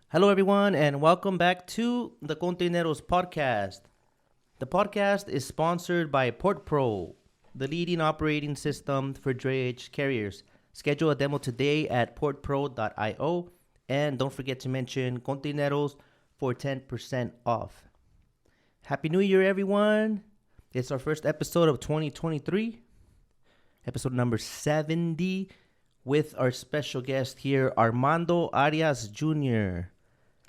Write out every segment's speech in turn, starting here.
Hello, everyone, and welcome back to the KONTAINEROZ podcast. The podcast is sponsored by PortPro, the leading operating system for drayage carriers. Schedule a demo today at portpro.io, and don't forget to mention KONTAINEROZ for 10% off. Happy New Year, everyone! It's our first episode of 2023, episode number 70, with our special guest here, Armando Arias Jr.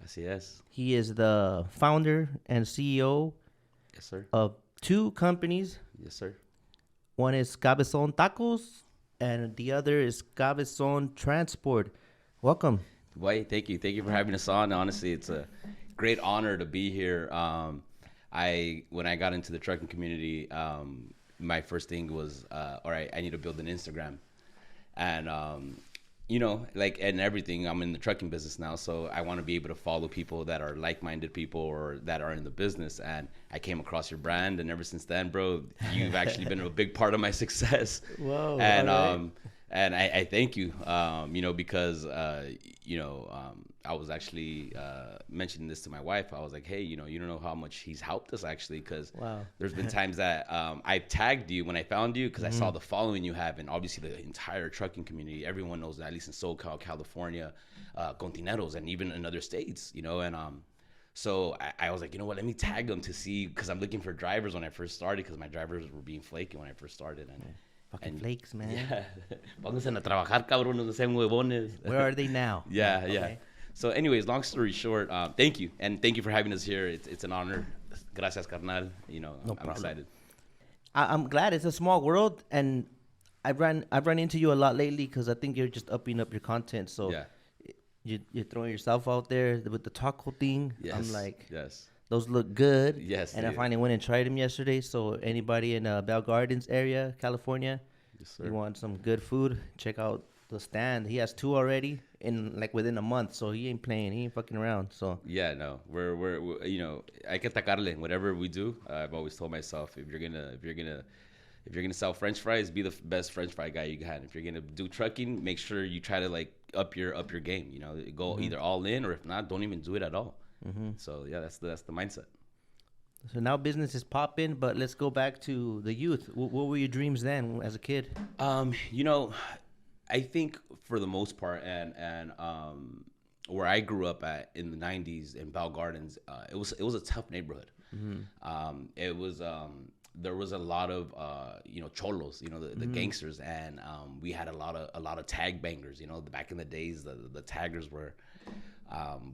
Así es. He is the founder and CEO Yes, sir. of two companies. Yes, sir. One is Cabezon Tacos, and the other is Cabezon Transport. Welcome. Wait, thank you. Thank you for having us on. Honestly, it's a great honor to be here. When I got into the trucking community, my first thing was, all right, I need to build an Instagram. And, and everything, I'm in the trucking business now, so I want to be able to follow people that are like-minded people or that are in the business. And I came across your brand, and ever since then, bro, you've actually been a big part of my success. Whoa. And right. and I thank you, because I was actually mentioning this to my wife. I was like, hey, you don't know how much he's helped us actually, because Wow. there's been times that I tagged you when I found you because I saw the following you have, and obviously the entire trucking community. Everyone knows that, at least in SoCal, California, Contineros, and even in other states, So I was like, you know what? Let me tag them to see, because I'm looking for drivers when I first started, because my drivers were being flaky when I first started. Fucking flakes, man. Yeah. Pónganse a trabajar, cabrones, no sean huevones. Where are they now? Yeah. Okay. So anyways, long story short, thank you. And thank you for having us here. It's an honor. Gracias, carnal. No I'm problem. excited. I'm glad it's a small world, and I've run into you a lot lately because I think you're just upping up your content. So Yeah. you're throwing yourself out there with the taco thing. Yes. I'm like, yes. those look good. Yes, And they I do. finally went and tried them yesterday. So anybody in Bell Gardens area, California, Yes, sir. you want some good food, check out the stand. He has two already within a month. So he ain't playing. He ain't fucking around. So Yeah, no, we're hay que atacarle in whatever we do. I've always told myself, if you're gonna sell French fries, be the best French fry guy you can. If you're gonna do trucking, make sure you try to like up your game. Go either all in, or if not, don't even do it at all. So yeah, that's the mindset. so now business is popping. But let's go back to the youth. What were your dreams then as a kid? I think for the most part, and where I grew up at in the '90s in Bell Gardens, it was a tough neighborhood. It was there was a lot of cholos, the gangsters, and we had a lot of tag bangers. Back in the days, the taggers were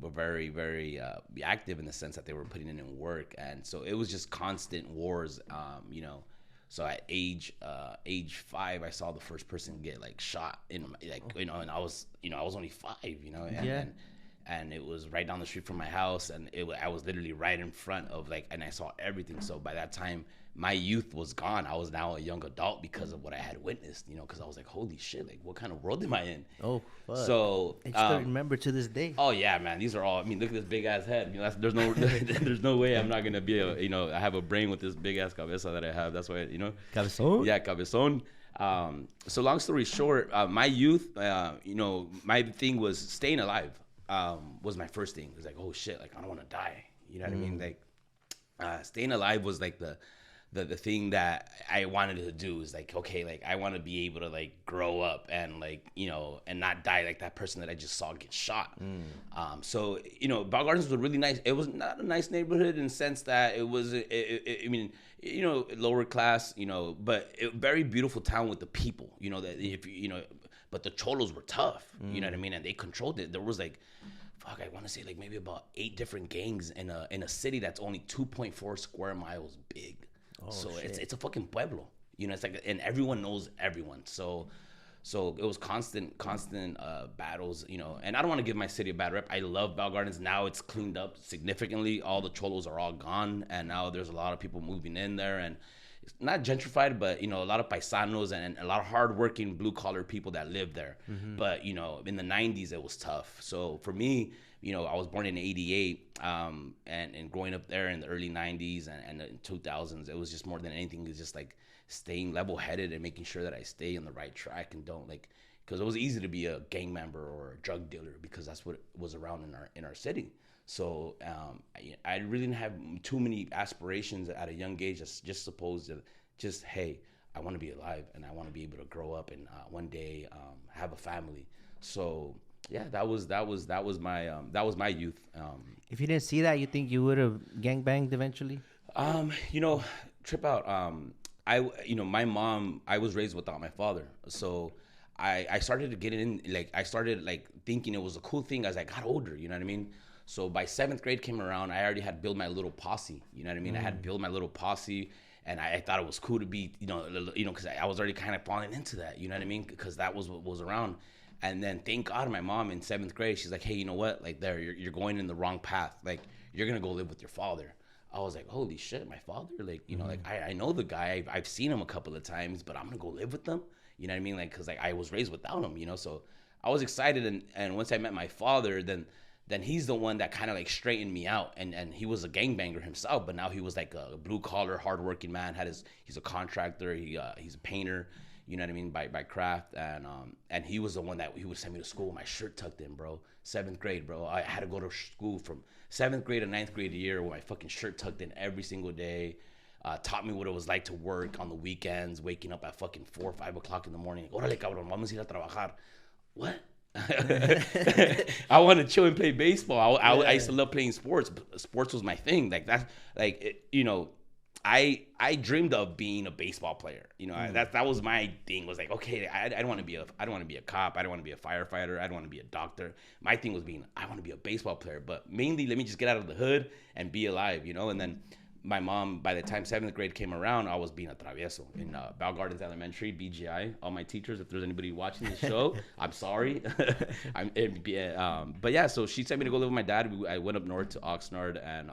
very, very active in the sense that they were putting in work, and so it was just constant wars. So at age 5, I saw the first person get like shot and I was only 5, and, Yeah. and it was right down the street from my house, and I was literally right in front of and I saw everything. So by that time, my youth was gone. I was now a young adult because of what I had witnessed, because I was like, holy shit, like what kind of world am I in? Oh, fuck. So I still remember to this day. oh yeah, man, these are all. I mean, look at this big ass head. There's no, there's no way I'm not gonna be I have a brain with this big ass cabeza that I have. That's why, Cabezon? Yeah, cabezon. So long story short, my youth, my thing was staying alive. Was my first thing. It was like, oh shit, like I don't want to die. You know what I mean? Like, staying alive was like the thing that I wanted to do. Is like, okay, like I want to be able to like grow up and like and not die like that person that I just saw get shot. So Bell Gardens was a really nice. It was not a nice neighborhood in the sense that it was. I mean, lower class. But very beautiful town with the people. That if but the cholos were tough. You know what I mean, and they controlled it. There was like, fuck, I want to say like maybe about 8 different gangs in a city that's only 2.4 square miles big. So shit. it's a fucking pueblo. It's like, and everyone knows everyone. So it was constant battles. And I don't want to give my city a bad rep. I love Bell Gardens. Now it's cleaned up significantly. All the cholos are all gone, and now there's a lot of people moving in there, and it's not gentrified, but a lot of paisanos and a lot of hardworking blue collar people that live there. But in the '90s it was tough. So for me, I was born in '88, and growing up there in the early '90s and in 2000s, it was just more than anything, it's just like staying level headed and making sure that I stay on the right track and don't like because it was easy to be a gang member or a drug dealer because that's what was around in our city. So I really didn't have too many aspirations at a young age. Just supposed to just, hey, I want to be alive and I want to be able to grow up and one day have a family. So yeah, that was my youth. If you didn't see that, you think you would have gangbanged eventually? You know, trip out. My mom, I was raised without my father, so I started to get in. Like I started like thinking it was a cool thing as I got older. You know what I mean? So by 7th grade came around, I already had built my little posse. You know what I mean? I had built my little posse, and I thought it was cool to be, because I was already kind of falling into that. You know what I mean? Because that was what was around. And then thank God my mom in 7th grade, she's like, hey, you know what? Like you're going in the wrong path. Like you're gonna go live with your father. I was like, holy shit, my father? Like, like I know the guy. I've seen him a couple of times, but I'm gonna go live with them. You know what I mean? Like, cause like I was raised without him. So I was excited. And once I met my father, then he's the one that kind of like straightened me out. And he was a gangbanger himself, but now he was like a blue collar, hardworking man. He's a contractor. He's a painter. You know what I mean, by craft, and he was the one that he would send me to school with my shirt tucked in, bro. 7th grade, bro. I had to go to school from 7th grade to 9th grade a year with my fucking shirt tucked in every single day. Taught me what it was like to work on the weekends, waking up at fucking 4 or 5 o'clock in the morning. Órale, cabrón, vamos a ir a trabajar. What? I want to chill and play baseball. I used to love playing sports. Sports was my thing. Like that's like I dreamed of being a baseball player. That was my thing. Was like, okay, I don't want to be a cop. I don't want to be a firefighter. I don't want to be a doctor. My thing was I want to be a baseball player. But mainly, let me just get out of the hood and be alive. And then my mom, by the time 7th grade came around, I was being a travieso in Bell Gardens Elementary, BGI. All my teachers, if there's anybody watching the show, I'm sorry. But yeah, so she sent me to go live with my dad. I went up north to Oxnard, and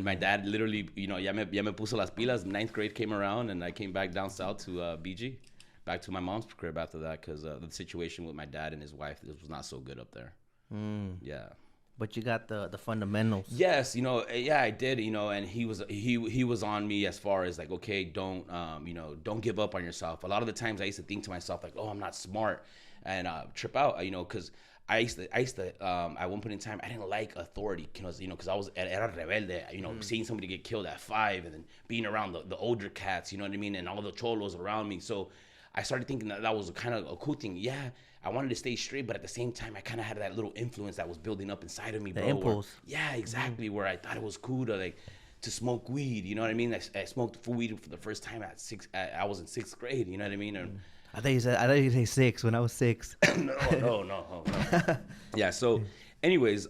my dad literally, ya me puso las pilas. 9th grade came around, and I came back down south to BG, back to my mom's crib after that, because the situation with my dad and his wife was not so good up there. Yeah. But you got the fundamentals. Yes, yeah, I did, and he was on me as far as like, okay, don't give up on yourself. A lot of the times I used to think to myself like, oh, I'm not smart, and trip out, because I used to at one point in time I didn't like authority, because I was era rebelde, seeing somebody get killed at 5 and then being around the older cats, you know what I mean, and all the cholos around me. So I started thinking that was kind of a cool thing. Yeah, I wanted to stay straight, but at the same time I kind of had that little influence that was building up inside of me, bro. The impulse. Yeah, exactly. Where I thought it was cool to smoke weed. You know what I mean? I smoked weed for the first time I was in 6th grade. You know what I mean? And I thought you said 6 when I was 6. No. Yeah. So, anyways,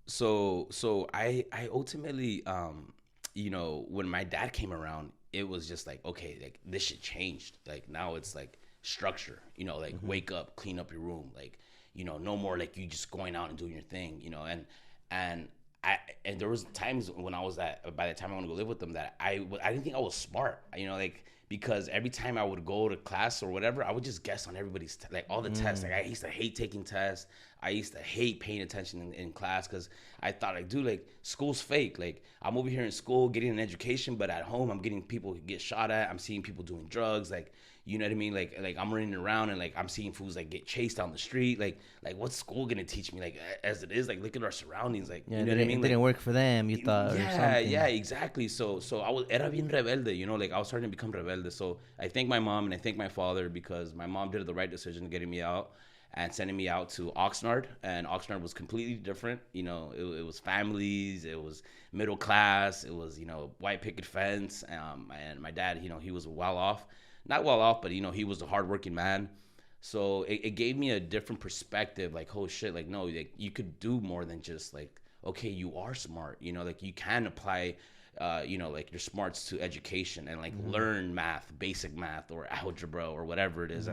so I ultimately, when my dad came around, it was just like, okay, like this shit changed. Like now it's like structure. Wake up, clean up your room. Like, no more like you just going out and doing your thing. And there was times when I was by the time I want to go live with them, that I didn't think I was smart. Because every time I would go to class or whatever, I would just guess on everybody's all the tests. Like I used to hate taking tests. I used to hate paying attention in class, because I thought like, dude, like school's fake. Like I'm over here in school getting an education, but at home I'm getting people get shot at. I'm seeing people doing drugs. Like, you know what I mean? Like I'm running around and like I'm seeing fools like get chased down the street. Like what's school gonna teach me? Like as it is, like look at our surroundings. Like, you know what I mean? It didn't work for them, you thought. Yeah, exactly. So I was era bien rebelde. Like I was starting to become rebelde. So I thank my mom and I thank my father, because my mom did the right decision getting me out and sending me out to Oxnard. And Oxnard was completely different. It was families, it was middle class, it was white picket fence. And my dad, he was not well off, but he was a hardworking man. So it gave me a different perspective. Like, oh shit, like no, like you could do more than just like, okay, you are smart. Like you can apply, like your smarts to education and like learn math, basic math or algebra or whatever it is.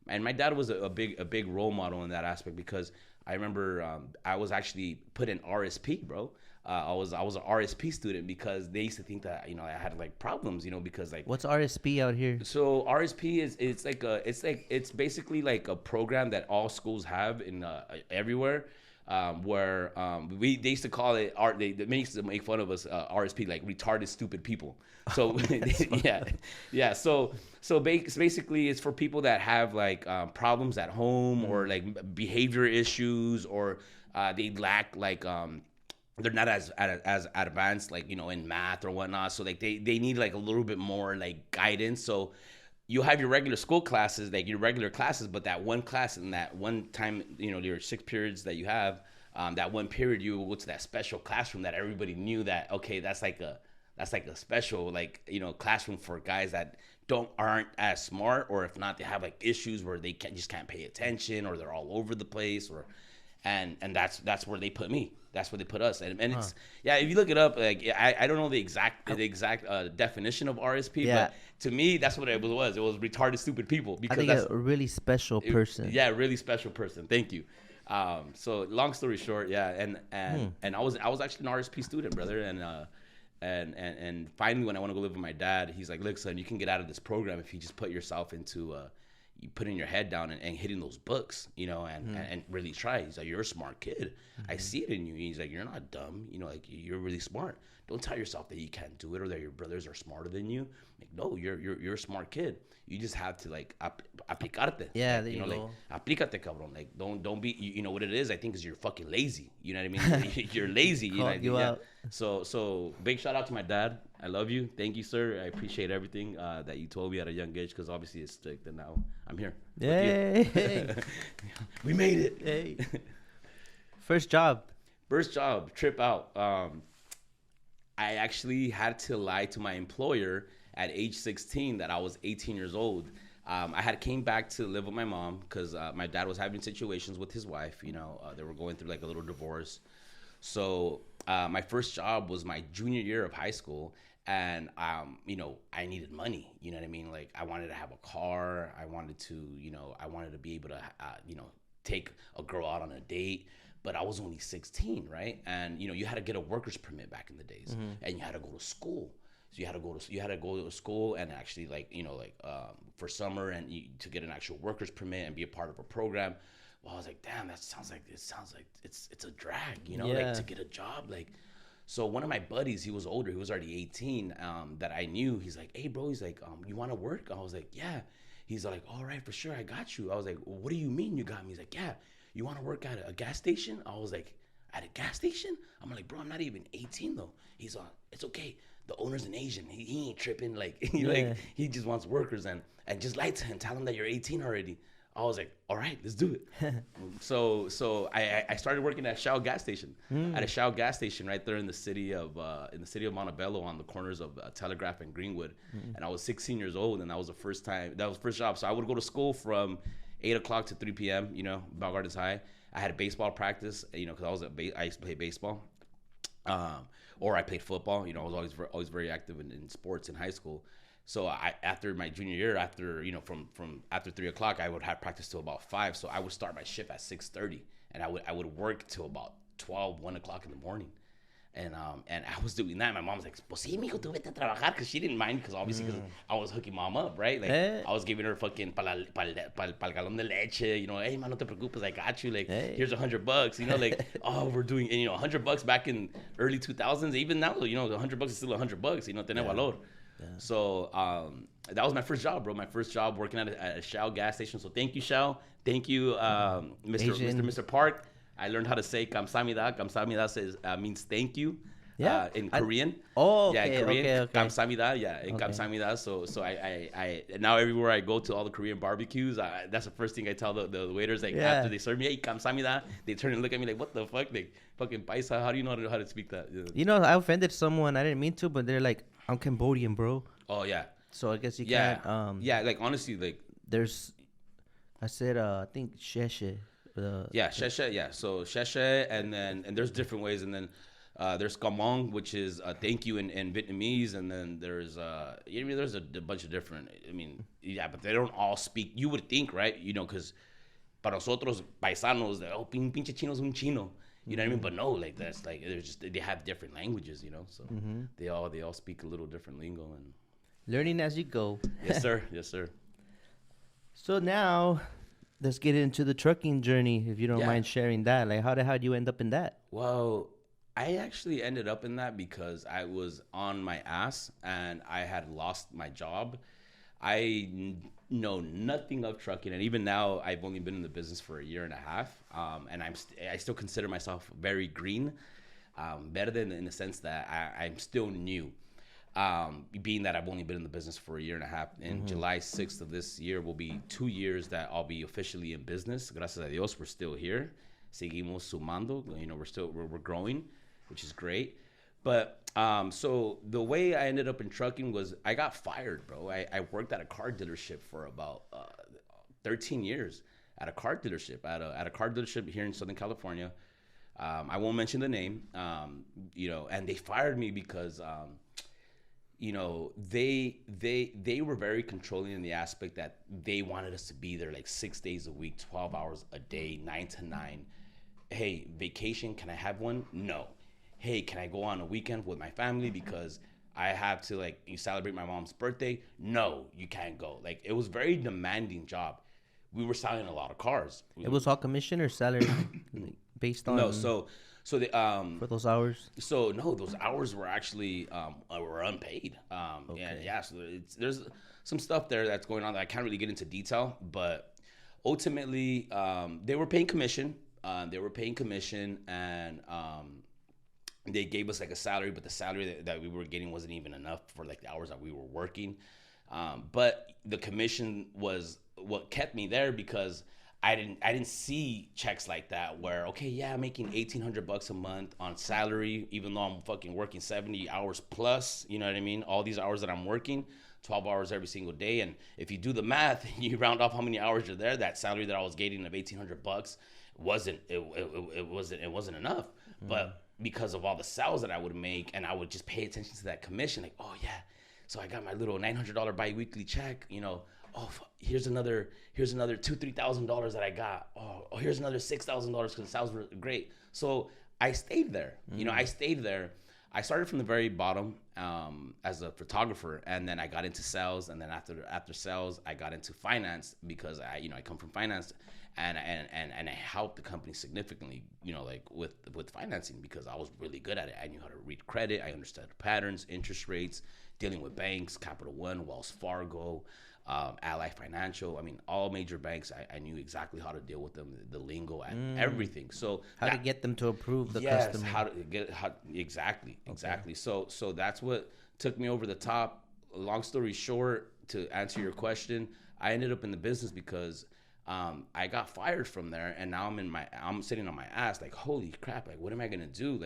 And my dad was a big role model in that aspect, because I remember I was actually put in RSP, bro. I was an RSP student, because they used to think that I had like problems, because like, what's RSP out here? So RSP it's basically like a program that all schools have in everywhere. where they used to call it they used to make fun of us RSP, like retarded stupid people. So yeah. So basically, it's for people that have like problems at home or like behavior issues, or they lack like they're not as advanced, like, you know, in math or whatnot. So like they need like a little bit more like guidance. So you have your regular school classes, like your regular classes, but that one class and that one time, you know, your 6 periods that you have, that one period you will go to that special classroom that everybody knew that, okay, that's like a special, like, you know, classroom for guys that aren't as smart, or if not, they have like issues where they can't pay attention, or they're all over the place, or and that's where they put me. That's where they put us. And it's, yeah, if you look it up, like, I don't know the exact definition of RSP, but to me, that's what it was. It was retarded, stupid people. Because I think a really special person. Yeah, really special person. Thank you. So long story short, yeah, and I was actually an RSP student, brother, and finally, when I want to go live with my dad, he's like, look, son, you can get out of this program if you just put yourself into you putting your head down and hitting those books, you know, and really try. He's like, you're a smart kid. I see it in you. He's like, you're not dumb. You know, like, you're really smart. Don't tell yourself that you can't do it, or that your brothers are smarter than you. Like, no, you're a smart kid. You just have to like aplicarte. Yeah, like, there you know, go. like, aplicate, cabrón. Like, don't be. You know what it is? I think is you're fucking lazy. You know what I mean? You're lazy. You know what I mean? Yeah. So big shout out to my dad. I love you. Thank you, sir. I appreciate everything that you told me at a young age, because obviously it's strict, and now I'm here. Yay! We made it. Hey. First job, trip out. I actually had to lie to my employer at age 16 that I was 18 years old. I had came back to live with my mom because my dad was having situations with his wife. You know, they were going through like a little divorce. So my first job was my junior year of high school. And, you know, I needed money, you know what I mean? Like, I wanted to have a car. I wanted to be able to, you know, take a girl out on a date. But I was only 16, right? And, you know, you had to get a worker's permit back in the days. And you had to go to school. So you had to go to school and actually, like, you know, like, for summer, and to get an actual worker's permit and be a part of a program. Well, I was like, damn, it sounds like it's a drag, you know, like, to get a job, like. So one of my buddies, he was older, he was already 18, that I knew. He's like, hey, bro, he's like, you want to work? I was like, yeah. He's like, all right, for sure, I got you. I was like, well, what do you mean you got me? He's like, yeah, you want to work at a gas station? I was like, at a gas station? I'm like, bro, I'm not even 18 though. He's on, it's okay. The owner's an Asian. He ain't tripping. Like, like, he just wants workers, and just lie to him. Tell him that you're 18 already. I was like, all right, let's do it. So I started working at Shell gas station, at a Shell gas station right there in the city of Montebello, on the corners of Telegraph and Greenwood. And I was 16 years old, and that was the first job. So I would go to school from 8 o'clock to 3 p.m., you know, Bell Gardens High. I had baseball practice, you know, because I used to play baseball. Or I played football. You know, I was always very active in sports in high school. So after my junior year, after, you know, from after 3 o'clock, I would have practice till about 5. So I would start my shift at 6:30, and I would work till about 1 o'clock in the morning. And I was doing that. My mom was like, pues sí, mijo, tú vete a trabajar, because she didn't mind, because obviously I was hooking mom up, right? Like, I was giving her fucking pa'l galón de leche, you know, hey, man, no te preocupes, I got you. Like, here's $100, you know, like, oh, we're doing, and, you know, $100 back in early 2000s, even now, you know, $100 is still $100, you know, tiene valor. Yeah. So that was my first job, bro. My first job working at a Shell gas station. So thank you, Shell. Thank you, Mr. Park. I learned how to say 감사합니다. 감사합니다 means thank you. In Korean. Okay, in Korean. Okay. 감사합니다. Yeah, in 감사합니다. So I now everywhere I go to all the Korean barbecues, that's the first thing I tell the waiters, like, after they serve me, hey, 감사합니다. They turn and look at me like, what the fuck? Like, fucking paisa, how do you know how to speak that? Yeah. You know, I offended someone. I didn't mean to, but they're like, I'm Cambodian, bro. Oh, yeah. So I guess you can't. Yeah, like, honestly, like, I said, I think sheshe. Sheshe, yeah. So sheshe, and there's different ways, and then there's kamong, which is thank you in Vietnamese, and then there's there's a bunch of different. I mean, yeah, but they don't all speak. You would think, right? You know, because para nosotros paisanos, pinche chino es un chino. You know what I mean? But no, like, that's like, they have different languages, you know. So they all speak a little different lingo, and learning as you go. Yes, sir. Yes, sir. So now, let's get into the trucking journey, if you don't Yeah. mind sharing that. Like, how'd you end up in that? Well, I actually ended up in that because I was on my ass and I had lost my job. Know nothing of trucking, and even now, I've only been in the business for a year and a half, and I still consider myself very green, better than in the sense that I'm still new. Being that I've only been in the business for a year and a half, and July 6th of this year will be 2 years that I'll be officially in business. Gracias a Dios, we're still here. Seguimos sumando. We're growing, which is great. But so the way I ended up in trucking was I got fired, bro. I worked at a car dealership for about 13 years at a car dealership here in Southern California. I won't mention the name, and they fired me because they were very controlling in the aspect that they wanted us to be there like 6 days a week, 12 hours a day, 9 to 9. Hey, vacation, can I have one? No. Hey, can I go on a weekend with my family because I have to celebrate my mom's birthday? No, you can't go. Like, it was very demanding job. We were selling a lot of cars. It was all commission or salary, based on the for those hours. So no, those hours were actually were unpaid. Okay. And yeah, so there's some stuff there that's going on that I can't really get into detail, but ultimately they were paying commission. And they gave us like a salary, but the salary that we were getting wasn't even enough for like the hours that we were working. But the commission was what kept me there because I didn't see checks like that where, okay, yeah, I'm making $1,800 a month on salary, even though I'm fucking working 70 hours plus, you know what I mean? All these hours that I'm working, 12 hours every single day. And if you do the math, you round off how many hours you're there, that salary that I was getting of $1,800 wasn't enough. But because of all the sales that I would make, and I would just pay attention to that commission, like, oh yeah, so I got my little $900 biweekly check, oh, here's another $2,000-$3,000 that I got. Oh, here's another $6,000 because the sales were great. So I stayed there. I stayed there. I started from the very bottom as a photographer, and then I got into sales, and then after sales, I got into finance because I come from finance, and I helped the company significantly, with financing because I was really good at it. I knew how to read credit. I understood patterns, interest rates, dealing with banks, Capital One, Wells Fargo, Ally Financial. I mean, all major banks, I knew exactly how to deal with them, the lingo and everything. So how to get them to approve the yes, customer. Exactly. So that's what took me over the top. Long story short, to answer your question, I ended up in the business because I got fired from there, and now I'm sitting on my ass like, holy crap, like what am I gonna do?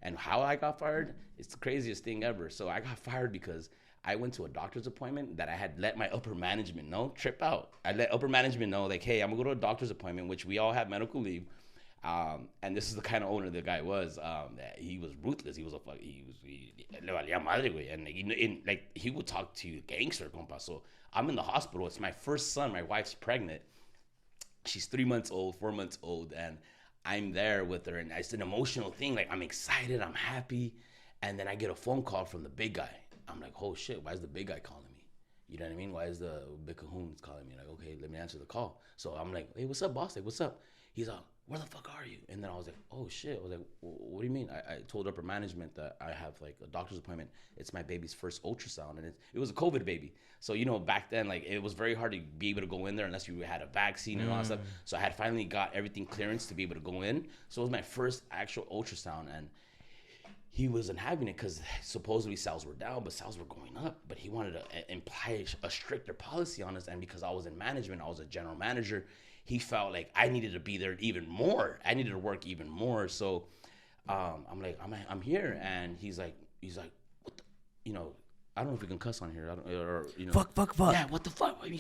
And how I got fired, it's the craziest thing ever. So I got fired because I went to a doctor's appointment that I had let my upper management know, trip out. I let upper management know, like, hey, I'm gonna go to a doctor's appointment, which we all have medical leave. And this is the kind of owner the guy was. That he was ruthless. He was le valía madre, güey. And he would talk to you gangster, compa. So I'm in the hospital. It's my first son. My wife's pregnant. She's 4 months old, and I'm there with her, and it's an emotional thing. Like, I'm excited, I'm happy, and then I get a phone call from the big guy. I'm like, oh shit, why is the big guy calling me? You know what I mean? Why is the big cahoons calling me? Like, okay, let me answer the call. So I'm like, hey, what's up, boss? Like, what's up? He's like, where the fuck are you? And then I was like, oh shit. I was like, what do you mean? I told upper management that I have like a doctor's appointment. It's my baby's first ultrasound, and it was a COVID baby. So, back then, like, it was very hard to be able to go in there unless you had a vaccine and all that stuff. So I had finally got everything clearance to be able to go in. So it was my first actual ultrasound, and he wasn't having it because supposedly sales were down, but sales were going up. But he wanted to imply a stricter policy on us, and because I was in management, I was a general manager, he felt like I needed to be there even more. I needed to work even more. So I'm like, I'm here, and he's like, what the, I don't know if we can cuss on here. Fuck. Yeah, what the fuck? I'm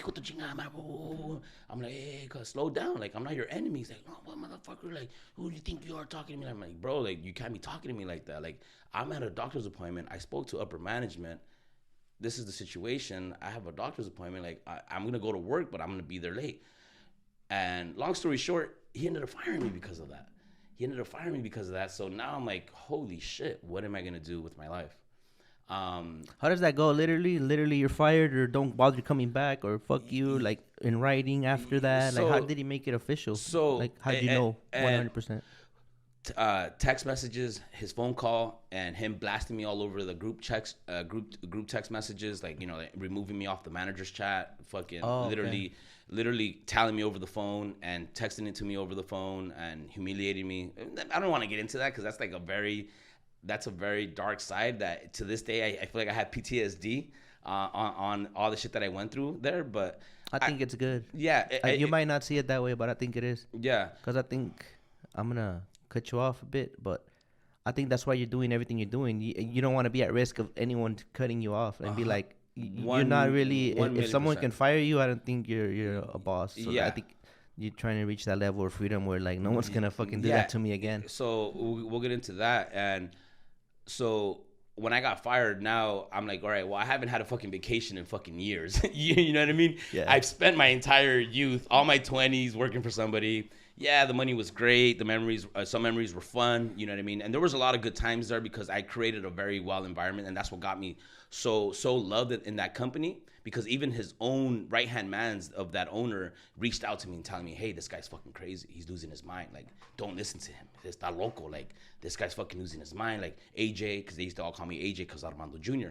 like, hey, slow down. Like, I'm not your enemy. He's like, oh, what motherfucker? Like, who do you think you are talking to me? I'm like, bro, like, you can't be talking to me like that. Like, I'm at a doctor's appointment. I spoke to upper management. This is the situation. I have a doctor's appointment. Like, I'm going to go to work, but I'm going to be there late. And long story short, he ended up firing me because of that. So now I'm like, holy shit, what am I going to do with my life? How does that go? Literally, you're fired, or don't bother coming back, or fuck you, like in writing after that. Like, how did he make it official? So, like, how do you know 100%? Text messages, his phone call, and him blasting me all over the group checks, group text messages, like, you know, like removing me off the manager's chat, fucking literally telling me over the phone and texting it to me over the phone and humiliating me. I don't want to get into that because that's like a very dark side that to this day I feel like I have PTSD on all the shit that I went through there. But I think it's good. Yeah, you might not see it that way, but I think it is. Yeah, because I think I'm gonna cut you off a bit, but I think that's why you're doing everything you're doing. You don't want to be at risk of anyone cutting you off and be like, you're not really. If someone can fire you, I don't think you're a boss. So I think you're trying to reach that level of freedom where like no one's gonna fucking do that to me again. So we'll get into that. And so when I got fired, now I'm like, all right, well, I haven't had a fucking vacation in fucking years. You know what I mean? Yeah. I've spent my entire youth, all my 20s working for somebody. Yeah, the money was great. The memories, some memories were fun. You know what I mean? And there was a lot of good times there because I created a very well environment, and that's what got me so loved in that company. Because even his own right-hand man of that owner reached out to me and telling me, hey, this guy's fucking crazy. He's losing his mind. Like, don't listen to him. Está loco. Like, this guy's fucking losing his mind. Like, AJ, because they used to all call me AJ because Armando Jr.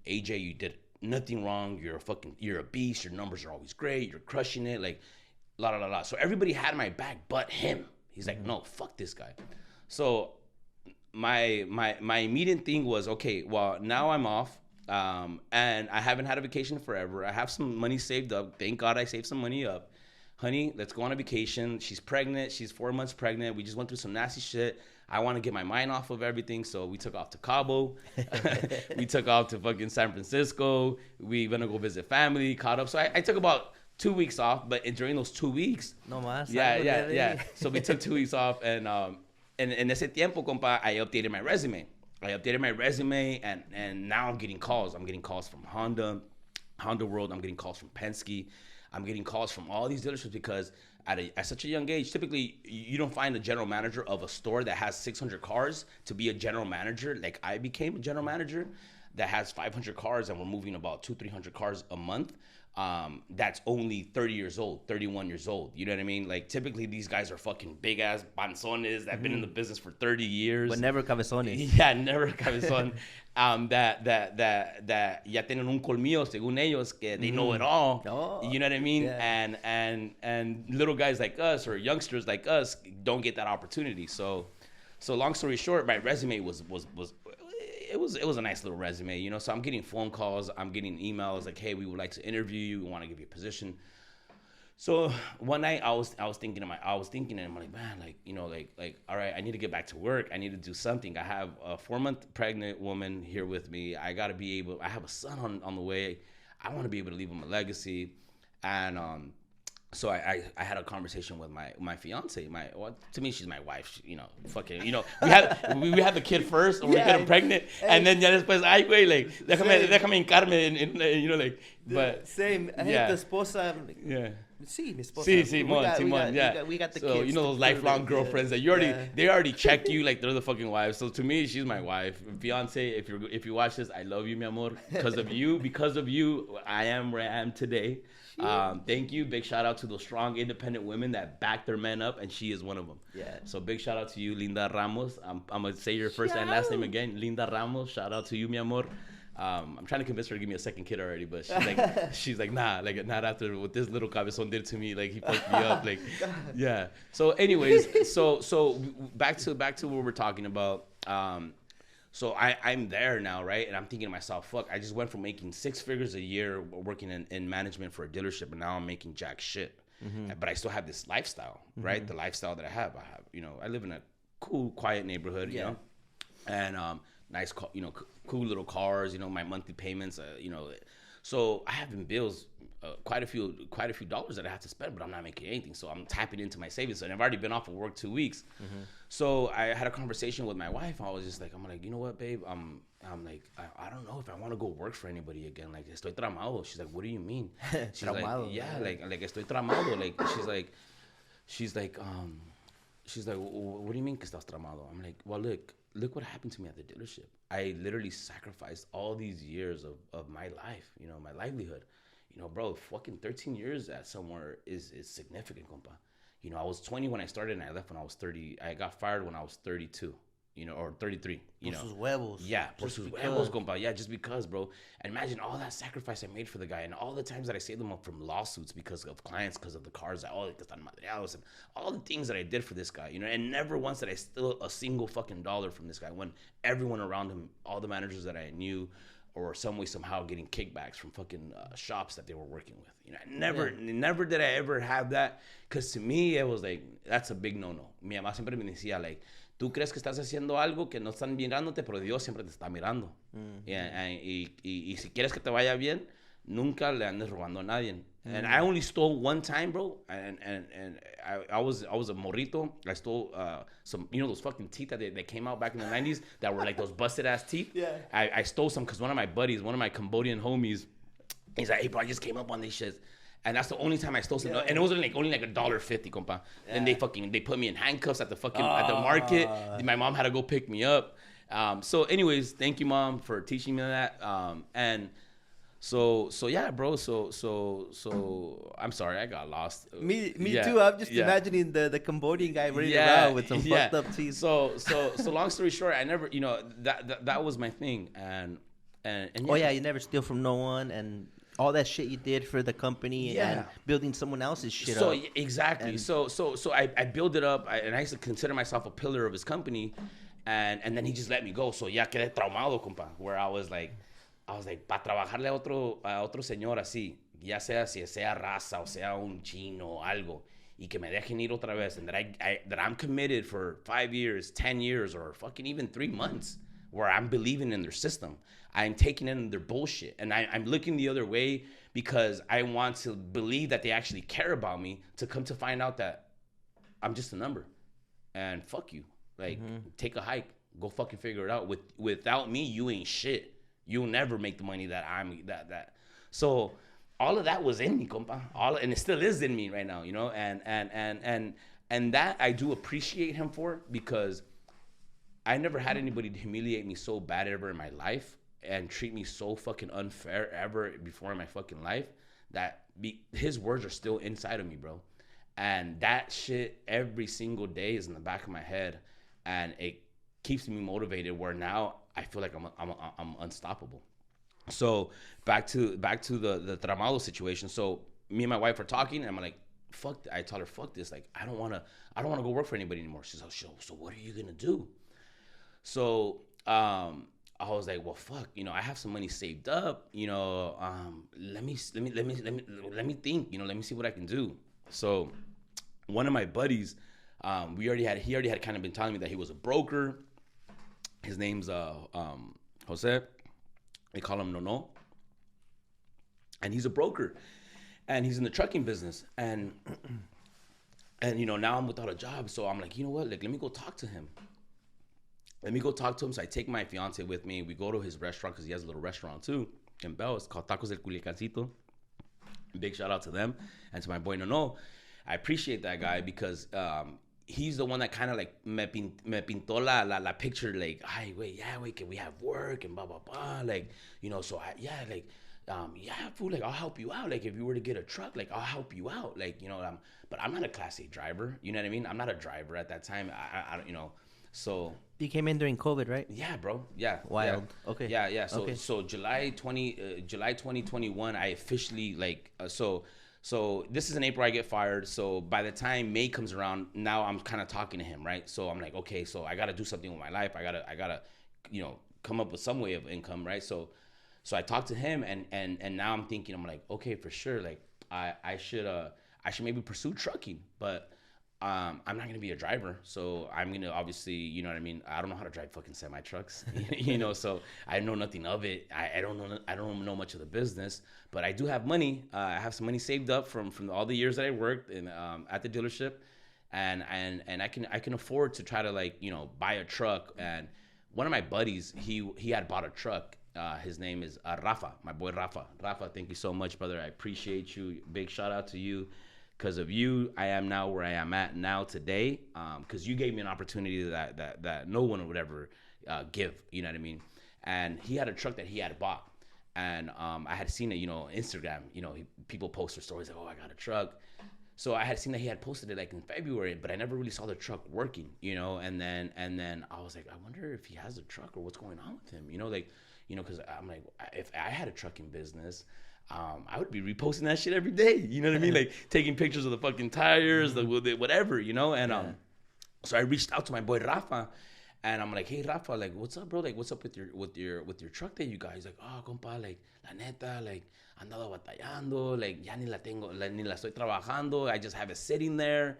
AJ, you did nothing wrong. You're a beast. Your numbers are always great. You're crushing it. Like, la la la la. So everybody had my back but him. He's like, no, fuck this guy. So my immediate thing was, okay, well, now I'm off. And I haven't had a vacation forever. I have some money saved up. Thank God I saved some money up. Honey, let's go on a vacation. She's pregnant. She's 4 months pregnant. We just went through some nasty shit. I want to get my mind off of everything. So we took off to Cabo. We took off to fucking San Francisco. We went to go visit family, caught up. So I took about 2 weeks off. But during those 2 weeks. No más. Yeah. So we took 2 weeks off. And en ese tiempo, compa, I updated my resume. And now I'm getting calls. I'm getting calls from Honda World. I'm getting calls from Penske. I'm getting calls from all these dealerships because at such a young age, typically you don't find a general manager of a store that has 600 cars to be a general manager. Like I became a general manager that has 500 cars and we're moving about 200-300 cars a month. That's only 30 years old, 31 years old. You know what I mean? Like typically these guys are fucking big ass panzones that have been in the business for 30 years. But never cabezones. Yeah, never cabezon. That ya tienen un colmillo según ellos que they know it all. Oh, you know what I mean? yeah. And little guys like us or youngsters like us don't get that opportunity. So long story short, my resume was it was a nice little resume, you know. So I'm getting phone calls, I'm getting emails like, hey, we would like to interview you, we want to give you a position. So one night I was thinking, and I'm like, man, like, you know, like, all right, I need to get back to work. I need to do something. I have a 4-month pregnant woman here with me. I got to be able, I have a son on the way. I want to be able to leave him a legacy. And so I had a conversation with my fiance. To me, she's my wife. She, you know, fucking, you know, we had the kid first, or we get him pregnant, and then ya después, ay, güey, like, déjame hincarme, you know, like, but same. I yeah. tu esposa. Yeah. Sí, mi esposa. Sí, Simón, yeah. We got the so, kids. you know those lifelong girlfriends that they already check you like they're the fucking wives. So to me, she's my wife. Fiance, if you watch this, I love you, mi amor. Because of you, I am where I am today. Thank you. Big shout out to those strong, independent women that back their men up, and she is one of them. Yeah. So big shout out to you, Linda Ramos. I'm gonna say your first and last name again, Linda Ramos. Shout out to you, mi amor. I'm trying to convince her to give me a second kid already, but she's like, nah, like not after what this little cabezon did to me. Like he fucked me up. Like, yeah. So, anyways, so back to what we're talking about. So I'm there now, right? And I'm thinking to myself, fuck, I just went from making 6 figures a year working in management for a dealership, and now I'm making jack shit. But I still have this lifestyle, right? The lifestyle that I have, you know, I live in a cool, quiet neighborhood, you know, and nice, you know, cool little cars, you know, my monthly payments, you know. So I have been bills, quite a few dollars that I have to spend, but I'm not making anything. So I'm tapping into my savings, and I've already been off of work 2 weeks. So I had a conversation with my wife. I was just like, I'm like, you know what, babe? I'm like, I don't know if I want to go work for anybody again. Like, estoy tramado. She's like, what do you mean? She's Tramado, like, yeah, like estoy tramado. Like, she's like, she's like, what do you mean que estás tramado? I'm like, well, look what happened to me at the dealership. I literally sacrificed all these years of my life, you know, my livelihood. You know, bro, fucking 13 years at somewhere is significant, compa. You know, I was 20 when I started and I left when I was 30. I got fired when I was 32, you know, or 33, you know. Sus huevos. Yeah, por sus huevos, compa. Yeah, just because, bro. And imagine all that sacrifice I made for the guy and all the times that I saved him up from lawsuits because of clients, because of the cars, that all que están madreados, and all the things that I did for this guy, you know. And never once did I steal a single fucking dollar from this guy when everyone around him, all the managers that I knew, or some way, somehow getting kickbacks from fucking shops that they were working with. You know, never did I ever have that. Because to me, it was like, that's a big no-no. Mi mamá siempre me decía, like, tú crees que estás haciendo algo que no están mirándote, pero Dios siempre te está mirando. Y si quieres que te vaya bien, nunca le andes robando a nadie. And I only stole one time, bro. And I was a morrito. I stole some, you know, those fucking teeth that came out back in the 90s that were like those busted ass teeth. Yeah. I stole some because one of my buddies, one of my Cambodian homies, he's like, hey, bro, I just came up on these shits. And that's the only time I stole some. Yeah. And it was only like $1.50, compa. Yeah. And they put me in handcuffs at the fucking at the market. My mom had to go pick me up. So anyways, thank you, Mom, for teaching me that. And so yeah, bro. So I'm sorry, I got lost. Me too. I'm just imagining the Cambodian guy running around with some fucked up teeth. So long story short, I never, you know, that was my thing. And oh yeah, you never steal from no one and all that shit you did for the company and building someone else's shit up. Exactly. And so I built it up, and I used to consider myself a pillar of his company, and then he just let me go. So ya quedé traumado, compa, where I was like, para trabajarle a otro señor así, ya sea si sea raza o sea un chino o algo, y que me dejen ir otra vez, and that I'm committed for 5 years, 10 years, or fucking even 3 months, where I'm believing in their system. I'm taking in their bullshit, and I'm looking the other way because I want to believe that they actually care about me, to come to find out that I'm just a number, and fuck you. Like, take a hike, go fucking figure it out. Without me, you ain't shit. You'll never make the money that that. So all of that was in me, compa. And it still is in me right now, you know. And that I do appreciate him for, because I never had anybody humiliate me so bad ever in my life and treat me so fucking unfair ever before in my fucking life, that his words are still inside of me, bro. And that shit every single day is in the back of my head, and it keeps me motivated, where now I feel like I'm unstoppable. So back to the tramado situation. So me and my wife are talking, and I'm like, fuck. I tell her, fuck this. Like, I don't wanna go work for anybody anymore. She's like, so what are you gonna do? So I was like, well, fuck, you know, I have some money saved up, you know, let me think, you know, let me see what I can do. So one of my buddies, he already had kind of been telling me that he was a broker. His name's Jose. They call him Nono. And he's a broker, and he's in the trucking business. And you know, now I'm without a job. So I'm like, you know what? Like, let me go talk to him. So I take my fiance with me. We go to his restaurant, because he has a little restaurant too in Bell. It's called Tacos del Culiacancito. Big shout out to them and to my boy Nono. I appreciate that guy, because he's the one that kind of like me pintó la picture, like, ay, wait, can we have work and blah blah blah, like, you know. So fool, like, I'll help you out. Like, if you were to get a truck, like, I'll help you out. Like, you know, but I'm not a Class A driver. You know what I mean? I'm not a driver at that time. I you know. So you came in during COVID, right? Yeah, bro. Yeah. Wild. Yeah. Okay. Yeah. So July 2021, I officially so this is in April I get fired. So by the time May comes around, now I'm kind of talking to him, right? So I'm like, okay, so I got to do something with my life. I gotta, you know, come up with some way of income, right? So I talked to him, and now I'm thinking, I'm like, okay, for sure, like I should maybe pursue trucking, but I'm not gonna be a driver, so I'm gonna obviously, you know what I mean. I don't know how to drive fucking semi trucks, you know. So I know nothing of it. I don't know much of the business, but I do have money. I have some money saved up from all the years that I worked in at the dealership, and I can afford to try to, like, you know, buy a truck. And one of my buddies, he had bought a truck. His name is Rafa, my boy Rafa. Rafa, thank you so much, brother. I appreciate you. Big shout out to you. Because of you, I am now where I am at now today. Because you gave me an opportunity that no one would ever give. You know what I mean? And he had a truck that he had bought. And I had seen it, Instagram. People post their stories like, oh, I got a truck. So I had seen that he had posted it like in February, but I never really saw the truck working, And then I was like, I wonder if he has a truck or what's going on with him, because I'm like, if I had a trucking business, I would be reposting that shit every day. You know what I mean? Like taking pictures of the fucking tires, the whatever, And so I reached out to my boy Rafa. And I'm like, hey Rafa, like, what's up, bro? Like, what's up with your truck that you guys? Like, oh, compa, like, la neta, like, andado batallando, like, ya ni la tengo, ni la estoy trabajando. I just have it sitting there.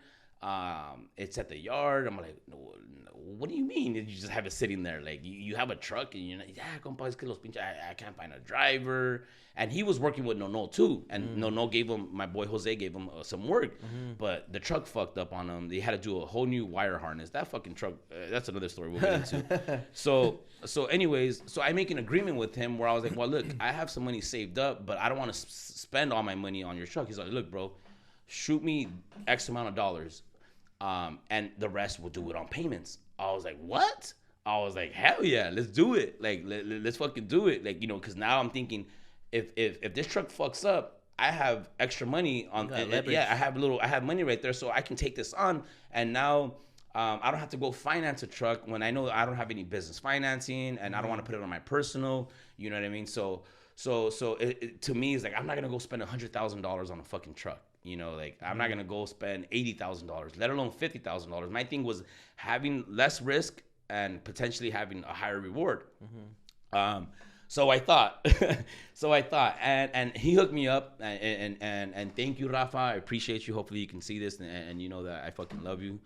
It's at the yard. I'm like, no, what do you mean? You just have it sitting there? Like, you have a truck and you're like, yeah, compa, es que los pinches, I can't find a driver. And he was working with Nono too. And Nono gave him, my boy Jose gave him some work. But the truck fucked up on him. They had to do a whole new wire harness. That fucking truck, that's another story we'll get into. So anyways, so I make an agreement with him where I was like, well, look, I have some money saved up, but I don't want to spend all my money on your truck. He's like, look, bro, shoot me X amount of dollars. And the rest we'll do it on payments. I was like, what? I was like, hell yeah, let's do it. Like, let's fucking do it. Like, because now I'm thinking, if this truck fucks up, I have extra money on. I have money right there, so I can take this on. And now I don't have to go finance a truck when I know I don't have any business financing, and I don't want to put it on my personal. You know what I mean? So it, to me, it's like I'm not gonna go spend $100,000 on a fucking truck. Like I'm not gonna go spend $80,000, let alone $50,000. My thing was having less risk and potentially having a higher reward. So I thought, and he hooked me up, and thank you, Rafa. I appreciate you. Hopefully you can see this, and you know that I fucking love you.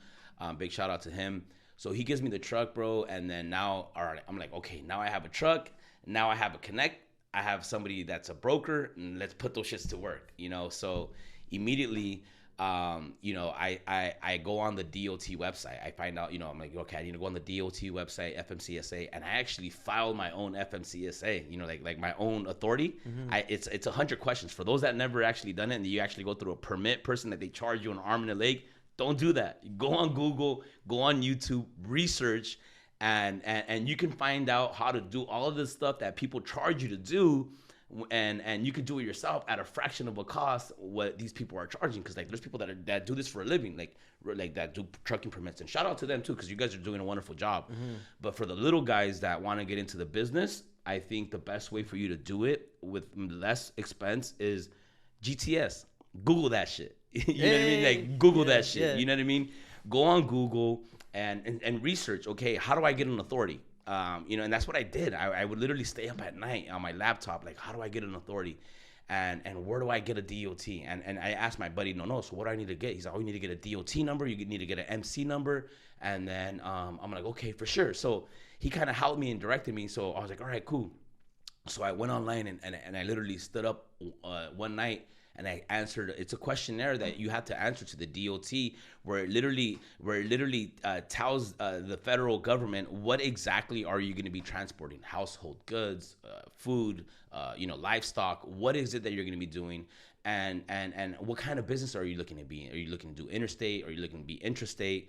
Big shout out to him. So he gives me the truck, bro, and then now, all right, I'm like, okay, now I have a truck, now I have a connect, I have somebody that's a broker, and let's put those shits to work, So immediately, I go on the DOT website. I find out, I'm like, okay, I need to go on the DOT website, FMCSA, and I actually filed my own FMCSA, like my own authority. It's 100 questions. For those that never actually done it, and you actually go through a permit person that they charge you an arm and a leg, don't do that. Go on Google, go on YouTube, research, and you can find out how to do all of this stuff that people charge you to do. And you could do it yourself at a fraction of a cost what these people are charging, because like there's people that do this for a living, like that do trucking permits, and shout out to them too, because you guys are doing a wonderful job. But for the little guys that want to get into the business, I think the best way for you to do it with less expense is GTS. Google that shit. You know what I mean? Like Google that shit. Yeah. You know what I mean? Go on Google and research. Okay, how do I get an authority? And that's what I did. I would literally stay up at night on my laptop, like, how do I get an authority? And where do I get a DOT? And I asked my buddy, no, so what do I need to get? He's like, oh, you need to get a DOT number. You need to get an MC number. And then I'm like, okay, for sure. So he kind of helped me and directed me. So I was like, all right, cool. So I went online and I literally stood up one night and I answered. It's a questionnaire that you have to answer to the DOT, where it literally tells the federal government what exactly are you going to be transporting: household goods, food, livestock. What is it that you're going to be doing, and what kind of business are you looking to be? Are you looking to do interstate? Are you looking to be intrastate?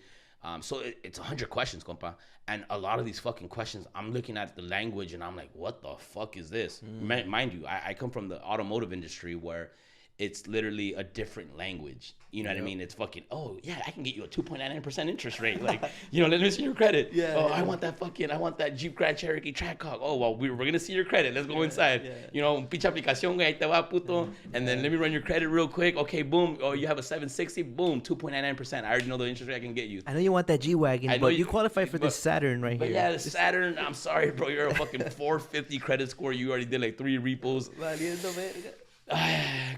So it's 100 questions, compa. And a lot of these fucking questions, I'm looking at the language and I'm like, what the fuck is this? Mind you, I come from the automotive industry where it's literally a different language. You know what I mean? It's fucking, oh, yeah, I can get you a 2.99% interest rate. Like, let me see your credit. I want that Jeep Grand Cherokee Trackhawk. Oh, well, we're going to see your credit. Let's go inside. Pinche aplicación, güey, ahí te va, puto. And then let me run your credit real quick. Okay, boom. Oh, you have a 760. Boom, 2.99%. I already know the interest rate I can get you. I know you want that G-Wagon, but you qualify for this Saturn right here. Yeah, the Saturn, I'm sorry, bro. You're a fucking 450 credit score. You already did like 3 repos. Valiendo verga.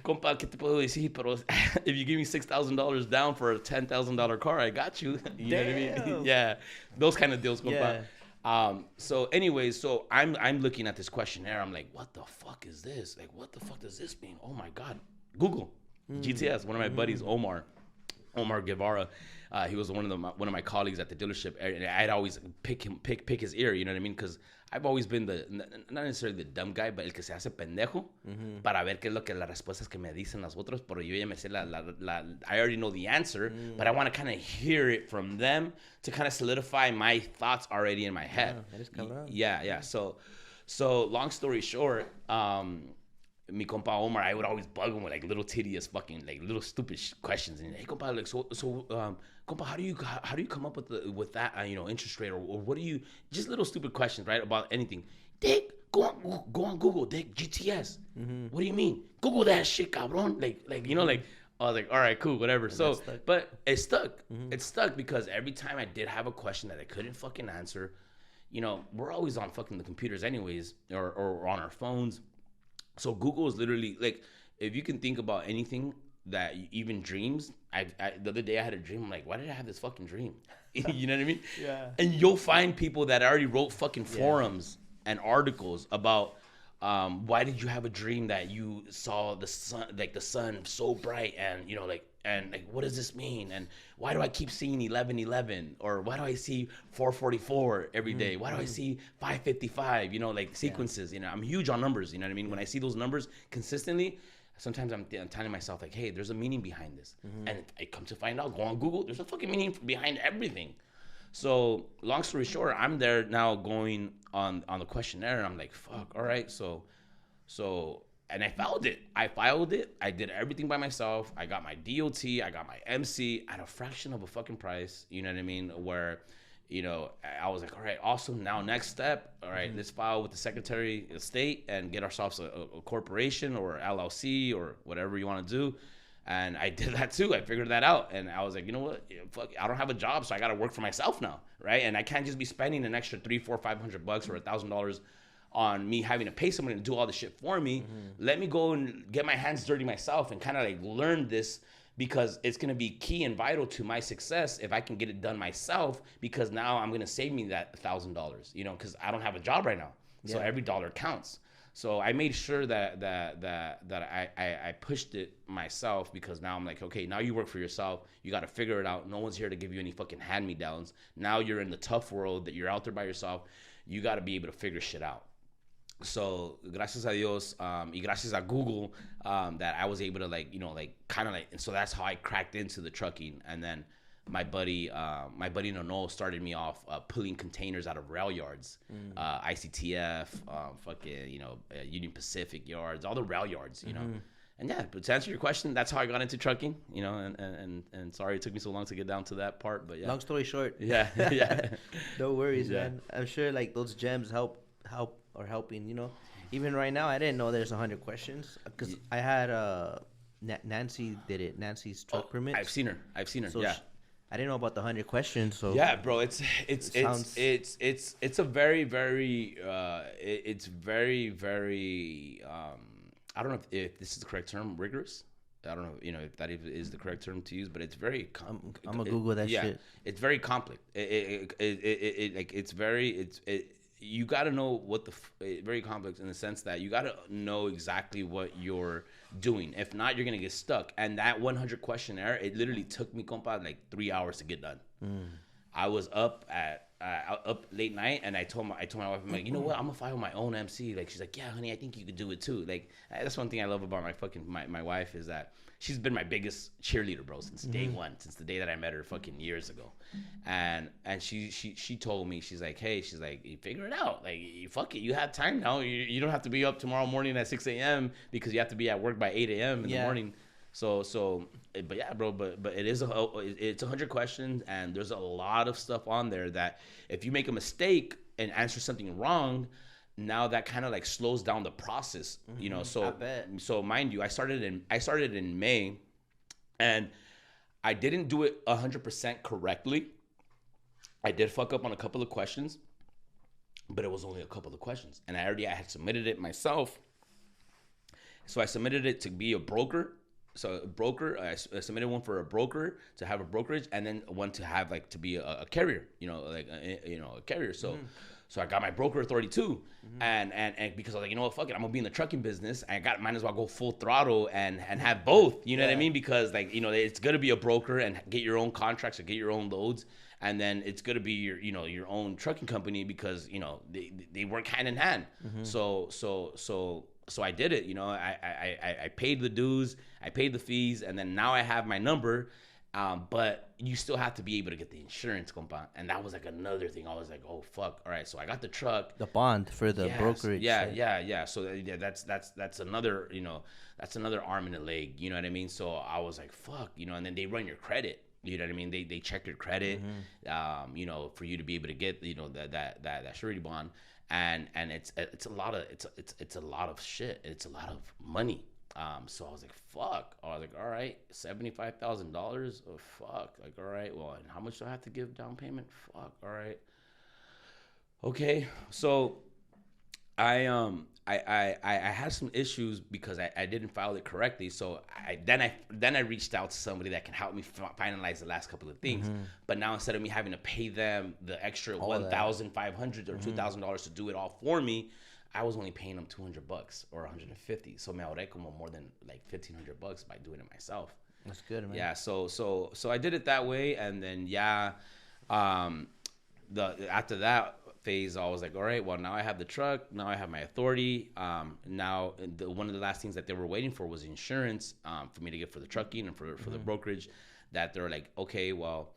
Compa, ¿qué te puedo decir? Pero if you give me $6,000 down for a $10,000 car, I got you. You know what I mean? Yeah, those kind of deals, compa. Yeah. So anyways, so I'm looking at this questionnaire. I'm like, what the fuck is this? Like, what the fuck does this mean? Oh my God. Google. GTS. One of my buddies, Omar Guevara. He was one of my colleagues at the dealership, and I'd always pick his ear. You know what I mean? Because I've always been not necessarily the dumb guy, but el que se hace pendejo para ver qué es lo que las respuestas que me dicen los otros. Pero yo ya me sé I already know the answer, but I want to kind of hear it from them to kind of solidify my thoughts already in my head. Yeah. So long story short, mi compa Omar, I would always bug him with like little tedious fucking like little stupid questions. And hey, compa, like compa, how do you come up with that interest rate or what do you just little stupid questions, right, about anything. Dick, go on Google, Dick, GTS. What do you mean? Google that shit, cabrón. Like I was like, all right, cool, whatever. So, but it stuck. It stuck because every time I did have a question that I couldn't fucking answer, we're always on fucking the computers anyways, or on our phones. So Google is literally like, if you can think about anything that even dreams, the other day I had a dream. I'm like, why did I have this fucking dream? You know what I mean? Yeah. And you'll find people that already wrote fucking forums and articles about why did you have a dream that you saw the sun so bright and what does this mean? And why do I keep seeing 11:11? Or why do I see 4:44 every day? Why do I see 5:55? Sequences. I'm huge on numbers. You know what I mean? When I see those numbers consistently, sometimes I'm telling myself like, hey, there's a meaning behind this. And I come to find out, go on Google, there's a fucking meaning behind everything. So long story short, I'm there now going on the questionnaire, and I'm like, fuck, all right, so. And I filed it. I did everything by myself. I got my DOT. I got my MC at a fraction of a fucking price. You know what I mean? Where, I was like, all right, awesome. Now next step. All right, let's file with the Secretary of State and get ourselves a corporation or LLC or whatever you want to do. And I did that too. I figured that out. And I was like, you know what? Fuck, I don't have a job, so I got to work for myself now, right? And I can't just be spending an extra $300, $400, $500 or $1,000 on me having to pay someone to do all the shit for me. Let me go and get my hands dirty myself and kind of like learn this, because it's going to be key and vital to my success if I can get it done myself, because now I'm going to save me that $1,000, because I don't have a job right now. So every dollar counts. So I made sure that I pushed it myself, because now I'm like, okay, now you work for yourself. You got to figure it out. No one's here to give you any fucking hand-me-downs. Now you're in the tough world that you're out there by yourself. You got to be able to figure shit out. So gracias a Dios y gracias a Google that I was able to and so that's how I cracked into the trucking. And then my buddy Nono started me off pulling containers out of rail yards, ICTF, Union Pacific yards, all the rail yards, And yeah, but to answer your question, that's how I got into trucking, and sorry it took me so long to get down to that part, but yeah. Long story short. Yeah. No worries, man. I'm sure those gems are helping, Even right now, I didn't know there's 100 questions, because I had Nancy did it. Nancy's truck permit. I've seen her. So yeah. I didn't know about the 100 questions. So yeah, bro, it's a very, very it's very, very I don't know if this is the correct term, rigorous. I don't know, if that is the correct term to use, but it's very. I'm gonna Google that shit. It's very complex. You got to know what very complex in the sense that you got to know exactly what you're doing. If not, you're going to get stuck. And that 100 questionnaire, it literally took me, compa, like 3 hours to get done. I was up late night, and I told my wife, I'm like, you know what? I'm going to file my own MC. Like, she's like, yeah, honey, I think you could do it too. Like, that's one thing I love about my wife is that she's been my biggest cheerleader, bro, since day one, since the day that I met her fucking years ago. And she told me, she's like, hey, you figure it out. Like, fuck it, you have time now. You don't have to be up tomorrow morning at 6 a.m. because you have to be at work by 8 a.m. in the morning. So, but yeah, bro, but it's 100 questions, and there's a lot of stuff on there that if you make a mistake and answer something wrong, now that kind of like slows down the process, So mind you, I started in May, and I didn't do it 100% correctly. I did fuck up on a couple of questions, but it was only a couple of questions, and I had submitted it myself. So I submitted it to be a broker. So a broker, I submitted one for a broker to have a brokerage, and then one to have to be a carrier, a carrier. So I got my broker authority too. And because I was like, you know what, fuck it, I'm gonna be in the trucking business. Might as well go full throttle and have both. You know what I mean? Because like, you know, it's gonna be a broker and get your own contracts or get your own loads. And then it's gonna be your own trucking company because, you know, they work hand in hand. So I did it, you know, I paid the dues, I paid the fees, and then now I have my number. But you still have to be able to get the insurance, compa. And that was like another thing. I was like, oh fuck. All right. So I got the truck. The bond for the brokerage. Yeah. So that's another, you know, that's another arm and a leg. You know what I mean? So I was like, fuck, you know, and then they run your credit. You know what I mean? They check your credit, you know, for you to be able to get, you know, that surety bond. And it's a lot of shit. It's a lot of money. So I was like, fuck. I was like, all right, $75,000. Oh, fuck. Like, all right, well, and how much do I have to give down payment? Fuck. All right. Okay. So I had some issues because I didn't file it correctly. So then I reached out to somebody that can help me finalize the last couple of things. But now instead of me having to pay them the extra $1,500 or $2,000 to do it all for me, I was only paying them $200 or $150. So me ahorré como more than like $1,500 by doing it myself. That's good, man. Yeah. So I did it that way, and then after that phase, I was like, all right, well, now I have the truck, now I have my authority. Now one of the last things that they were waiting for was insurance for me to get for the trucking and for the brokerage. That they're like, okay, well,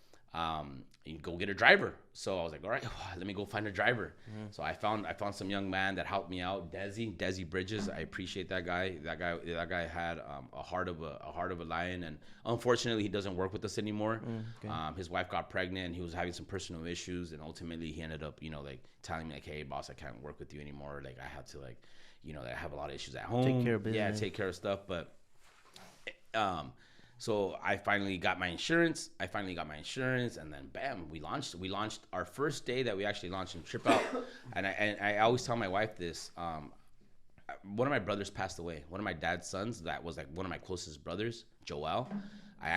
you go get a driver. So I was like, all right, let me go find a driver. So I found some young man that helped me out, Desi Bridges. I appreciate that guy. That guy had a heart of a lion, and unfortunately he doesn't work with us anymore. His wife got pregnant, and he was having some personal issues, and ultimately he ended up, you know, like telling me like, hey boss, I can't work with you anymore. Like I have to, like, you know, I have a lot of issues at home. Take care of business. Yeah, take care of stuff. But so I finally got my insurance. And then bam, we launched our first day that we actually launched in Trip Out. and I always tell my wife this. One of my brothers passed away. One of my dad's sons that was like one of my closest brothers, Joel.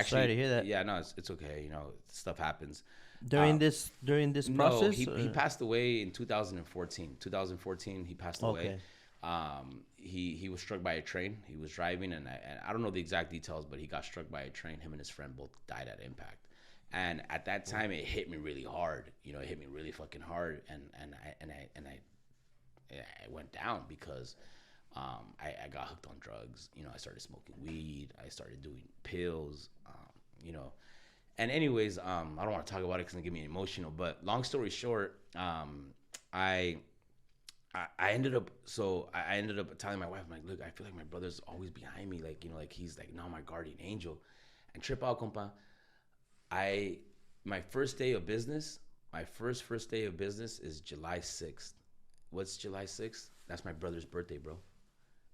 Sorry to hear that. Yeah, no, it's okay. You know, stuff happens. During this process? No, he passed away in 2014. 2014, he passed away. He was struck by a train. He was driving, and I don't know the exact details, but he got struck by a train. Him and his friend both died at impact. And at that time, it hit me really hard. You know, it hit me really fucking hard, and I went down because I got hooked on drugs. You know, I started smoking weed. I started doing pills. You know, and anyways, I don't want to talk about it because it get me emotional. But long story short, I ended up telling my wife, I'm like, look, I feel like my brother's always behind me. Like, you know, like he's like now my guardian angel. And Trip Out, compa, my first day of business is July 6th. What's July 6th? That's my brother's birthday, bro.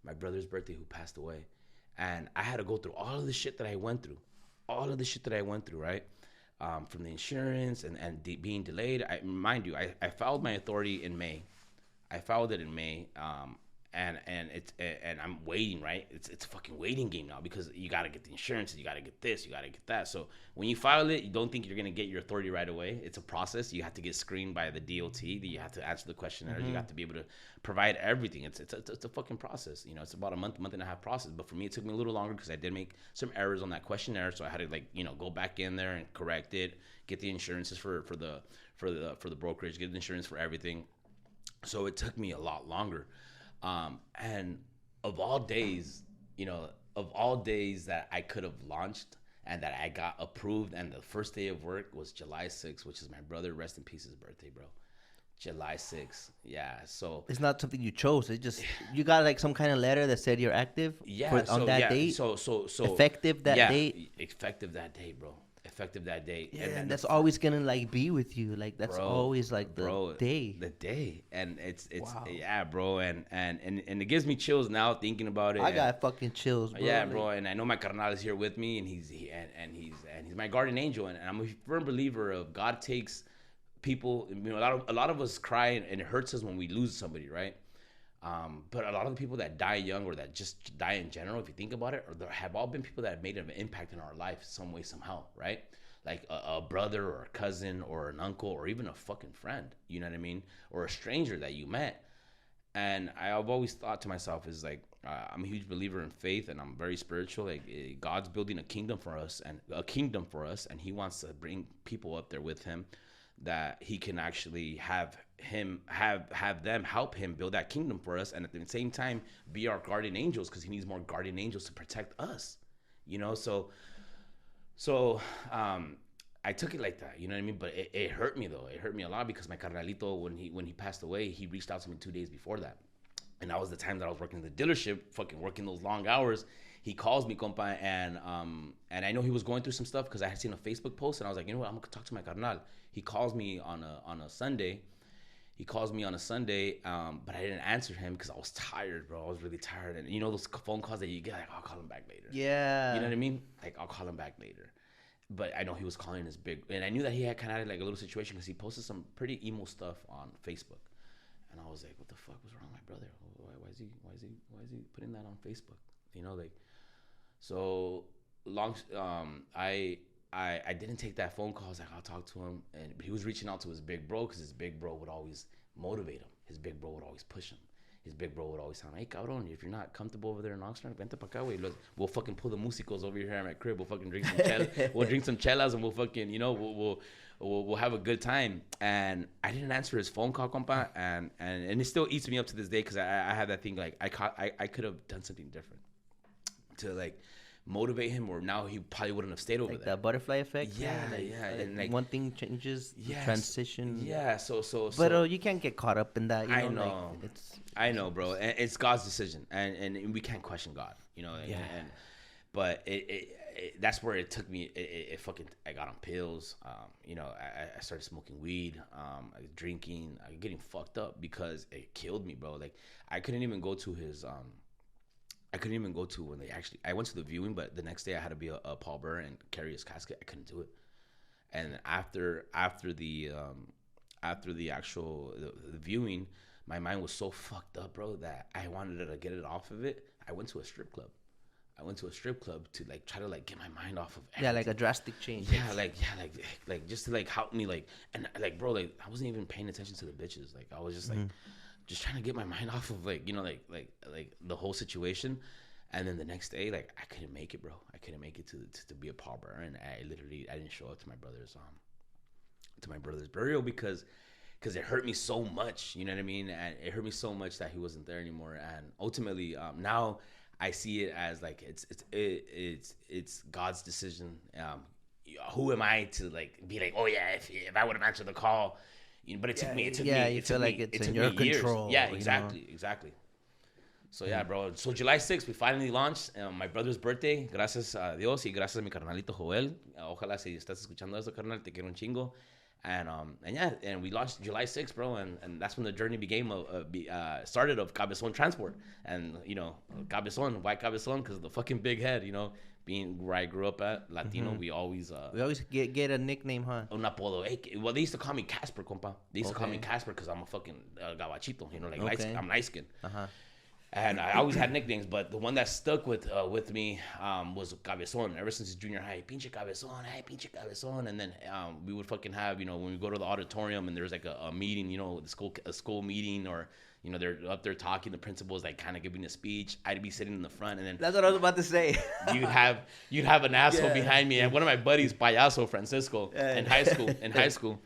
My brother's birthday who passed away. And I had to go through all of the shit that I went through. Right? From the insurance and being delayed. Mind you, I filed my authority in May. I filed it in May, and I'm waiting, right? It's a fucking waiting game now because you got to get the insurance, you got to get this, you got to get that. So when you file it, you don't think you're going to get your authority right away. It's a process. You have to get screened by the DOT. You have to answer the questionnaire. You have to be able to provide everything. It's a fucking process. You know, it's about a month and a half process. But for me, it took me a little longer because I did make some errors on that questionnaire. So I had to, like, you know, go back in there and correct it, get the insurances for the brokerage, get the insurance for everything. So it took me a lot longer. And of all days that I could have launched and that I got approved, and the first day of work was July 6th, which is my brother, rest in peace, his birthday, bro. July 6th. Yeah. So it's not something you chose. It just, you got like some kind of letter that said you're active on that date. So effective that date. Effective that day, bro. Effective that day. Yeah, and that's always gonna like be with you. Like that's always like the day. The day. And it's wow. Yeah, bro. And it gives me chills now thinking about it. I got fucking chills, bro. Yeah, bro. And I know my carnal is here with me, and he's my guardian angel. And I'm a firm believer of God takes people. You know, a lot of us cry, and it hurts us when we lose somebody, right? But a lot of the people that die young or that just die in general, if you think about it, have all been people that have made an impact in our life some way, somehow, right? like a brother or a cousin or an uncle or even a fucking friend, you know what I mean, or a stranger that you met. And I've always thought to myself is like, I'm a huge believer in faith, and I'm very spiritual. Like God's building a kingdom for us, and He wants to bring people up there with Him, that He can actually have them help Him build that kingdom for us, and at the same time be our guardian angels, because He needs more guardian angels to protect us. You know, so I took it like that, you know what I mean? But it hurt me though. It hurt me a lot, because my carnalito, when he passed away, he reached out to me 2 days before that. And that was the time that I was working in the dealership, fucking working those long hours. He calls me, compa, and I know he was going through some stuff, because I had seen a Facebook post, and I was like, you know what, I'm gonna talk to my carnal. He calls me on a Sunday. But I didn't answer him because I was tired, bro. I was really tired. And you know those phone calls that you get, like, I'll call him back later. Yeah. You know what I mean? Like, I'll call him back later. But I know he was calling his big, and I knew that he had kind of like a little situation, because he posted some pretty emo stuff on Facebook. And I was like, what the fuck was wrong with my brother? Why is he putting that on Facebook? You know, like, so I didn't take that phone call. I was like, I'll talk to him. But he was reaching out to his big bro, because his big bro would always motivate him. His big bro would always push him. His big bro would always tell him, hey, cabrón, if you're not comfortable over there in Oxnard, vente pa acá, güey. We'll fucking pull the musicos over here at my crib. We'll fucking drink some chelas. We'll drink some chelas, and we'll fucking, you know, we'll have a good time. And I didn't answer his phone call, compa. And it still eats me up to this day, because I have that thing, like, I could have done something different to, like, motivate him, or now he probably wouldn't have stayed over like there. That butterfly effect. Yeah. And like one thing changes, transition. Yeah. So. But you can't get caught up in that. I know. Like, I know, bro. And it's God's decision, and we can't question God. You know. Yeah. But that's where it took me. It fucking. I got on pills. You know, I started smoking weed. Drinking. Getting fucked up, because it killed me, bro. Like, I couldn't even go to his. I couldn't even go to when they actually. I went to the viewing, but the next day I had to be a pallbearer and carry his casket. I couldn't do it. And after the actual the viewing, my mind was so fucked up, bro, that I wanted to get it off of it. I went to a strip club. To like try to like get my mind off of everything. Yeah, like a drastic change. Like just to like help me, like, and like, bro, like, I wasn't even paying attention to the bitches. Like, I was just like just trying to get my mind off of, like, you know, like the whole situation. And then the next day, like, I couldn't make it, bro. I couldn't make it to be a pallbearer, and I didn't show up to my brother's burial, because it hurt me so much, you know what I mean? And it hurt me so much that he wasn't there anymore. And ultimately, now I see it as like it's God's decision. Who am I to like be like, oh yeah, if I would have answered the call, you know? But it took me. You feel like it's in your control. Yeah, exactly. So yeah, bro. So July 6th, we finally launched. My brother's birthday. Gracias a Dios y gracias a mi carnalito Joel. Ojalá si estás escuchando esto, carnal, te quiero un chingo. And we launched July 6th, bro, and that's when the journey started of Cabezon Transport. And you know, Cabezon, why Cabezon? Because of the fucking big head, you know. Being where I grew up at, Latino, we always get a nickname, huh? Un apodo. Well, they used to call me Casper, compa. They used to call me Casper because I'm a fucking gabachito, you know, like I'm light skin. And I always had nicknames, but the one that stuck with me was Cabezon. Ever since junior high, pinche Cabezon. And then we would fucking have, you know, when we go to the auditorium and there's like a meeting, you know, a school meeting, or, you know, they're up there talking, the principal's like kind of giving a speech. I'd be sitting in the front, and then that's what I was about to say. you'd have an asshole behind me, and one of my buddies, Payaso Francisco, in high school.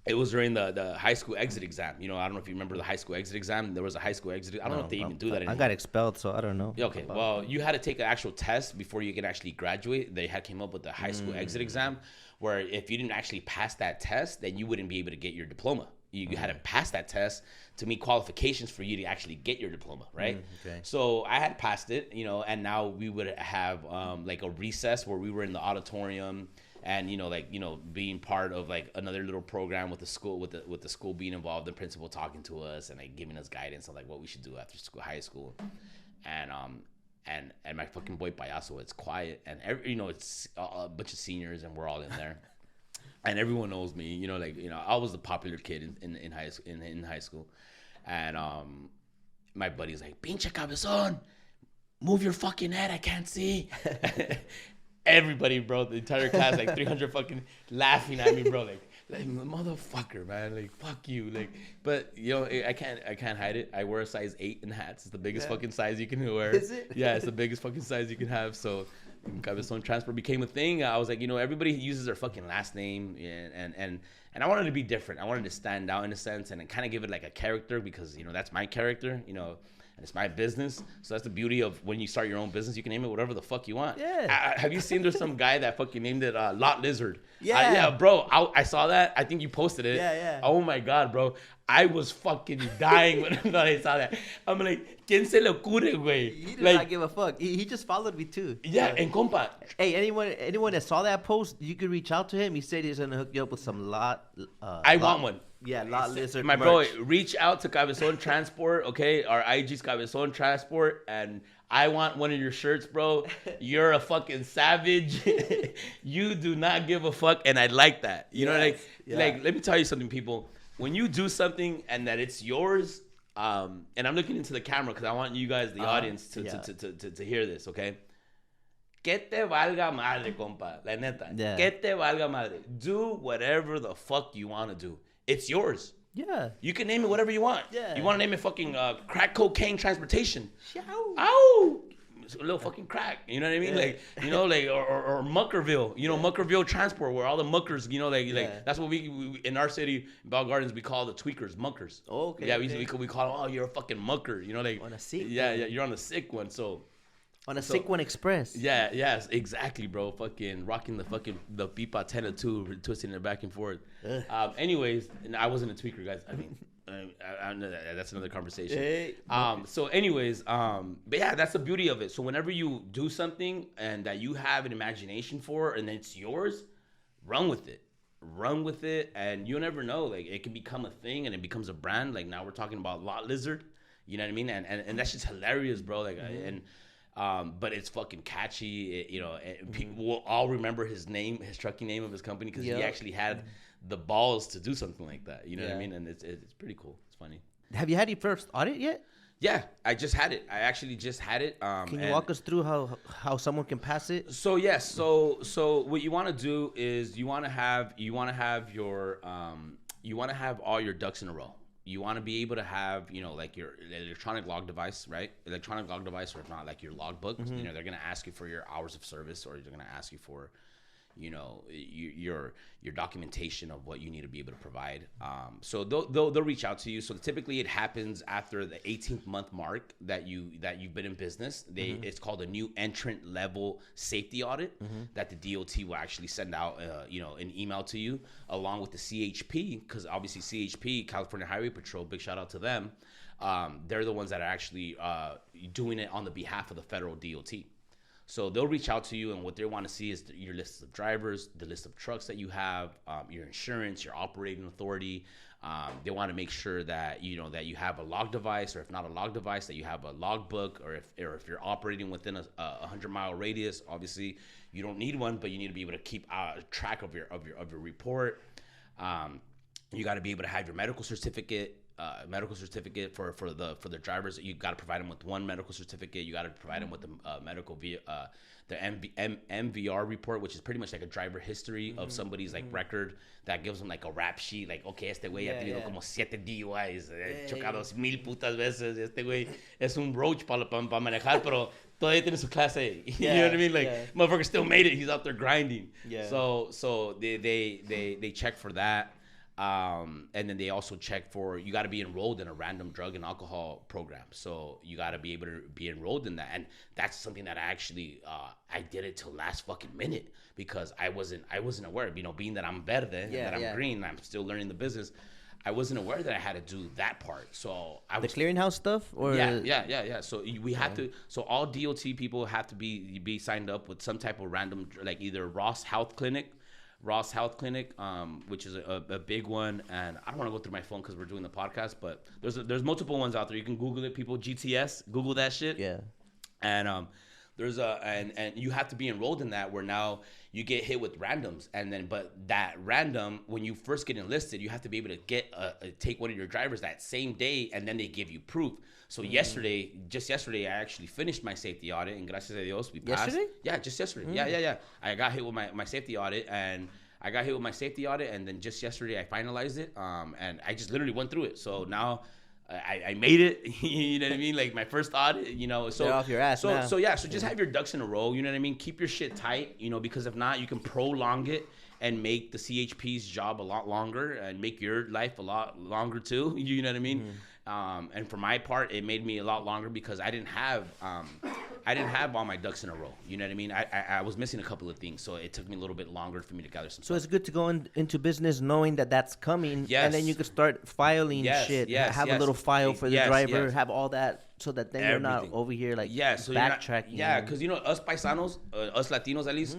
It was during the high school exit exam. You know, I don't know if you remember the high school exit exam. There was a high school exit. I don't know if they even do that anymore. I got expelled, so I don't know. Okay, well, you had to take an actual test before you could actually graduate. They had came up with the high school exit exam, where if you didn't actually pass that test, then you wouldn't be able to get your diploma. You had to pass that test to meet qualifications for you to actually get your diploma, right? Okay. So I had passed it, you know, and now we would have like a recess where we were in the auditorium. And, you know, like, you know, being part of like another little program with the school, with the school being involved, the principal talking to us and like giving us guidance on like what we should do after school, high school. And my fucking boy Payaso, it's quiet, and you know, it's a bunch of seniors, and we're all in there, and everyone knows me. You know, like, you know, I was the popular kid in high school, and my buddy's like, pinche Cabezon, move your fucking head, I can't see. everybody, bro, the entire class, like 300 fucking laughing at me, bro, like motherfucker, man, like fuck you, like. But you know, I can't hide it. I wear a size 8 in hats. It's the biggest fucking size you can wear. Is it? Yeah, it's the biggest fucking size you can have. So Cabezon transport became a thing. I was like, you know, everybody uses their fucking last name, and I wanted to be different. I wanted to stand out in a sense and kind of give it like a character, because you know that's my character, you know. And it's my business, so that's the beauty of when you start your own business. You can name it whatever the fuck you want. Yeah. Have you seen there's some guy that fucking named it Lot Lizard? Yeah. Yeah, bro. I saw that. I think you posted it. Yeah. Oh my god, bro. I was fucking dying when I saw that. I'm like, ¿quién se le ocurre, güey? He did like, not give a fuck. He just followed me too. Yeah, and compa. Hey, anyone that saw that post, you could reach out to him. He said he's gonna hook you up with some I want one. Yeah, Lot Lizard. My merch. bro, reach out to Cabezon Transport, okay? Our IG's Cabezon Transport, and I want one of your shirts, bro. You're a fucking savage. You do not give a fuck, and I like that. You know, like, let me tell you something, people. When you do something and that it's yours, and I'm looking into the camera because I want you guys, the audience, to hear this, okay? Que te valga madre, compa. La neta. Yeah. Que te valga madre. Do whatever the fuck you want to do. It's yours. Yeah. You can name it whatever you want. Yeah. You want to name it fucking crack cocaine transportation. Ow. Ow! It's a little fucking crack. You know what I mean? Yeah. Like, you know, like, or Muckerville. You know, Muckerville Transport, where all the muckers, you know, like that's what we in our city, Bell Gardens, we call the tweakers muckers. Oh, okay. Yeah, okay. we call them, oh, you're a fucking mucker. You know, like. On a sick Yeah, one. yeah, you're on the sick one, so. On a sick one express. Yeah, yes, exactly, bro. Fucking rocking the pipa 10 or 2, twisting it back and forth. Anyways, and I wasn't a tweaker, guys. I mean, I know that's another conversation. Hey. So anyways, but yeah, that's the beauty of it. So whenever you do something and that you have an imagination for, and it's yours, run with it. Run with it, and you never know. Like, it can become a thing, and it becomes a brand. Like, now we're talking about Lot Lizard. You know what I mean? And that's just hilarious, bro. Like, but it's fucking catchy, you know. And people will all remember his name, his trucking name of his company, because he actually had the balls to do something like that. You know what I mean? And it's pretty cool. It's funny. Have you had your first audit yet? Yeah, I just had it. I actually just had it. Can you walk us through how someone can pass it? So yes, so what you want to do is you want to have your you want to have all your ducks in a row. You want to be able to have, you know, like your electronic log device, right? Electronic log device, or if not, like your logbook. You know, they're going to ask you for your hours of service, or they're going to ask you for, you know, your documentation of what you need to be able to provide. So they'll reach out to you. So typically it happens after the 18th month mark that you've been in business. It's called a new entrant level safety audit that the DOT will actually send out, you know, an email to you, along with the CHP, because obviously CHP, California Highway Patrol, big shout out to them. They're the ones that are actually doing it on the behalf of the federal DOT. So they'll reach out to you, and what they want to see is your list of drivers, the list of trucks that you have, your insurance, your operating authority. They want to make sure that, you know, that you have a log device, or if not a log device, that you have a logbook, or if you're operating within a 100-mile radius. Obviously, you don't need one, but you need to be able to keep track of your report. You got to be able to have your medical certificate. For the drivers. You got to provide them with one medical certificate. You got to provide them with the MVR report, which is pretty much like a driver history of somebody's like record, that gives them like a rap sheet, like, okay, este güey ha tenido como 7 DUIs, chocado 1000 putas veces, este güey es un roach para manejar, pero todavía tiene su clase. You know what I mean? Like, motherfucker still made it. He's out there grinding. So they check for that. And then they also check for, you got to be enrolled in a random drug and alcohol program. So you got to be able to be enrolled in that. And that's something that I actually, I did it till last fucking minute, because I wasn't aware, you know, being that I'm verde and that I'm green, I'm still learning the business. I wasn't aware that I had to do that part. So I was, the clearinghouse stuff, or yeah. So we have to. So all DOT people have to be signed up with some type of random, like either Ross Health Clinic, which is a big one. And I don't want to go through my phone because we're doing the podcast, but there's multiple ones out there. You can Google it, people. GTS, Google that shit. Yeah. And There's and you have to be enrolled in that, where now you get hit with randoms, and then but that random, when you first get enlisted, you have to be able to get take one of your drivers that same day, and then they give you proof. So just yesterday, I actually finished my safety audit, and gracias a Dios, we passed. Yesterday? Yeah, just yesterday. Yeah. I got hit with my safety audit, and then just yesterday I finalized it. And I just literally went through it. So now I made it. You know what I mean? Like my first audit. You know, so get off your ass now. So just have your ducks in a row. You know what I mean? Keep your shit tight. You know, because if not, you can prolong it and make the CHP's job a lot longer, and make your life a lot longer too. You know what I mean? And for my part, it made me a lot longer because I didn't have all my ducks in a row. You know what I mean? I was missing a couple of things, so it took me a little bit longer for me to gather some. So it's good to go into business knowing that that's coming, and then you can start filing shit. Have a little file for the driver. Have all that, so that then you're not over here like so backtracking. Because you know us paisanos, us Latinos at least,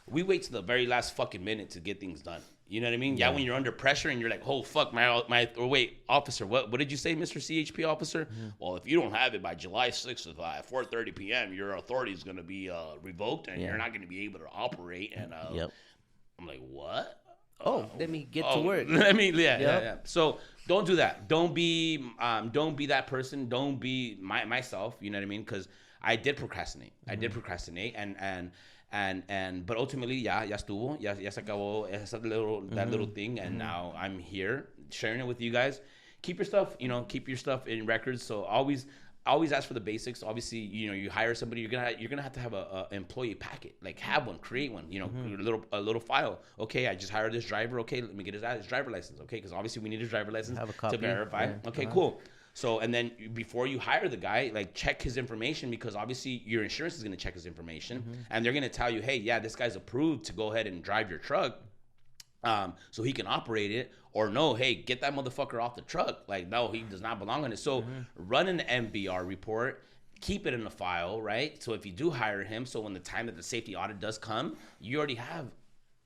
we wait to the very last fucking minute to get things done. You know what I mean? Yeah, when you're under pressure and you're like, oh, fuck, officer, what did you say, Mr. CHP officer? Well, if you don't have it by July 6th at 4:30 p.m., your authority is going to be revoked, and you're not going to be able to operate. And I'm like, what? Let me get to work. Yeah. So don't do that. Don't be that person. Don't be myself. You know what I mean? Because I did procrastinate. But ultimately, ya estuvo, ya se acabó that little thing, and now I'm here sharing it with you guys. Keep your stuff in records. So always ask for the basics. Obviously, you hire somebody, you're gonna have to have a employee packet. Like have one, create one. A little file. Okay, I just hired this driver. Okay, let me get his driver license. Okay, because obviously we need his driver license to verify. Yeah. Okay, cool. So, and then before you hire the guy, like check his information, because obviously your insurance is going to check his information, and they're going to tell you, hey, yeah, this guy's approved to go ahead and drive your truck, so he can operate it, or no, hey, get that motherfucker off the truck. Like, no, he does not belong on it. So run an MBR report, keep it in the file, right? So if you do hire him, so when the time that the safety audit does come, you already have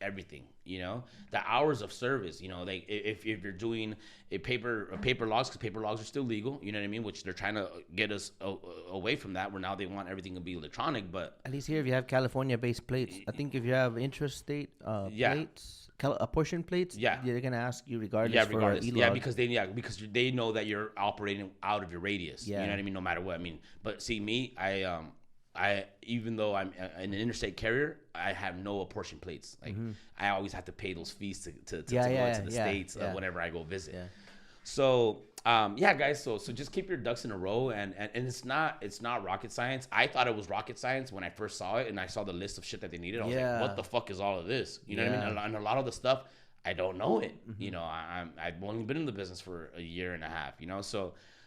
everything, the hours of service, like if you're doing a paper logs, because paper logs are still legal, you know what I mean, which they're trying to get us away from that, where now they want everything to be electronic. But at least here, if you have California based plates, I think if you have intrastate plates, apportion plates, they're gonna ask you regardless. Because they know that you're operating out of your radius. You know what I mean, no matter what. I mean, but see me, I even though I'm an interstate carrier, I have no apportion plates. Like I always have to pay those fees to go into the states whenever I go visit. Yeah. So guys. So just keep your ducks in a row, and it's not rocket science. I thought it was rocket science when I first saw it, and I saw the list of shit that they needed. I was like, what the fuck is all of this? You know what I mean? And a lot of the stuff I don't know it. I've only been in the business for a year and a half.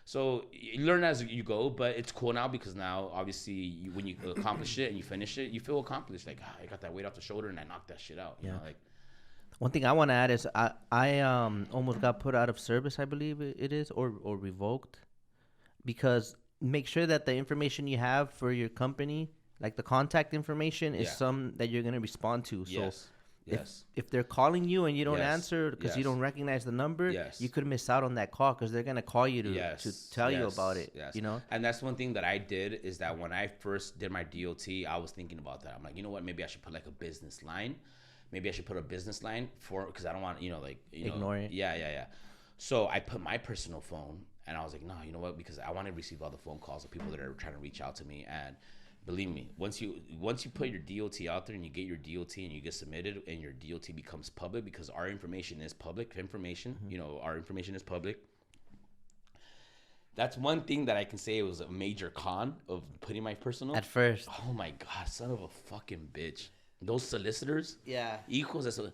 So you learn as you go, but it's cool now, because now obviously when you accomplish it and you finish it, you feel accomplished. Like, I got that weight off the shoulder and I knocked that shit out. Like, one thing I want to add is I almost got put out of service, I believe it is, or revoked, because make sure that the information you have for your company, like the contact information, is some that you're gonna respond to. So. If they're calling you and you don't answer because you don't recognize the number, you could miss out on that call, because they're going to call you to tell you about it, And that's one thing that I did, is that when I first did my DOT, I was thinking about that. I'm like, you know what, maybe I should put like a business line. Maybe I should put a business line because I don't want, ignore it. Yeah. So I put my personal phone, and I was like, no, you know what, because I want to receive all the phone calls of people that are trying to reach out to me. And believe me, once you put your DOT out there and you get your DOT and you get submitted and your DOT becomes public, because our information is public information, our information is public. That's one thing that I can say was a major con of putting my personal. At first. Oh my God, son of a fucking bitch. Those solicitors. Yeah. Hijos de eso.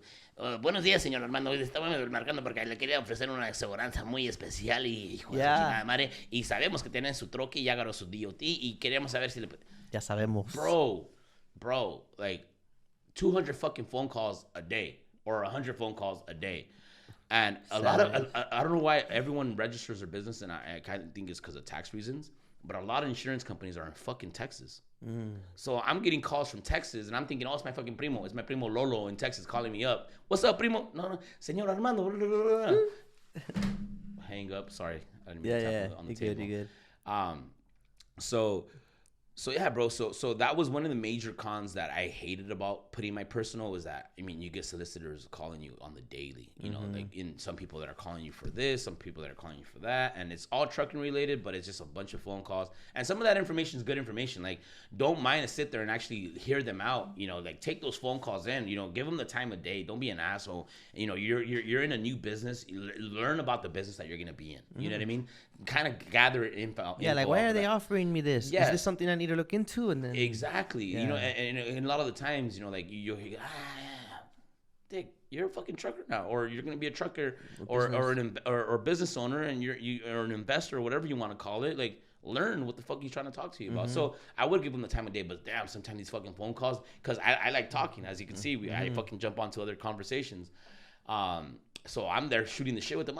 Buenos días, señor Armando. Hoy estábamos marcando porque le quería ofrecer una aseguranza muy especial y hijo de su chingada madre. Y sabemos que tienen su troque y ya agarró su DOT y queremos saber si le... Ya sabemos. Bro, like 200 fucking phone calls a day or 100 phone calls a day. And a lot of, I don't know why everyone registers their business, and I kind of think it's because of tax reasons, but a lot of insurance companies are in fucking Texas. So I'm getting calls from Texas, and I'm thinking, oh, it's my fucking primo. It's my primo Lolo in Texas calling me up. What's up, primo? No, señor Armando. Hang up. Sorry. I didn't mean to tap on the table. You good. So So yeah, bro. So that was one of the major cons that I hated about putting my personal was that I mean you get solicitors calling you on the daily. You know, like in some people that are calling you for this, some people that are calling you for that, and it's all trucking related, but it's just a bunch of phone calls. And some of that information is good information. Like don't mind to sit there and actually hear them out. You know, like take those phone calls in. You know, give them the time of day. Don't be an asshole. You know, you're in a new business. Learn about the business that you're gonna be in. You know what I mean? Kind of gather info. Yeah, like why are they offering me this? Yeah. Is this something I need to look into? And then exactly, you know, and a lot of the times, you know, like you'll hear, Dick, you're a fucking trucker now, or you're gonna be a trucker, or business owner, and you're an investor, or whatever you want to call it. Like, learn what the fuck he's trying to talk to you about. So I would give him the time of day, but damn, sometimes these fucking phone calls, because I like talking, as you can see, I fucking jump onto other conversations. So I'm there shooting the shit with them.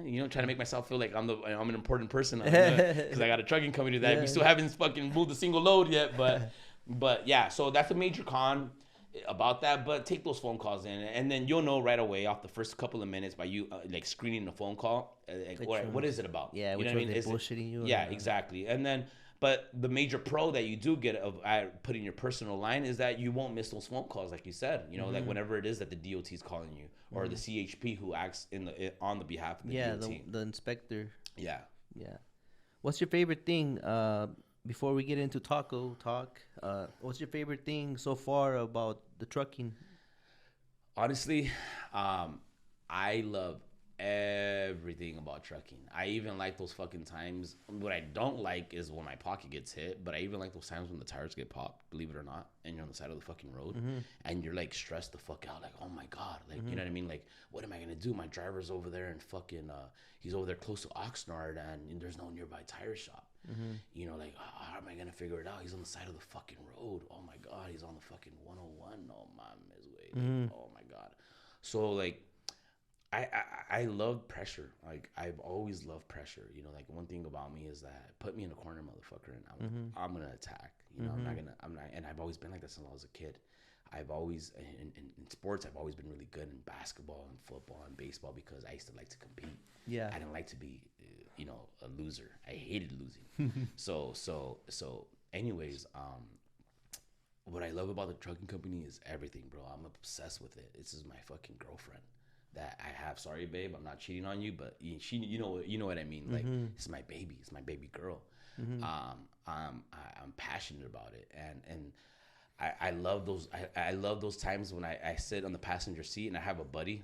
You know, trying to make myself feel like I'm an important person because I got a trucking company that we still haven't fucking moved a single load yet. But yeah, so that's a major con about that. But take those phone calls in, and then you'll know right away off the first couple of minutes by you like screening the phone call. What is it about? Yeah, you know what I mean? Is bullshitting you? Yeah, exactly. And then. But the major pro that you do get of putting your personal line is that you won't miss those phone calls, like you said. You know, like whenever it is that the DOT is calling you, or the CHP who acts on the behalf of the DOT. Yeah, the inspector. Yeah. Yeah. What's your favorite thing? Before we get into taco talk, what's your favorite thing so far about the trucking? Honestly, I love everything about trucking. I even like those fucking times. What I don't like is when my pocket gets hit, but I even like those times when the tires get popped, believe it or not, and you're on the side of the fucking road and you're like stressed the fuck out, like, oh my god, like you know what I mean, like what am I gonna do? My driver's over there and fucking he's over there close to Oxnard and there's no nearby tire shop. You know, like how am I gonna figure it out? He's on the side of the fucking road. Oh my god, he's on the fucking 101. Oh my way. Oh my god. So like I love pressure. Like I've always loved pressure. You know, like one thing about me is that put me in a corner, motherfucker, and I'm gonna attack. You know, I'm not. And I've always been like that since I was a kid. I've always in sports. I've always been really good in basketball and football and baseball because I used to like to compete. Yeah, I didn't like to be, you know, a loser. I hated losing. so anyways, what I love about the trucking company is everything, bro. I'm obsessed with it. This is my fucking girlfriend that I have. Sorry, babe, I'm not cheating on you, but you know what I mean. Like, it's my baby. It's my baby girl. I'm passionate about it, and I love those. I love those times when I sit on the passenger seat and I have a buddy.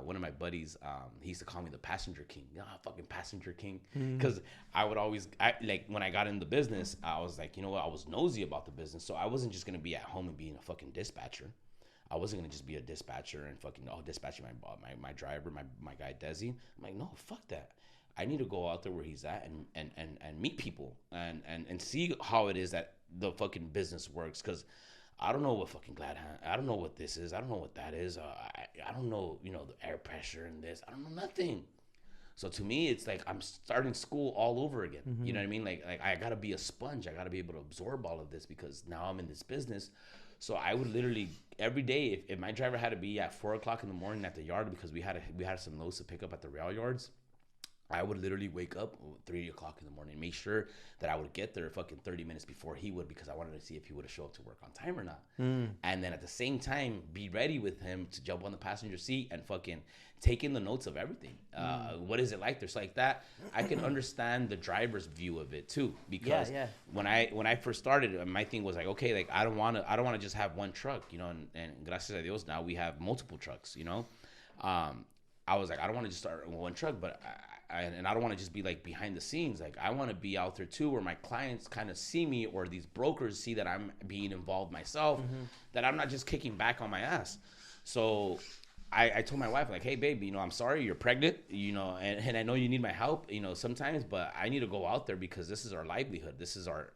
One of my buddies, he used to call me the passenger king. Fucking passenger king, because I would always like when I got in the business, I was like, you know what, I was nosy about the business, so I wasn't just gonna be at home and being a fucking dispatcher. I wasn't gonna just be a dispatcher and fucking dispatching my driver, my guy Desi. I'm like, no, fuck that. I need to go out there where he's at and meet people and see how it is that the fucking business works. Cause I don't know what fucking glad hand. I don't know what this is. I don't know what that is. I don't know, you know, the air pressure and this. I don't know nothing. So to me, it's like I'm starting school all over again. You know what I mean? Like I gotta be a sponge. I gotta be able to absorb all of this because now I'm in this business. So I would literally every day, if my driver had to be at 4:00 in the morning at the yard because we had some loads to pick up at the rail yards, I would literally wake up 3:00 in the morning, make sure that I would get there fucking 30 minutes before he would, because I wanted to see if he would have showed up to work on time or not. And then at the same time, be ready with him to jump on the passenger seat and fucking take in the notes of everything. What is it like? There's like that. I can understand the driver's view of it too, because when I first started, my thing was like, okay, like I don't want to just have one truck, you know, and gracias a Dios now we have multiple trucks, you know. I was like, I don't want to just start with one truck, but I don't want to just be like behind the scenes. Like I want to be out there too, where my clients kind of see me, or these brokers see that I'm being involved myself, that I'm not just kicking back on my ass. So I told my wife, like, hey babe, you know, I'm sorry you're pregnant, you know, and I know you need my help, you know, sometimes, but I need to go out there because this is our livelihood. This is our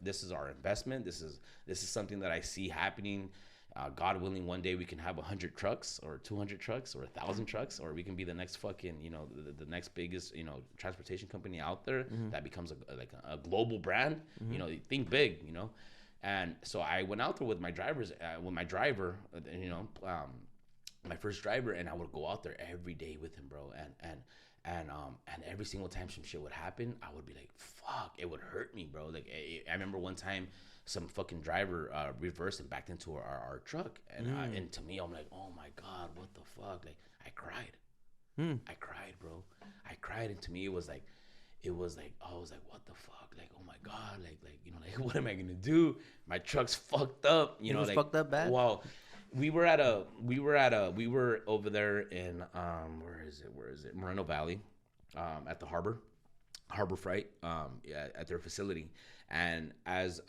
investment. This is something that I see happening. God willing, one day we can have 100 trucks or 200 trucks or 1,000 trucks, or we can be the next fucking, you know, the next biggest, you know, transportation company out there that becomes a global brand. You know, think big, you know. And so I went out there with my driver, you know, my first driver, and I would go out there every day with him, bro. And every single time some shit would happen, I would be like, fuck, it would hurt me, bro. Like, I remember one time some fucking driver reversed and backed into our truck, and to me, I'm like, oh my god, what the fuck? Like, I cried. I cried, bro. I cried, and to me, I was like, I was like, what the fuck? Like, oh my god, like, like, what am I gonna do? My truck's fucked up, you know, was like, fucked up bad. Well, we were over there in where is it? Moreno Valley, at the harbor freight, at their facility. And as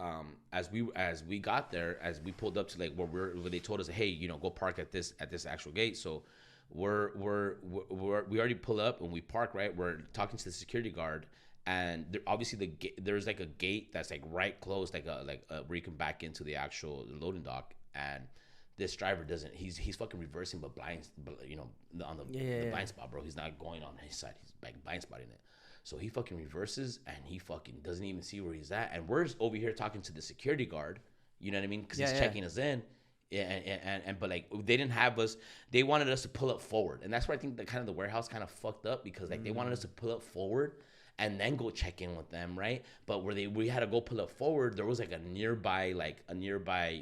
we got there, as we pulled up to like where they told us, hey, go park at this actual gate. So we already pull up and we park, right. We're talking to the security guard, and obviously there's like a gate that's like right close, like where you can back into the actual loading dock. And this driver doesn't. He's fucking reversing, but blind, on the blind spot, bro. He's not going on his side. He's like blind spotting it. So he fucking reverses, and he fucking doesn't even see where he's at. And we're over here talking to the security guard. You know what I mean? Because he's checking us in. But like they didn't have us. They wanted us to pull up forward, and that's where I think the warehouse kind of fucked up, because like they wanted us to pull up forward and then go check in with them, right? But where we had to go pull up forward, there was like a nearby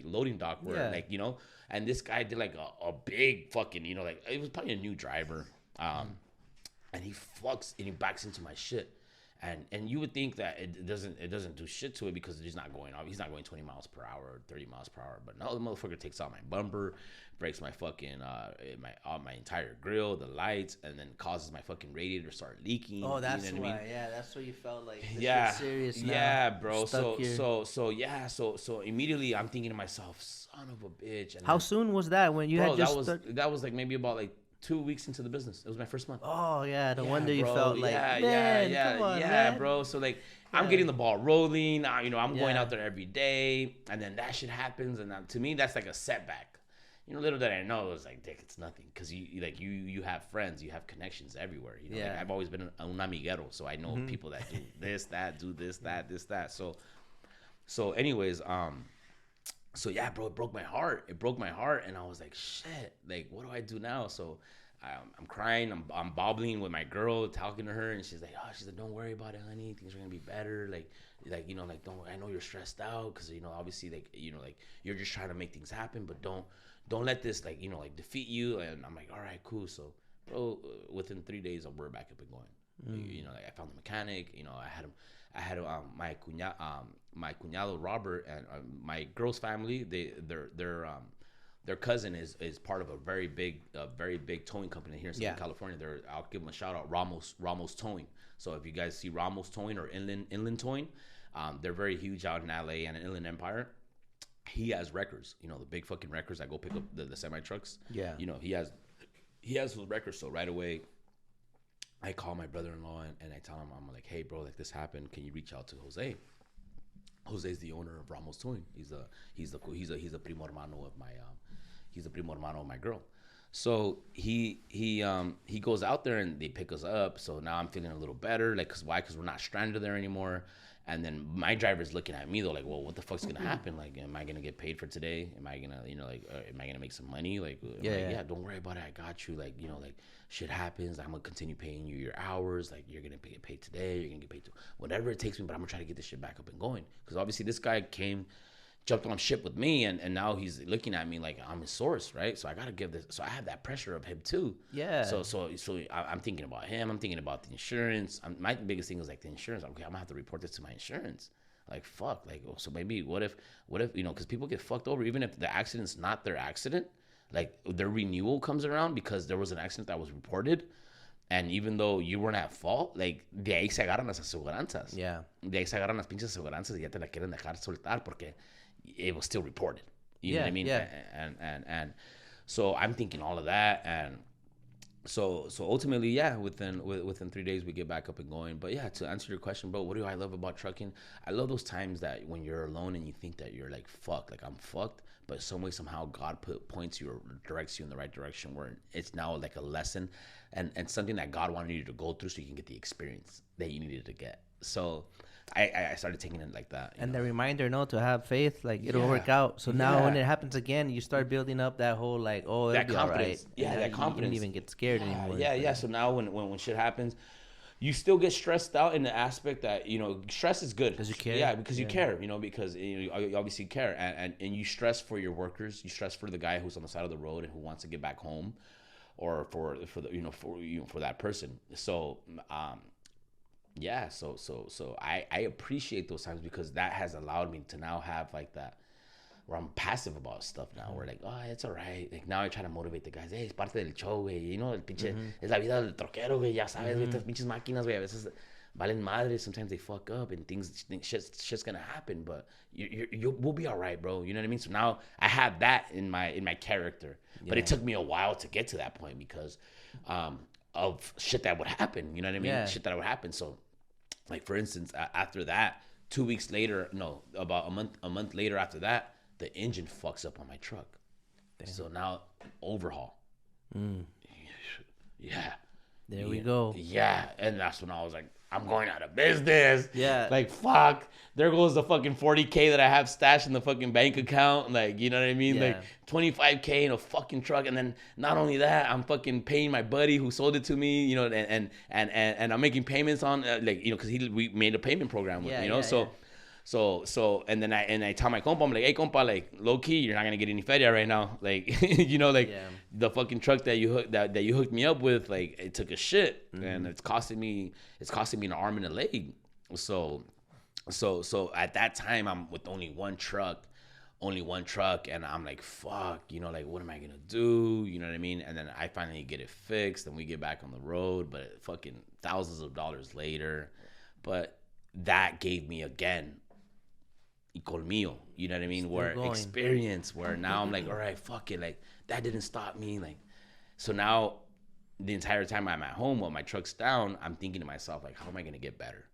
loading dock where and this guy did like a big fucking, like it was probably a new driver, and he fucks and he backs into my shit. And you would think that it doesn't do shit to it because he's not going 20 miles per hour or 30 miles per hour. But no, the motherfucker takes out my bumper, breaks my fucking my entire grill, the lights, and then causes my fucking radiator to start leaking. Oh, that's why. I mean? Yeah, that's what you felt like. This serious now. Yeah, bro. So immediately I'm thinking to myself, son of a bitch. And how soon was that when you had just? That was like maybe about like 2 weeks into the business. It was my first month. Oh yeah, no wonder you felt like, come on, man. Bro. So like, I'm getting the ball rolling. I'm going out there every day, and then that shit happens, and to me, that's like a setback. Little did I know, it was like, dick, it's nothing, because you have friends, you have connections everywhere. Like I've always been un amiguero, so I know people that do this, that, do this, that, this, that. So anyways, so yeah, bro, it broke my heart. And I was like, shit, like, what do I do now? So I'm crying. I'm bobbling with my girl, talking to her, and she's like, don't worry about it, honey. Things are gonna be better. Like, don't. I know you're stressed out because obviously, like, you're just trying to make things happen, but don't let this like defeat you. And I'm like, all right, cool. So, bro, within 3 days, we're back up and going. Like I found the mechanic. I had my cuñado Robert, and my girl's family. Their cousin is part of a very big towing company here in Southern California. I'll give them a shout out, Ramos Towing. So if you guys see Ramos Towing or Inland Towing, they're very huge out in LA and in Inland Empire. He has wreckers, the big fucking wreckers that go pick up the semi trucks. Yeah, he has those wreckers. So right away, I call my brother-in-law and I tell him, I'm like, hey bro, like this happened. Can you reach out to Jose? Jose's the owner of Ramos Towing. He's a primo hermano of my girl. So he goes out there and they pick us up. So now I'm feeling a little better. Like, why? Because we're not stranded there anymore. And then my driver's looking at me though, like, well, what the fuck's gonna happen? Like, am I gonna get paid for today? Am I gonna, am I gonna make some money? Like, yeah, don't worry about it. I got you. Like, like shit happens. I'm gonna continue paying you your hours. Like, you're gonna get paid today. You're gonna get paid whatever it takes me. But I'm gonna try to get this shit back up and going. Because obviously this guy jumped on ship with me, and now he's looking at me like I'm his source, right? So I gotta give this. So I have that pressure of him too. Yeah. So I'm thinking about him. I'm thinking about the insurance. My biggest thing is like the insurance. Okay, I'm gonna have to report this to my insurance. Like, fuck. Like, so maybe what if because people get fucked over even if the accident's not their accident. Like, their renewal comes around because there was an accident that was reported. And even though you weren't at fault, like, de ahí se agarran las aseguranzas. Yeah. De ahí se agarran las pinches aseguranzas y ya te la quieren dejar soltar porque it was still reported. You know what I mean? Yeah. And so I'm thinking all of that. And so ultimately, yeah, within 3 days, we get back up and going. But yeah, to answer your question, bro, what do I love about trucking? I love those times that when you're alone and you think that you're like, fuck, like I'm fucked. but some way, somehow, God points you or directs you in the right direction where it's now like a lesson and something that God wanted you to go through so you can get the experience that you needed to get. So I started taking it like that. And the reminder, to have faith, like it'll work out. So now when it happens again, you start building up that whole like, it'll that be confidence. all right. Yeah, that confidence. You don't even get scared anymore. Yeah. So now when shit happens, you still get stressed out in the aspect that, stress is good. Because you care. Yeah, because you care, because you obviously care. And you stress for your workers. You stress for the guy who's on the side of the road and who wants to get back home, or for the, for that person. So, so I appreciate those times because that has allowed me to now have like that, where I'm passive about stuff now. We're like, it's all right. Like now I try to motivate the guys. Hey, es parte del show, güey. El pinche, es la vida del troquero, güey. Ya sabes, güey. Estas pinches máquinas, güey. A veces valen madre. Sometimes they fuck up and shit's gonna happen. But we'll be all right, bro. You know what I mean? So now I have that in my character. Yeah. But it took me a while to get to that point because of shit that would happen. You know what I mean? Yeah. Shit that would happen. So, like for instance, after that, 2 weeks later, about a month later after that, the engine fucks up on my truck. Damn. So now overhaul. Yeah. There we go. Yeah. And that's when I was like, I'm going out of business. Yeah. Like, fuck. There goes the fucking $40K that I have stashed in the fucking bank account. Like, you know what I mean? Yeah. Like $25K in a fucking truck. And then not only that, I'm fucking paying my buddy who sold it to me, and I'm making payments on, because we made a payment program with, So and then I tell my compa, I'm like, hey compa, like low key, you're not gonna get any feria right now, like the fucking truck that you hooked me up with, like it took a shit, and it's costing me an arm and a leg. So at that time I'm with only one truck, and I'm like, fuck, like what am I gonna do? You know what I mean? And then I finally get it fixed, and we get back on the road, but fucking thousands of dollars later, but that gave me again. Colmillo, you know what I mean? Where experience, where now I'm like, all right, fuck it, like that didn't stop me, like. So now, the entire time I'm at home while my truck's down, I'm thinking to myself, like, how am I gonna get better?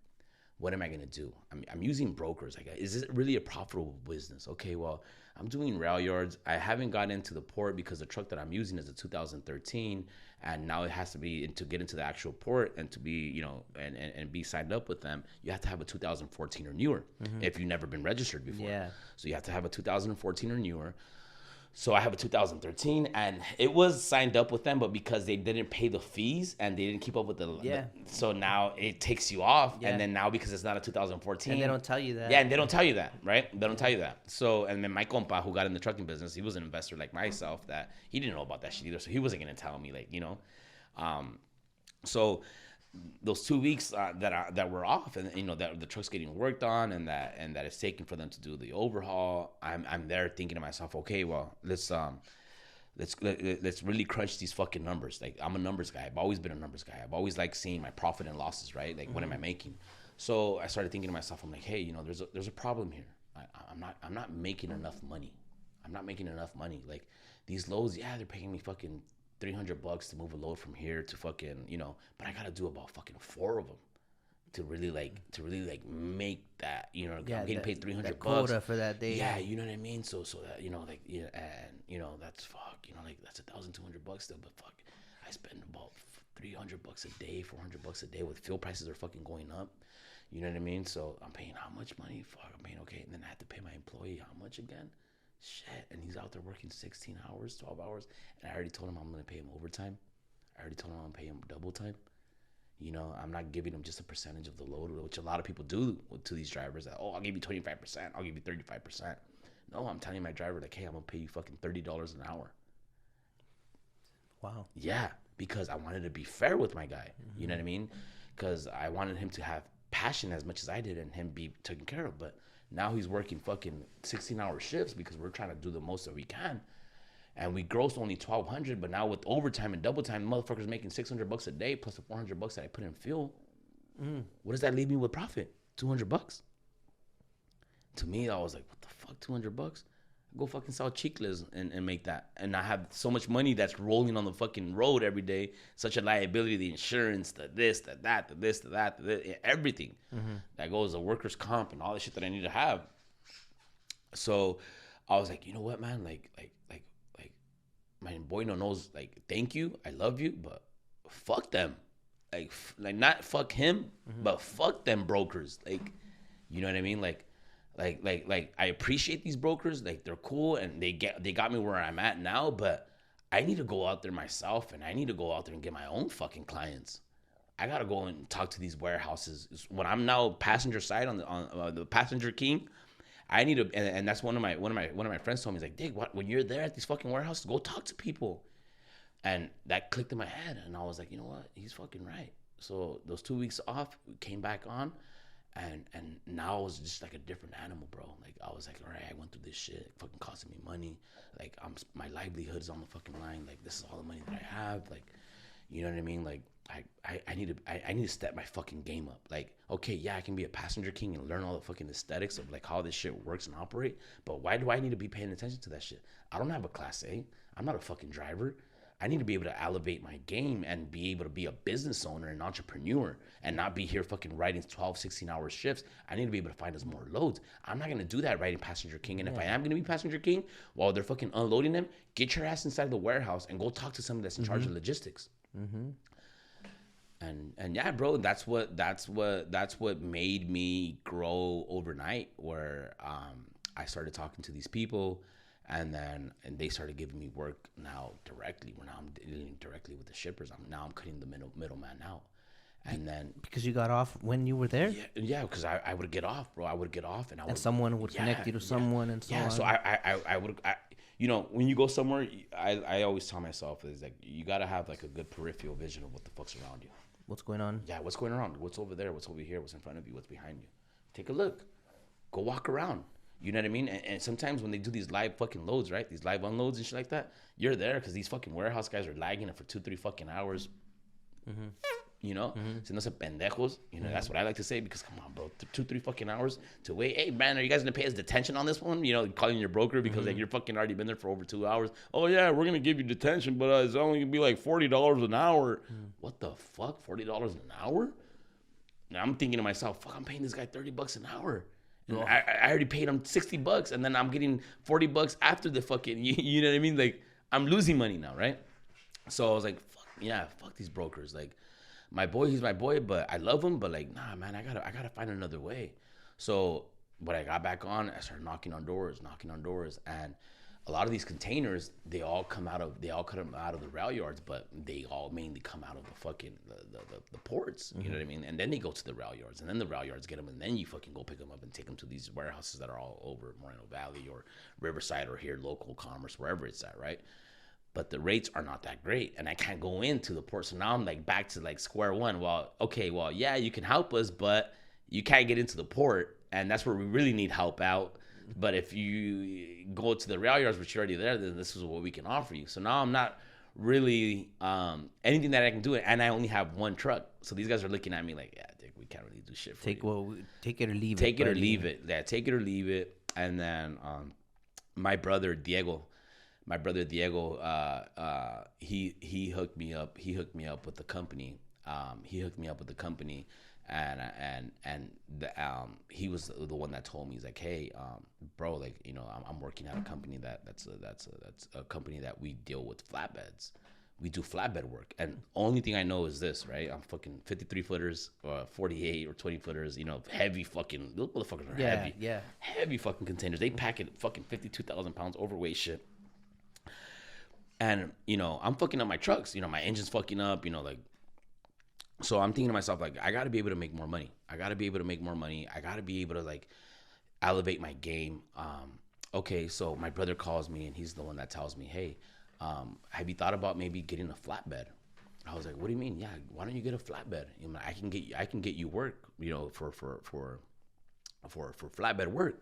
What am I gonna do? I'm using brokers. Like, is this really a profitable business? Okay, well, I'm doing rail yards. I haven't gotten into the port because the truck that I'm using is a 2013, and now it has to be to get into the actual port and to be, and be signed up with them. You have to have a 2014 or newer if you've never been registered before. Yeah. So you have to have a 2014 or newer. So I have a 2013, and it was signed up with them, but because they didn't pay the fees and they didn't keep up with so now it takes you off, and then now because it's not a 2014, and they don't tell you that. Yeah, and they don't tell you that, right? They don't tell you that. So, and then my compa who got in the trucking business, he was an investor like myself, that he didn't know about that shit either, so he wasn't gonna tell me, like, so those 2 weeks that we're off, and that the truck's getting worked on, and that it's taking for them to do the overhaul, I'm there thinking to myself, okay, well, let's really crunch these fucking numbers. Like, I'm a numbers guy. I've always been a numbers guy. I've always liked seeing my profit and losses, right? Like, what am I making? So I started thinking to myself, I'm like, hey, there's a problem here. I'm not making enough money. I'm not making enough money. Like, these loads, they're paying me fucking $300 to move a load from here to fucking, but I gotta do about fucking 4 of them to really make that, I'm getting paid $300 quota for that day. Yeah, you know what I mean? So that, and that's fuck, that's $1,200 still, but fuck, I spend about $300 a day, $400 a day with fuel prices are fucking going up. You know what I mean? So I'm paying how much money? Fuck, I'm paying okay, and then I have to pay my employee how much again? Shit, and he's out there working 16 hours, 12 hours, and I already told him I'm going to pay him overtime. I already told him I'm going to pay him double time. I'm not giving him just a percentage of the load, which a lot of people do to these drivers. That, I'll give you 25%, I'll give you 35%. No, I'm telling my driver, like, hey, I'm going to pay you fucking $30 an hour. Wow. Yeah, because I wanted to be fair with my guy. You know what I mean? Because I wanted him to have passion as much as I did and him be taken care of, but now he's working fucking 16-hour shifts because we're trying to do the most that we can. And we grossed only $1,200, but now with overtime and double time, the motherfucker's making $600 a day plus the $400 that I put in fuel. What does that leave me with profit? $200. To me, I was like, what the fuck, $200? Go fucking sell chicles and make that. And I have so much money that's rolling on the fucking road every day. Such a liability, the insurance, the this, the that, the this, the that, the this, everything that goes, the workers' comp and all the shit that I need to have. So I was like, you know what, man, like my boy knows, like, thank you, I love you, but fuck them. Like not fuck him, but fuck them brokers. Like, you know what I mean? Like I appreciate these brokers. Like, they're cool and they got me where I'm at now, but I need to go out there myself, and I need to go out there and get my own fucking clients. I gotta go and talk to these warehouses. When I'm now passenger side on the passenger king, I need to, and that's one of my friends told me, he's like, Dig, when you're there at these fucking warehouses, go talk to people. And that clicked in my head, and I was like, you know what? He's fucking right. So those 2 weeks off, we came back on, and now I was just like a different animal, bro. Like, I was like, all right, I went through this shit, it fucking costing me money. Like, my livelihood is on the fucking line. Like, this is all the money that I have. Like, you know what I mean? Like, I need to step my fucking game up. Like, okay, yeah, I can be a passenger king and learn all the fucking aesthetics of like how this shit works and operate. But why do I need to be paying attention to that shit? I don't have a Class A. I'm not a fucking driver. I need to be able to elevate my game and be able to be a business owner and entrepreneur and not be here fucking writing 12, 16-hour shifts. I need to be able to find us more loads. I'm not going to do that writing passenger king. And if I am going to be passenger king while they're fucking unloading them, get your ass inside the warehouse and go talk to somebody that's in charge of logistics. And yeah, bro, that's what made me grow overnight, where I started talking to these people. And they started giving me work now directly. Where now I'm dealing directly with the shippers. I'm cutting the middleman out. And then because you got off when you were there. Yeah, because I would get off, bro. I would get off, and someone would connect you to someone, and so on. So I would, you know, when you go somewhere, I always tell myself is like, you gotta have like a good peripheral vision of what the fuck's around you. What's going on? Yeah, what's going on? What's over there? What's over here? What's in front of you? What's behind you? Take a look. Go walk around. You know what I mean? And sometimes when they do these live fucking loads, right? These live unloads and shit like that, you're there because these fucking warehouse guys are lagging it for 2-3 fucking hours. You know? Se no se pendejos. You know, that's what I like to say, because come on, bro. 2-3 fucking hours to wait. Hey, man, are you guys going to pay us detention on this one? You know, calling your broker because like you're fucking already been there for over 2 hours. Oh, yeah, we're going to give you detention, but it's only going to be like $40 an hour. What the fuck? $40 an hour? Now I'm thinking to myself, fuck, I'm paying this guy $30 an hour. I already paid him $60, and then I'm getting $40 after the fucking, you know what I mean? Like, I'm losing money now, right? So I was like, fuck these brokers. Like, my boy, he's my boy, but I love him, but like, nah, man, I gotta find another way. So when I got back on, I started knocking on doors, and a lot of these containers, they all come out of the rail yards, but they all mainly come out of the fucking the ports. You know what I mean? And then they go to the rail yards, and then the rail yards get them, and then you fucking go pick them up and take them to these warehouses that are all over Moreno Valley or Riverside or here local commerce, wherever it's at, right? But the rates are not that great, and I can't go into the port. So now I'm like back to like square one. Well, yeah, you can help us, but you can't get into the port, and that's where we really need help out. But if you go to the rail yards, which you're already there, then this is what we can offer you. So now I'm not really anything that I can do, and I only have one truck. So these guys are looking at me like, yeah, Dick, we can't really do shit for you. Take it or leave it. Take it or leave it. Yeah, take it or leave it. And then my brother Diego, he hooked me up. He hooked me up with the company. And he was the one that told me, he's like, hey, bro, like, you know, I'm working at a company that's a company that we deal with flatbeds. We do flatbed work, and only thing I know is this, right? I'm fucking 53 footers, 48 or 20 footers, you know, heavy fucking, those motherfuckers are heavy. Yeah. Heavy fucking containers. They pack it fucking 52,000 pounds overweight shit. And, you know, I'm fucking up my trucks, you know, my engine's fucking up, you know, like, so I'm thinking to myself, like, I got to be able to make more money. I got to be able to, like, elevate my game. Okay, so my brother calls me, and he's the one that tells me, hey, have you thought about maybe getting a flatbed? I was like, what do you mean? Yeah, why don't you get a flatbed? You know, I can get you work, you know, for flatbed work.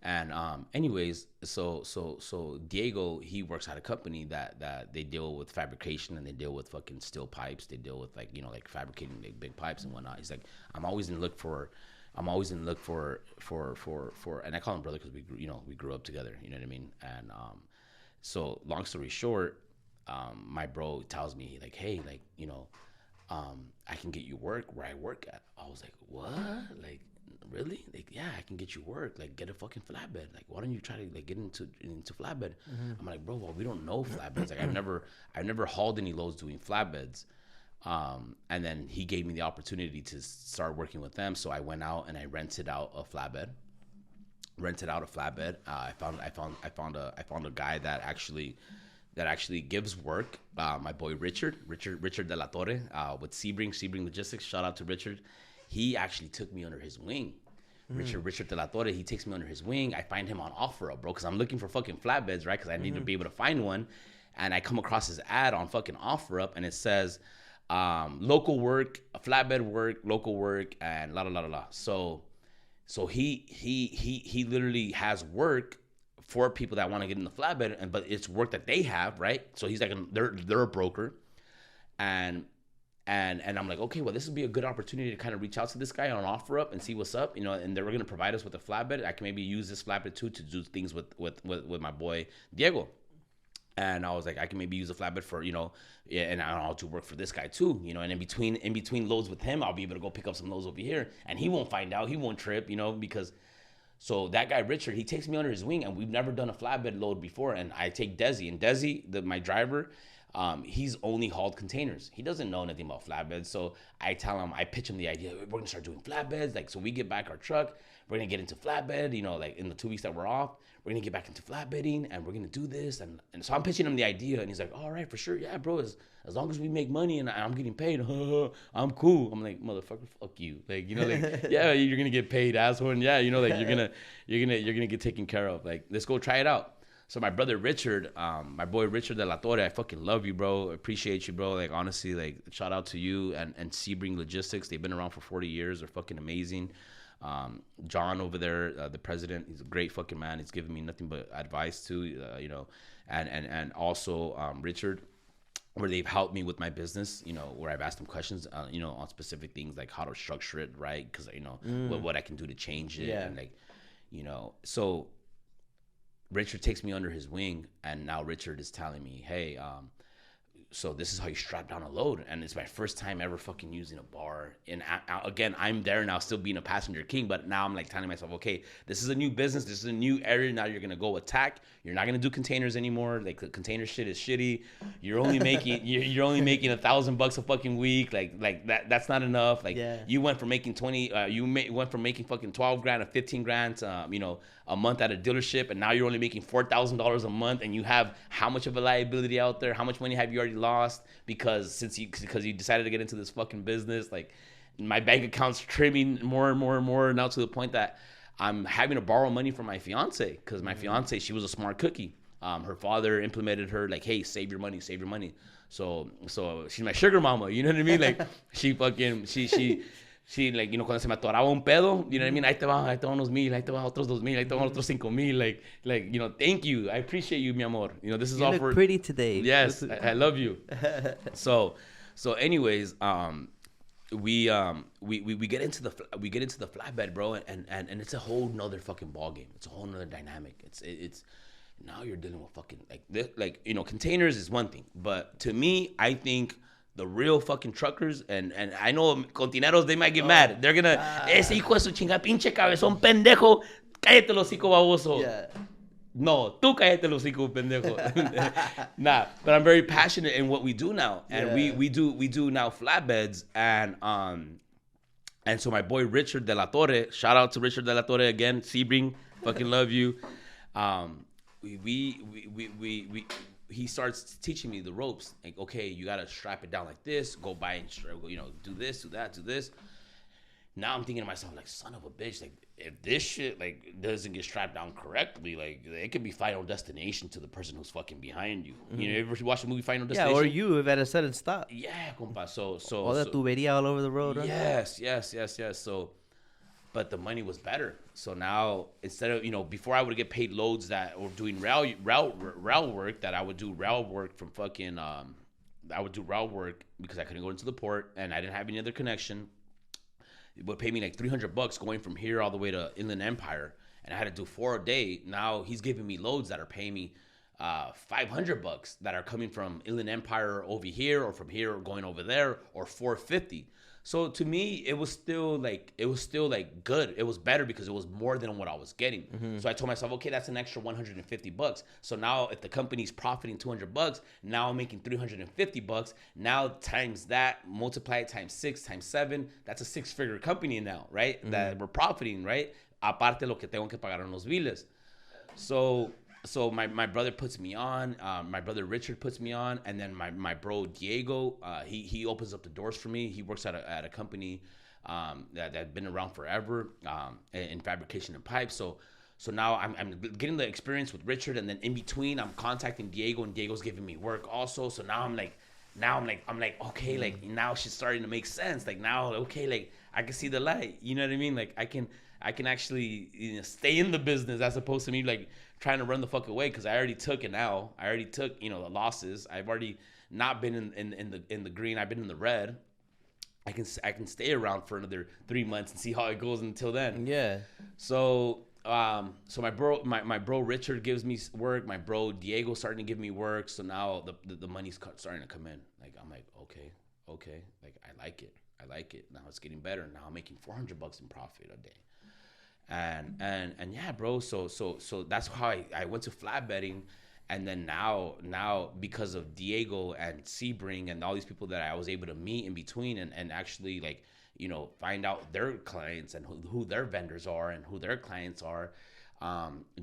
And anyways, so Diego, he works at a company that they deal with fabrication, and they deal with fucking steel pipes. They deal with, like, you know, like fabricating big pipes and whatnot. He's like, I'm always in look for, and I call him brother because we grew up together. You know what I mean? And so long story short, my bro tells me, like, hey, like, you know, I can get you work where I work at. I was like, what? Like, really? Like, yeah, I can get you work. Like, get a fucking flatbed. Like, why don't you try to like get into flatbed? I'm like, bro, well, we don't know flatbeds. Like, I've never hauled any loads doing flatbeds. And then he gave me the opportunity to start working with them. So I went out and I rented out a flatbed. I found a guy that actually gives work. My boy Richard De La Torre, with Sebring Logistics. Shout out to Richard. He actually took me under his wing. Richard De La Torre, he takes me under his wing. I find him on OfferUp, bro, because I'm looking for fucking flatbeds, right? Because I need to be able to find one. And I come across his ad on fucking OfferUp, and it says local work, flatbed work, local work, and la la la la la. So he literally has work for people that want to get in the flatbed, but it's work that they have, right? So he's like, they're a broker, and I'm like, okay, well, this would be a good opportunity to kind of reach out to this guy on OfferUp and see what's up, and they're gonna provide us with a flatbed. I can maybe use this flatbed too to do things with my boy Diego. And I was like, I can maybe use a flatbed for, and I'll do work for this guy too, and in between loads with him, I'll be able to go pick up some loads over here, and he won't find out, he won't trip, because. So that guy, Richard, he takes me under his wing, and we've never done a flatbed load before. And I take Desi, and Desi, my driver, he's only hauled containers. He doesn't know anything about flatbeds. So I pitch him the idea, we're going to start doing flatbeds. Like, so we get back our truck, we're going to get into flatbed, like in the 2 weeks that we're off, we're going to get back into flatbedding, and we're going to do this. And so I'm pitching him the idea, and he's like, all right, for sure. Yeah, bro, as long as we make money and I'm getting paid, I'm cool. I'm like, motherfucker, fuck you. Like, yeah, you're going to get paid, asshole. And yeah, like you're going to get taken care of. Like, let's go try it out. So my brother Richard, my boy Richard De La Torre, I fucking love you, bro. Appreciate you, bro. Like, honestly, like, shout out to you and Sebring Logistics. They've been around for 40 years. They're fucking amazing. John over there, the president, he's a great fucking man. He's given me nothing but advice too, and also Richard, where they've helped me with my business, where I've asked them questions, on specific things like how to structure it, right? Because, what I can do to change it. Yeah. And like, so Richard takes me under his wing, and now Richard is telling me, hey, so this is how you strap down a load. And it's my first time ever fucking using a bar. And again, I'm there now still being a passenger king, but now I'm like telling myself, okay, this is a new business. This is a new area. Now you're going to go attack. You're not going to do containers anymore. Like, the container shit is shitty. You're only making, you're only making $1,000 a fucking week. Like that's not enough. Like, yeah. You went from making went from making fucking 12 grand to 15 grand, a month at a dealership, and now you're only making $4,000 a month, and you have how much of a liability out there? How much money have you already lost because you decided to get into this fucking business? Like, my bank account's trimming more and more and more now, to the point that I'm having to borrow money from my fiance, because my fiance, she was a smart cookie. Her father implemented her, like, hey, save your money. So she's my sugar mama, you know what I mean? Like, she like, cuando se me atoraba un pedo, you know what I mean? Ahí te va unos 1,000, ahí te va otros 2,000, ahí te va otros 5,000. Like, thank you. I appreciate you, mi amor. This is you all look for pretty today. Yes, I love you. So anyways, we get into the flatbed, bro, and it's a whole nother fucking ball game. It's a whole nother dynamic. It's now you're dealing with fucking containers is one thing, but to me, I think the real fucking truckers, and I know Kontaneineros, they might get mad. They're gonna, ese hijo de su chinga pinche cabezón pendejo, cállate el hocico baboso. Yeah. No, tú cállate el hocico pendejo. Nah, but I'm very passionate in what we do now, and we do now flatbeds, and so my boy Richard De La Torre, shout out to Richard De La Torre again, Sebring, fucking love you. He starts teaching me the ropes. Like, okay, you gotta strap it down like this. Go buy and do this, do that, do this. Now I'm thinking to myself, like, son of a bitch, like, if this shit like doesn't get strapped down correctly, like, it could be Final Destination to the person who's fucking behind you. Mm-hmm. You ever watch the movie Final Destination? Yeah, or you if at a sudden stop. Yeah, compa. So all that tuberia all over the road. Right? Yes. So. But the money was better. So now, instead of, before I would get paid loads that were doing rail work, that I would do rail work from fucking, I would do rail work because I couldn't go into the port and I didn't have any other connection. It would pay me like $300 going from here all the way to Inland Empire. And I had to do 4 a day. Now he's giving me loads that are paying me $500 that are coming from Inland Empire over here, or from here going over there, or $450. So to me, it was still like good. It was better because it was more than what I was getting. So I told myself, okay, that's an extra $150. So now if the company's profiting $200, now I'm making $350. Now times that, multiply it times 6, times 7, that's a 6-figure company now, right? That we're profiting, right? Aparte lo que tengo que pagar en los biles. So my brother puts me on, my brother Richard puts me on, and then my bro Diego, he opens up the doors for me. He works at a company that's been around forever in fabrication and pipes. So now I'm getting the experience with Richard, and then in between I'm contacting Diego, and Diego's giving me work also. So now I'm like, okay, like now she's starting to make sense. Like now, okay, like I can see the light. You know what I mean? Like I can actually stay in the business as opposed to me like trying to run the fuck away, because I already took it now. I already took, the losses. I've already not been in the green. I've been in the red. I can stay around for another 3 months and see how it goes until then. Yeah. So my bro Richard gives me work. My bro Diego starting to give me work. So now the money's starting to come in. Like I'm like, okay, like I like it. Now it's getting better. Now I'm making $400 in profit a day. And yeah, bro. So that's how I went to flatbedding, and then now because of Diego and Sebring and all these people that I was able to meet in between, and actually like find out their clients and who their vendors are and who their clients are.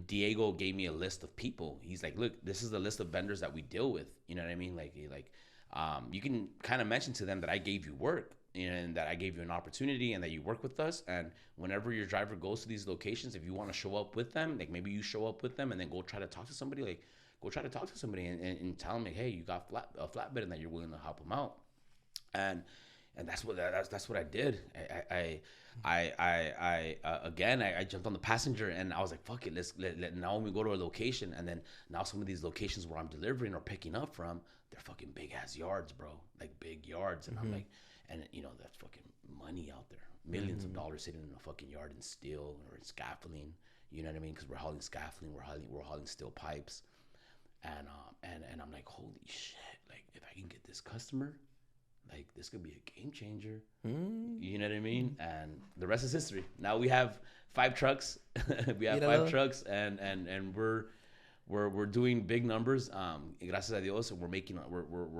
Diego gave me a list of people. He's like, look, this is the list of vendors that we deal with. You know what I mean? Like you can kind of mention to them that I gave you work, and that I gave you an opportunity, and that you work with us. And whenever your driver goes to these locations, if you want to show up with them, like maybe you show up with them and then go try to talk to somebody, and tell them like, hey, you got a flatbed and that you're willing to help them out. And that's what I did. I jumped on the passenger, and I was like, fuck it, let now when we go to a location, and then now some of these locations where I'm delivering or picking up from, they're fucking big ass yards, bro, like big yards. And I'm like, and that's fucking money out there, millions of dollars sitting in a fucking yard in steel or in scaffolding. You know what I mean? Because we're hauling scaffolding, we're hauling steel pipes, and I'm like, holy shit! Like if I can get this customer, like this could be a game changer. You know what I mean? And the rest is history. Now we have 5 trucks. We have 5 trucks, and we're doing big numbers. Gracias a Dios, and we're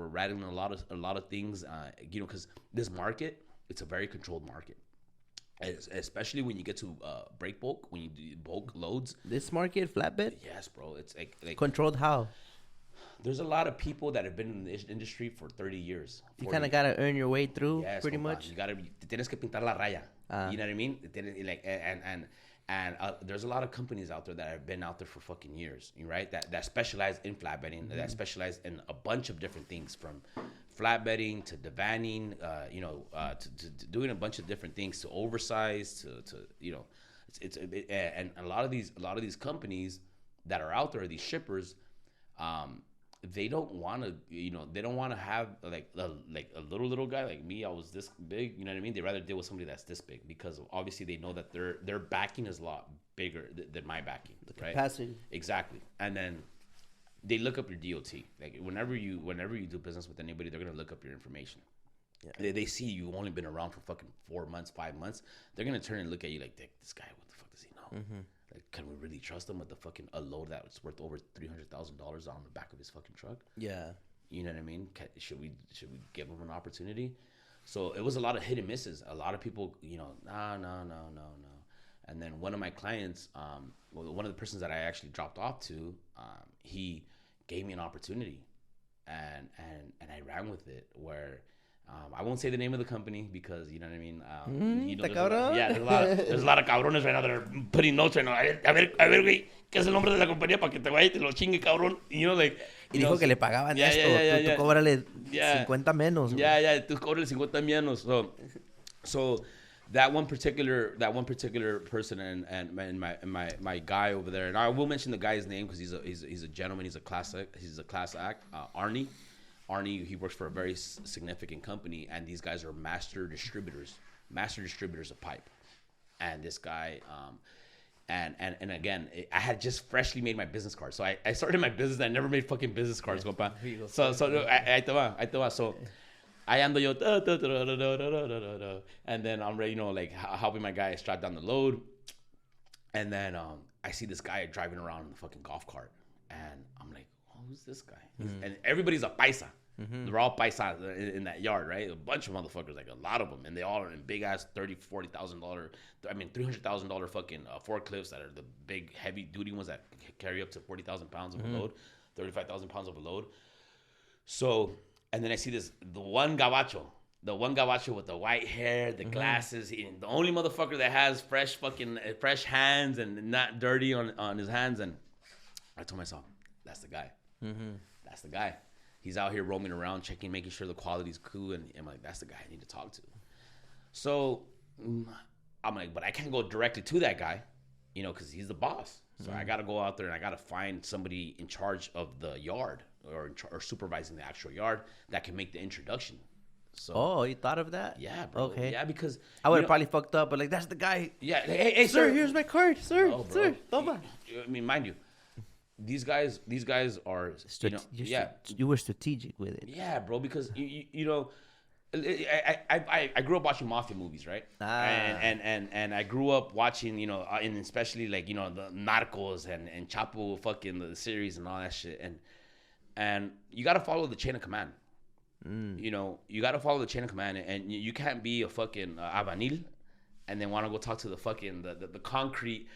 rattling a lot of things. Because this market, it's a very controlled market, especially when you get to break bulk, when you do bulk loads. This market, flatbed. Yes, bro. It's like controlled how? There's a lot of people that have been in the industry for 30 years. 40. You kind of gotta earn your way through, pretty much. You tienes que pintar la raya. You know what I mean? And there's a lot of companies out there that have been out there for fucking years, right? That specialize in flatbedding, that specialize in a bunch of different things, from flatbedding to divaning, to doing a bunch of different things, to oversize, and a lot of these companies that are out there, these shippers, they don't want to have like a little guy like me. I was this big, you know what I mean? They rather deal with somebody that's this big, because obviously they know that their backing is a lot bigger than my backing. The capacity. Right? Exactly. And then they look up your DOT. Like whenever you do business with anybody, they're gonna look up your information. Yeah. They see you've only been around for fucking 4 months, 5 months. They're gonna turn and look at you like, this guy, what the fuck does he know? Like, can we really trust him with the fucking a load that's worth over $300,000 on the back of his fucking truck? Yeah, you know what I mean. Should we give him an opportunity? So it was a lot of hit and misses. A lot of people, no. And then one of my clients, one of the persons that I actually dropped off to, he gave me an opportunity, and I ran with it. Where I won't say the name of the company, because you know what I mean. There's a lot of cabrones right now that are putting notes right now. A ver, güey, ¿qué es el nombre de la compañía para que te vaya y te lo chingue, cabrón? Like. Y dijo que le pagaban esto. Tú cóbrale 50 menos. Tú cóbrale 50 menos. So that one particular person and my guy over there, and I will mention the guy's name because he's a gentleman. He's a class act. Arnie, he works for a very significant company, and these guys are master distributors of pipe. And this guy, And again, I had just freshly made my business card. So I started my business. I never made fucking business cards, compa. So ahí te va. So I ando yo, and then I'm ready, like helping my guy strap down the load. And then I see this guy driving around in the fucking golf cart. And I'm like, oh, who's this guy? And everybody's a paisa. They're all paisas in that yard, right? A bunch of motherfuckers, like a lot of them, and they all are in big ass $30,000-$40,000. I mean, $300,000 fucking forklifts that are the big heavy duty ones that carry up to 40,000 pounds of a load, 35,000 pounds of a load. So, and then I see the one gabacho with the white hair, the glasses, the only motherfucker that has fresh hands and not dirty on his hands. And I told myself, that's the guy. That's the guy. He's out here roaming around, making sure the quality's cool. And I'm like, that's the guy I need to talk to. So I'm like, but I can't go directly to that guy, because he's the boss. So I got to go out there and I got to find somebody in charge of the yard or supervising the actual yard that can make the introduction. So, you thought of that? Yeah, bro. Okay. Yeah, because I would have probably fucked up, but like, that's the guy. Yeah. Hey, sir, here's my card, sir. No, sir, toma. I mean, mind you, these guys are, you were strategic with it. Yeah, bro, because I grew up watching mafia movies, right? And I grew up watching, and especially like, the Narcos and Chapo fucking the series and all that shit. And you got to follow the chain of command. You got to follow the chain of command, and you can't be a fucking albañil and then want to go talk to the fucking the concrete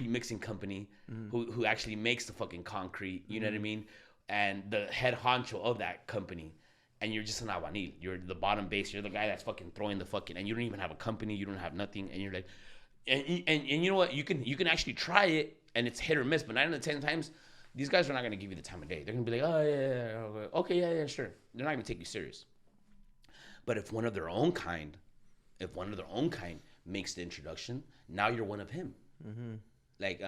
mixing company who actually makes the fucking concrete, you know what I mean, and the head honcho of that company, and you're just an albañil. You're the bottom base. You're the guy that's fucking throwing the fucking, and you don't even have a company. You don't have nothing, and you're like, and you know what? You can actually try it, and it's hit or miss. But 9 out of 10 times, these guys are not gonna give you the time of day. They're gonna be like, oh yeah, okay, yeah, sure. They're not gonna take you serious. But if one of their own kind makes the introduction, now you're one of him. Like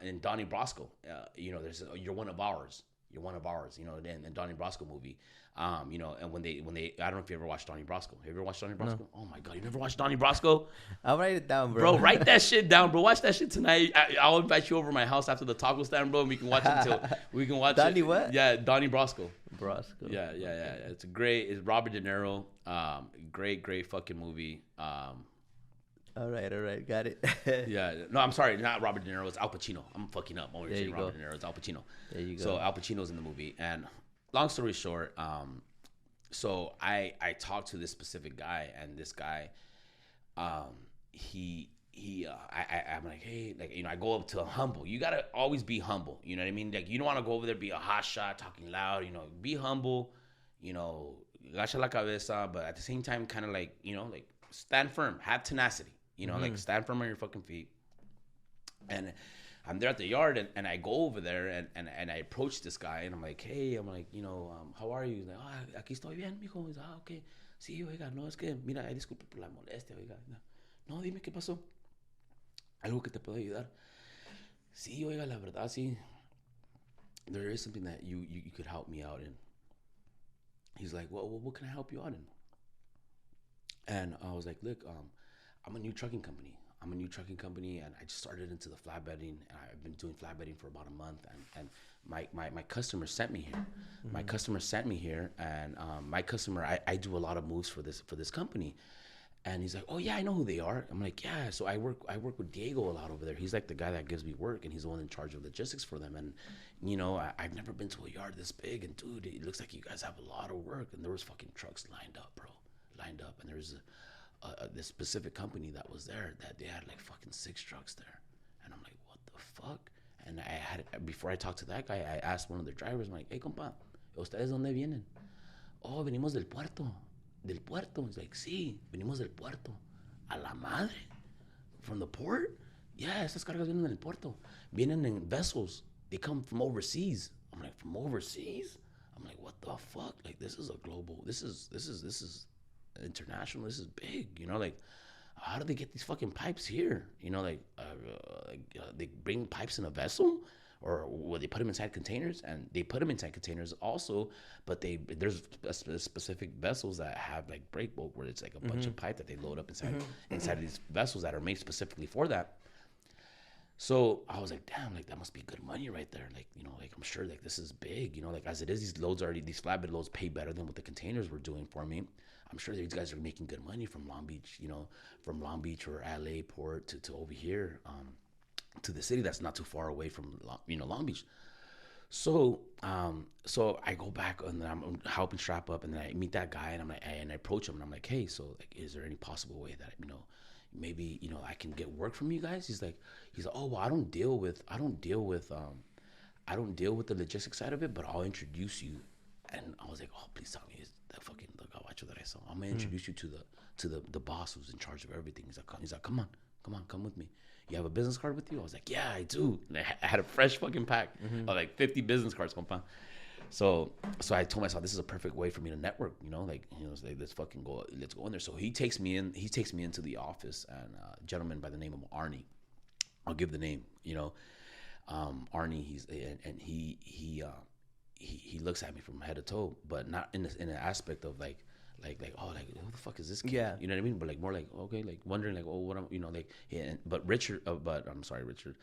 in Donnie Brasco, there's you're one of ours. You're one of ours. In the Donnie Brasco movie, and when they, I don't know if you ever watched Donnie Brasco. Have you ever watched Donnie Brasco? No. Oh my God, you never watched Donnie Brasco? I'll write it down, bro. Bro, write that shit down, bro. Watch that shit tonight. I'll invite you over to my house after the taco stand, bro, and we can watch it until we can watch Donnie it. what? Yeah, Donnie Brasco. Brasco. Yeah. It's It's Robert De Niro. Great fucking movie. All right, got it. Yeah, no, I'm sorry, not Robert De Niro. It's Al Pacino. I'm fucking up. I'm always saying Robert go. De Niro. It's Al Pacino. There you go. So Al Pacino's in the movie, and long story short, so I talked to this specific guy, and this guy, I'm like, hey, like, I go up to humble. You gotta always be humble. You know what I mean? Like, you don't want to go over there be a hot shot, talking loud. Be humble. Gacha la cabeza, but at the same time, kind of like, like stand firm, have tenacity. Like stand firm on your fucking feet. And I'm there at the yard, and I go over there, and I approach this guy, and I'm like, hey, how are you? He's like, aquí estoy bien, mijo. He's like, okay. Sí, oiga, no, es que, mira, disculpe por la molestia, oiga. No, dime qué pasó. Algo que te puedo ayudar. Sí, oiga, la verdad, sí. There is something that you could help me out in. He's like, well, what can I help you out in? And I was like, look, I'm a new trucking company, and I just started into the flatbedding, and I've been doing flatbedding for about a month, and my customer sent me here. My customer sent me here, and my customer, I do a lot of moves for this company. And he's like, oh yeah, I know who they are. I'm like, yeah, so I work with Diego a lot over there. He's like the guy that gives me work, and he's the one in charge of logistics for them. And I've never been to a yard this big, and dude, it looks like you guys have a lot of work. And there was fucking trucks lined up, and there was this specific company that was there that they had like fucking 6 trucks there. And I'm like, what the fuck? And before I talked to that guy, I asked one of their drivers, I'm like, hey, compa, ¿ustedes dónde vienen? Oh, venimos del puerto. Del puerto. He's like, sí, venimos del puerto. A la madre. From the port? Yeah, esas cargas vienen del puerto. Vienen in vessels. They come from overseas. I'm like, from overseas? I'm like, what the fuck? Like, this is a global, this is international, this is big, like, how do they get these fucking pipes here? They bring pipes in a vessel, or will they put them inside containers? And they put them inside containers also, but there's specific vessels that have like break bulk, where it's like a bunch of pipe that they load up inside these vessels that are made specifically for that. So I was like, damn, like that must be good money right there. Like, you know, like I'm sure like this is big, you know, like as it is, these flatbed loads pay better than what the containers were doing for me. I'm sure these guys are making good money from Long Beach, you know, from Long Beach or LA port to over here, to the city that's not too far away from, Long Beach. So, so I go back and then I'm helping strap up, and then I meet that guy, and I'm like, and I approach him, and I'm like, hey, so like, is there any possible way that, you know, maybe, you know, I can get work from you guys? He's like, oh, well, I don't deal with the logistics side of it, but I'll introduce you. And I was like, oh, please tell me it's that fucking the gabacho that I saw. I'm gonna introduce you to the boss who's in charge of everything. He's like, come on, come with me. You have a business card with you? I was like, yeah, I do. And I had a fresh fucking pack of like 50 business cards, compa. So I told myself, this is a perfect way for me to network, you know, like, you know, it's like, let's go in there. So he takes me into the office, and a gentleman by the name of Arnie, I'll give the name, you know, Arnie, he looks at me from head to toe, but not in an aspect of like, oh, like, who the fuck is this kid? Yeah. You know what I mean? But like more like, okay, like wondering like, oh, what I'm, you know, like, yeah, but I'm sorry, Richard,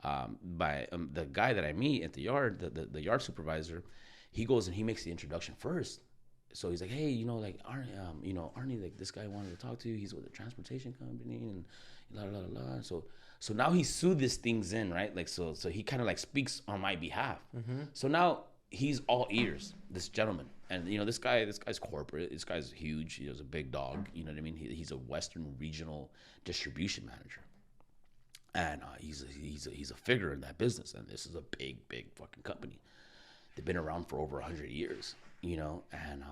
by the guy that I meet at the yard, the yard supervisor, he goes and he makes the introduction first. So he's like, hey, you know, like, Arnie, like, this guy wanted to talk to you. He's with a transportation company and la la la la. So now he sued these things in, right? Like, so he kind of like speaks on my behalf. So now he's all ears, this gentleman. And, you know, this guy's corporate. This guy's huge. He's a big dog. You know what I mean? He's a Western regional distribution manager. And he's a figure in that business. And this is a big fucking company. They've been around for over 100 years, you know, and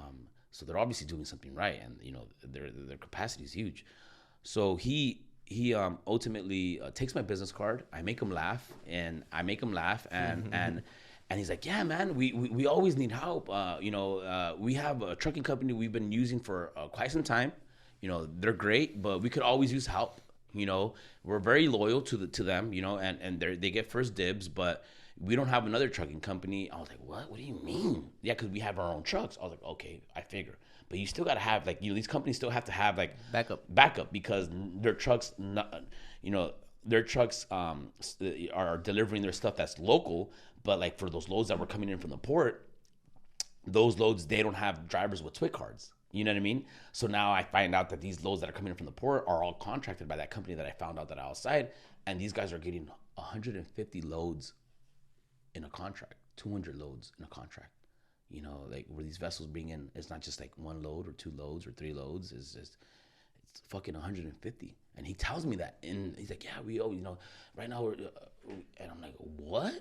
so they're obviously doing something right, and you know their capacity is huge. So he ultimately takes my business card. I make him laugh, and and he's like, yeah, man, we always need help. You know, we have a trucking company we've been using for quite some time. You know, they're great, but we could always use help. You know, we're very loyal to them. You know, and they get first dibs, but we don't have another trucking company. I was like, what? What do you mean? Yeah, because we have our own trucks. I was like, okay, I figure. But you still got to have, like, you know, these companies still have to have, like, backup because their trucks, are delivering their stuff that's local. But, like, for those loads that were coming in from the port, those loads, they don't have drivers with TWIC cards. You know what I mean? So now I find out that these loads that are coming in from the port are all contracted by that company that I found out that outside. And these guys are getting 150 loads in a contract, 200 loads in a contract, you know, like where these vessels bring in, it's not just like one load or two loads or three loads, it's fucking 150. And he tells me that, and he's like, yeah, we owe, you know, right now we're, and I'm like, what?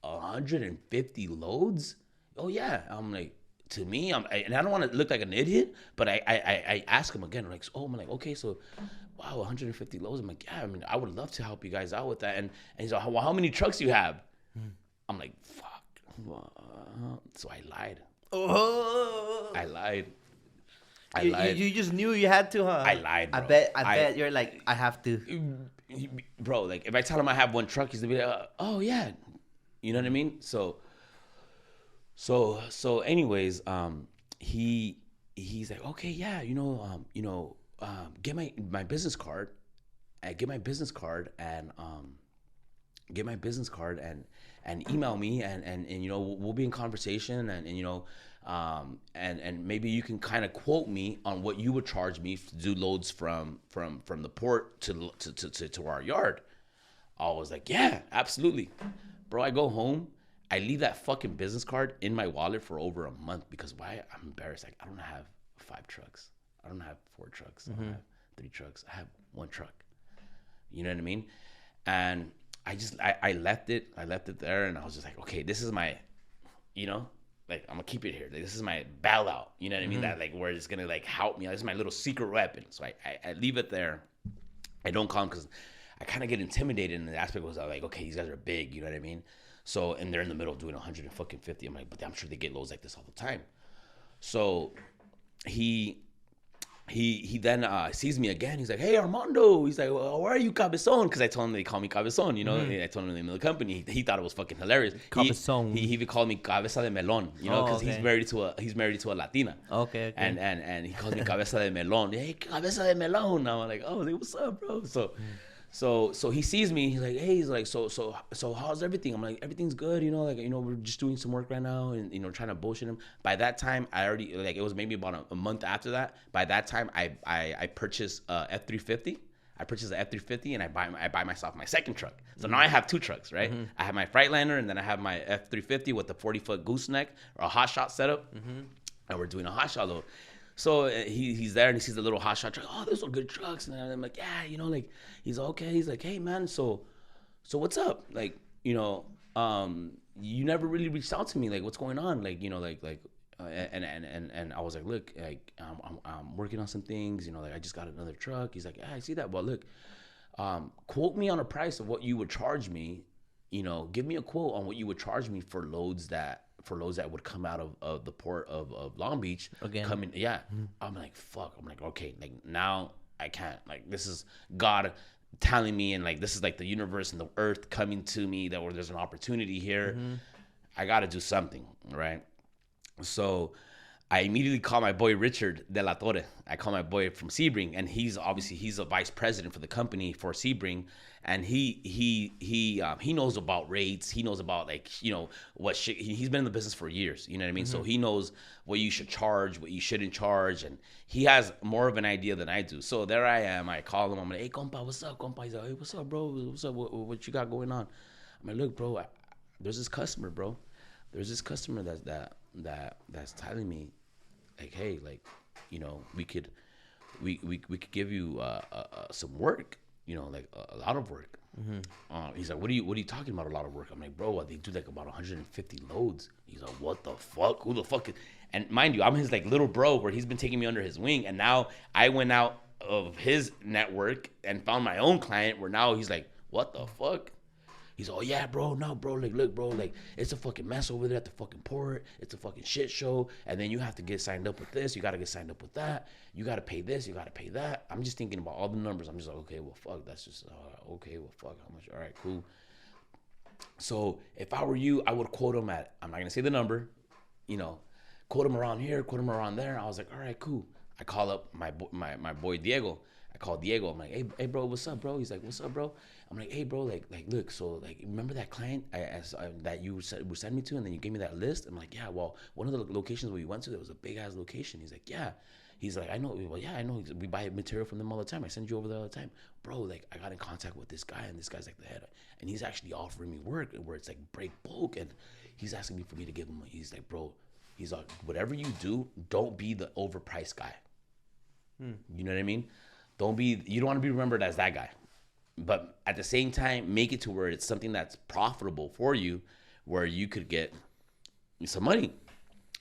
150 loads? Oh yeah. I'm like, to me, and I don't want to look like an idiot, but I ask him again, like, oh, I'm like, okay, so wow, 150 loads. I'm like, yeah, I mean, I would love to help you guys out with that. And he's like, well, how many trucks do you have? I'm like, fuck. So I lied. Oh. I lied. You just knew you had to, huh? I lied, bro. I bet you're like, I have to. Bro, like, if I tell him I have one truck, he's gonna be like, oh, yeah. You know what I mean? So anyways, he's like, okay, yeah, get my business card. I get my business card and and email me and you know, we'll be in conversation and you know, and maybe you can kind of quote me on what you would charge me to do loads from the port to our yard. I was like, yeah, absolutely. Bro, I go home, I leave that fucking business card in my wallet for over a month because why? I'm embarrassed. Like, I don't have 5 trucks. I don't have 4 trucks. I don't have 3 trucks. I have 1 truck. You know what I mean? And I left it there, and I was just like, okay, this is my, you know, like, I'm gonna keep it here. Like, this is my bailout. You know what I mean? That, like, where it's gonna, like, help me. This is my little secret weapon. So I leave it there. I don't call them because I kind of get intimidated, and the aspect was like, okay, these guys are big. You know what I mean? So, and they're in the middle doing 150. I'm like, but I'm sure they get loads like this all the time. So he then sees me again. He's like, hey, Armando. He's like, well, where are you, Cabezon? Because I told him they call me Cabezon, you know. I told him the name of the company. He thought it was fucking hilarious. Cabezon. He even called me Cabeza de Melon, you know, because he's married to a Latina. Okay. And he calls me Cabeza de Melon. Hey, Cabeza de Melon. I'm like, oh, what's up, bro? So he sees me. He's like, hey, he's like, so how's everything? I'm like, everything's good. Like, we're just doing some work right now, and trying to bullshit him. By that time, I already like it was maybe about a month after that. By that time, I purchased F-350. I purchased an F-350, and I buy myself my second truck. So now I have two trucks, right? I have my Freightliner, and then I have my F-350 with the 40-foot gooseneck or a hot shot setup, and we're doing a hot shot load. So he's there and he sees the little hot shot truck. Oh, those are good trucks. And I'm like, yeah, like he's okay. He's like, hey man, so what's up? Like, you never really reached out to me. Like, what's going on? Like, and I was like, look, like I'm working on some things. Like I just got another truck. He's like, yeah, I see that. Well, look, quote me on a price of what you would charge me. Give me a quote on what you would charge me for loads that would come out of the port of Long Beach. Again. Coming, yeah. I'm like, fuck. I'm like, okay, like now I can't. Like this is God telling me, and like this is like the universe and the earth coming to me that there's an opportunity here. I got to do something, right? So I immediately call my boy Richard De La Torre. I call my boy from Sebring, and he's a vice president for the company for Sebring, and he knows about rates. He knows about like what shit. He's been in the business for years. You know what I mean? So he knows what you should charge, what you shouldn't charge, and he has more of an idea than I do. So there I am. I call him. I'm like, hey compa, what's up, compa? He's like, hey, what's up, bro? What's up? What you got going on? I'm like, look, bro. There's this customer, bro. There's this customer that's telling me, like, hey, like, we could give you some work, like a lot of work. He's like, what are you talking about? A lot of work? I'm like, bro, they do like about 150 loads. He's like, what the fuck? Who the fuck? And mind you, I'm his like little bro, where he's been taking me under his wing, and now I went out of his network and found my own client. Where now he's like, what the fuck? He's like, oh yeah, bro, no, bro, like, look, bro, like, it's a fucking mess over there at the fucking port. It's a fucking shit show. And then you have to get signed up with this. You got to get signed up with that. You got to pay this. You got to pay that. I'm just thinking about all the numbers. I'm just like, okay, well, fuck, that's just, okay, well, fuck, how much? All right, cool. So if I were you, I would quote him at, I'm not going to say the number, quote him around here, quote him around there. I was like, all right, cool. I call up my boy Diego. I call Diego. I'm like, hey, bro, what's up, bro? He's like, what's up, bro? I'm like, hey, bro, like, look, so, like, remember that client that you would send me to, and then you gave me that list? I'm like, yeah, well, one of the locations we went to, there was a big-ass location. He's like, yeah. He's like, I know. Well, yeah, I know. We buy material from them all the time. I send you over there all the time. Bro, like, I got in contact with this guy, and this guy's, like, the head. And he's actually offering me work where it's, like, break bulk, and he's asking me for me to give him, he's like, bro, he's like, whatever you do, don't be the overpriced guy. You know what I mean? You don't want to be remembered as that guy. But at the same time, make it to where it's something that's profitable for you, where you could get some money.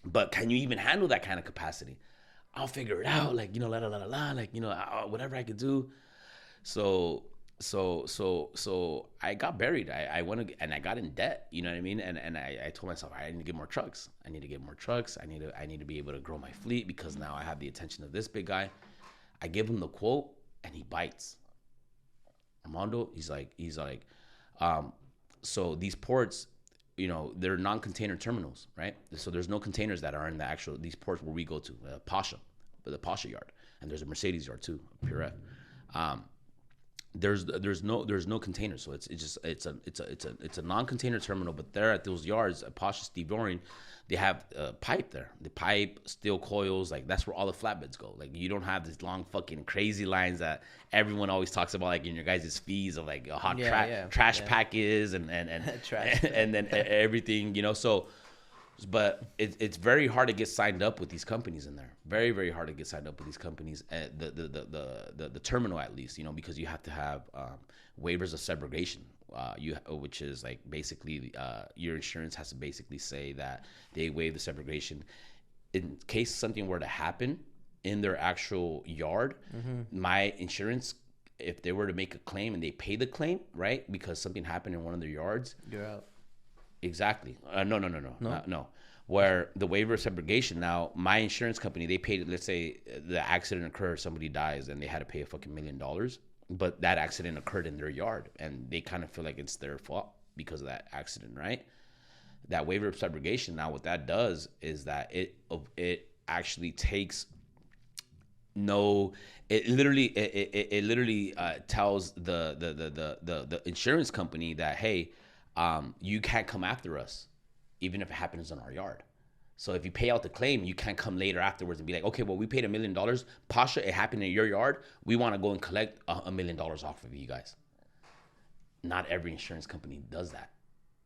But can you even handle that kind of capacity? I'll figure it out, like, like, whatever I could do. So I got buried. I went and I got in debt. You know what I mean? And I told myself I need to get more trucks. I need to be able to grow my fleet, because now I have the attention of this big guy. I give him the quote, and he bites. Armando, he's like, so these ports, they're non-container terminals, right? So there's no containers that are in these ports where we go to, the Pasha yard, and there's a Mercedes yard too, Pure F. There's no containers, so it's a non-container terminal. But there at those yards at Pasha Steve Doring, they have pipe there. The pipe, steel coils, like that's where all the flatbeds go. Like you don't have these long fucking crazy lines that everyone always talks about, like in your guys' fees of like a hot trash pack is and trash. And then everything, So, but it's very hard to get signed up with these companies in there. Very, very hard to get signed up with these companies. The terminal, at least, because you have to have waivers of subrogation. Which is like basically your insurance has to basically say that they waive the subrogation in case something were to happen in their actual yard. My insurance, if they were to make a claim and they pay the claim, right, because something happened in one of their yards, you're out. Exactly. No. Where the waiver of subrogation, now my insurance company, they paid, let's say the accident occurs, somebody dies, and they had to pay a fucking $1 million. But that accident occurred in their yard, and they kind of feel like it's their fault because of that accident, right? That waiver of subrogation, now what that does is that it actually takes No, it literally tells the insurance company that, hey, you can't come after us, even if it happens in our yard. So if you pay out the claim, you can't come later afterwards and be like, okay, well, we paid $1 million. Pasha, it happened in your yard. We want to go and collect $1 million off of you guys. Not every insurance company does that.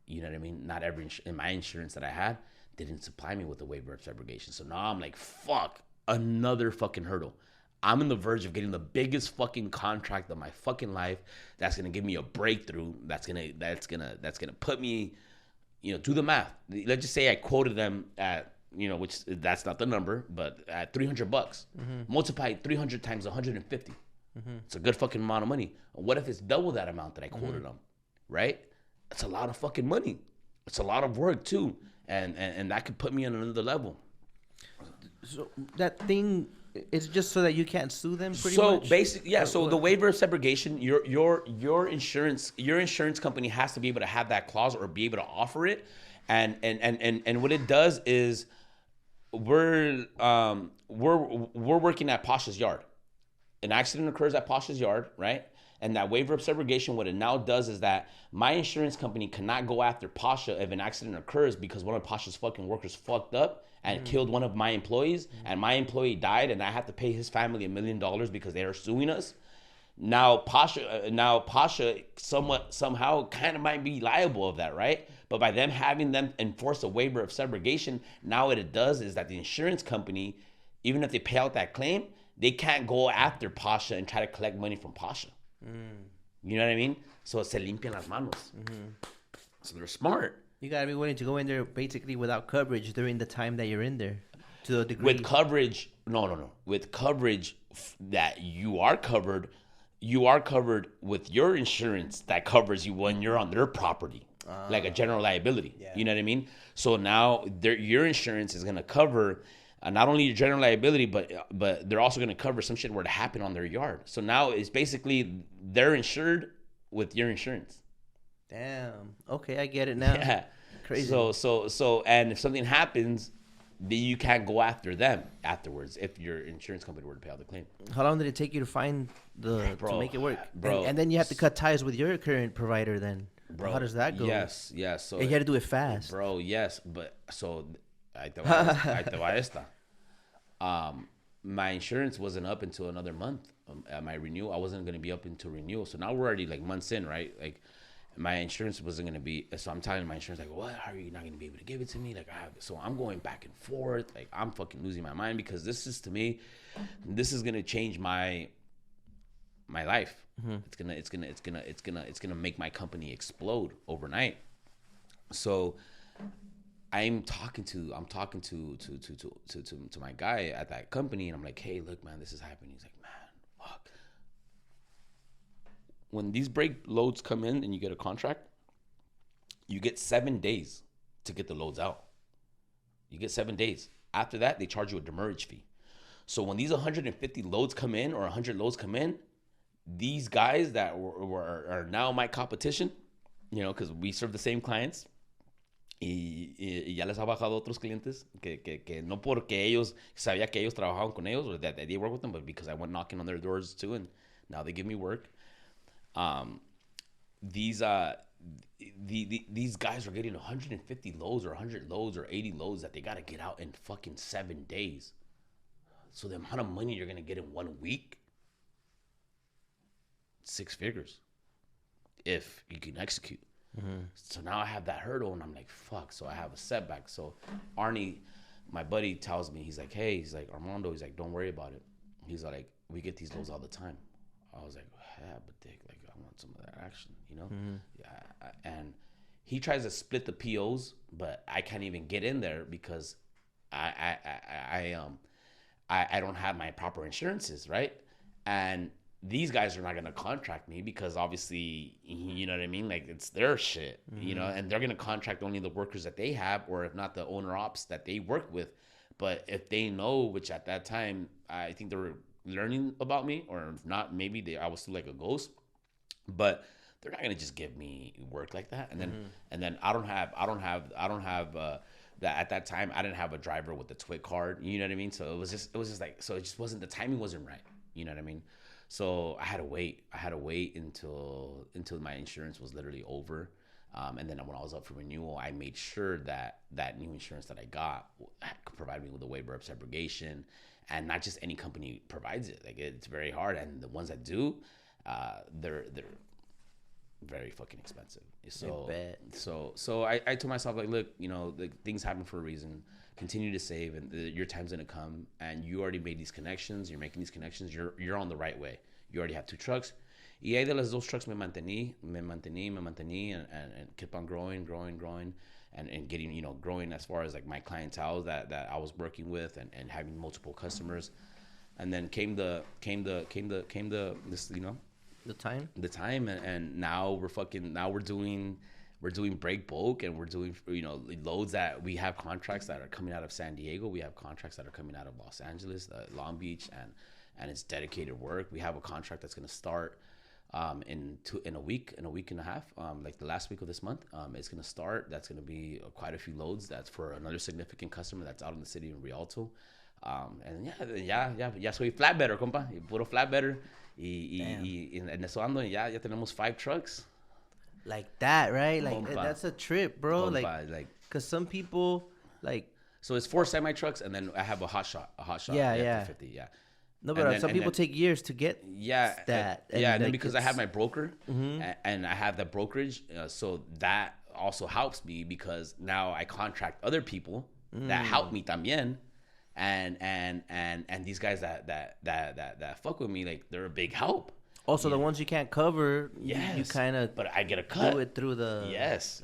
You know what I mean? Not every in my insurance that I had didn't supply me with a waiver of subrogation. So now I'm like, fuck, another fucking hurdle. I'm on the verge of getting the biggest fucking contract of my fucking life. That's gonna give me a breakthrough. That's gonna put me, do the math. Let's just say I quoted them at, which that's not the number, but at $300. Multiply 300 times 150. It's a good fucking amount of money. What if it's double that amount that I quoted them, right? That's a lot of fucking money. It's a lot of work too, and that could put me on another level. So that thing is just so that you can't sue them, pretty So much. basically, yeah. So the waiver of subrogation, your insurance company has to be able to have that clause or be able to offer it, and what it does is we're working at Pasha's yard. An accident occurs at Pasha's yard, right? And that waiver of subrogation, what it now does is that my insurance company cannot go after Pasha if an accident occurs because one of Pasha's fucking workers fucked up and killed one of my employees, and my employee died, and I have to pay his family $1 million because they are suing us. Now Pasha somehow kind of might be liable of that, right? But by them having them enforce a waiver of subrogation, now what it does is that the insurance company, even if they pay out that claim, they can't go after Pasha and try to collect money from Pasha. You know what I mean? So se limpian las manos. So they're smart. You gotta be willing to go in there basically without coverage during the time that you're in there, to a degree. With coverage, no. With coverage that you are covered with your insurance that covers you when you're on their property, like a general liability. Yeah. You know what I mean? So now your insurance is gonna cover not only your general liability, but they're also gonna cover some shit where it happened on their yard. So now it's basically they're insured with your insurance. Damn. Okay, I get it now. Yeah. Crazy. So, and if something happens, then you can't go after them afterwards if your insurance company were to pay out the claim. How long did it take you to find to make it work? And then you have to cut ties with your current provider then. Bro, how does that go? Yes. So you had to do it fast. Bro, yes. But so, ahí te va esta. My insurance wasn't up until another month. At my renewal, I wasn't going to be up until renewal. So now we're already like months in, right? Like, my insurance wasn't going to be, so I'm telling my insurance, like, what? How are you not going to be able to give it to me? Like, so I'm going back and forth. Like, I'm fucking losing my mind because this is, to me, this is going to change my life. It's gonna make my company explode overnight. So I'm talking to my guy at that company, and I'm like, hey, look, man, this is happening. He's like, man, fuck. When these brake loads come in and you get a contract, you get 7 days to get the loads out. You get 7 days. After that, they charge you a demurrage fee. So when these 150 loads come in or 100 loads come in, these guys that are now my competition, because we serve the same clients, y ya les ha bajado otros clientes que no porque ellos sabía que ellos trabajaban con ellos or that they work with them, but because I went knocking on their doors too, and now they give me work. These guys are getting 150 loads or 100 loads or 80 loads that they got to get out in fucking 7 days. So the amount of money you're going to get in 1 week, 6 figures, if you can execute. Mm-hmm. So now I have that hurdle, and I'm like, fuck. So I have a setback. So Arnie, my buddy, tells me, he's like, hey, he's like, Armando, he's like, don't worry about it. He's like, we get these loads all the time. I was like, yeah, but Dick, like, I want some of that action, Mm-hmm. Yeah. And he tries to split the POs, but I can't even get in there because I don't have my proper insurances, right? And these guys are not going to contract me because obviously, you know what I mean? Like, it's their shit, mm-hmm. And they're going to contract only the workers that they have, or if not, the owner ops that they work with. But if they know, which at that time, I think they were learning about me, or if not, maybe I was still like a ghost, but they're not going to just give me work like that. And then, mm-hmm. and then I don't have that at that time I didn't have a driver with the TWIC card. You know what I mean? So it was just like, so it just wasn't, the timing wasn't right. You know what I mean? So I had to wait. Until my insurance was literally over. And then when I was up for renewal, I made sure that that new insurance that I got could provide me with a waiver of subrogation, and not just any company provides it. Like, it's very hard, and the ones that do, they're very fucking expensive. So I told myself, like, look, you know, the things happen for a reason. Continue to save, and your time's gonna come. And you already made these connections. You're making these connections. You're on the right way. You already have 2 trucks. Y ahí de las 2 trucks me mantení, and kept on growing, and getting, you know, growing as far as like my clientele that I was working with, and having multiple customers. And then came the this, you know, the time, and now we're doing break bulk, and we're doing, you know, loads that we have contracts that are coming out of San Diego. We have contracts that are coming out of Los Angeles, Long Beach, and it's dedicated work. We have a contract that's going to start in a week and a half, like the last week of this month. It's going to start. That's going to be quite a few loads. That's for another significant customer that's out in the city in Rialto. And ya soy flatbedder, compa, puro flatbedder. Y en eso ando, ya tenemos 5 trucks. Like that, right? Like, Compa. that's a trip, bro. Compa, like, cause some people, like, so it's 4 semi trucks, and then I have a hot shot. Yeah. 50, yeah. No, but some people take years to get that. And then because I have my broker, and I have that brokerage, so that also helps me, because now I contract other people that help me también, and these guys that fuck with me, like, they're a big help. Also, the ones you can't cover, you kind of, but I get a cut. Do it through the. Yes.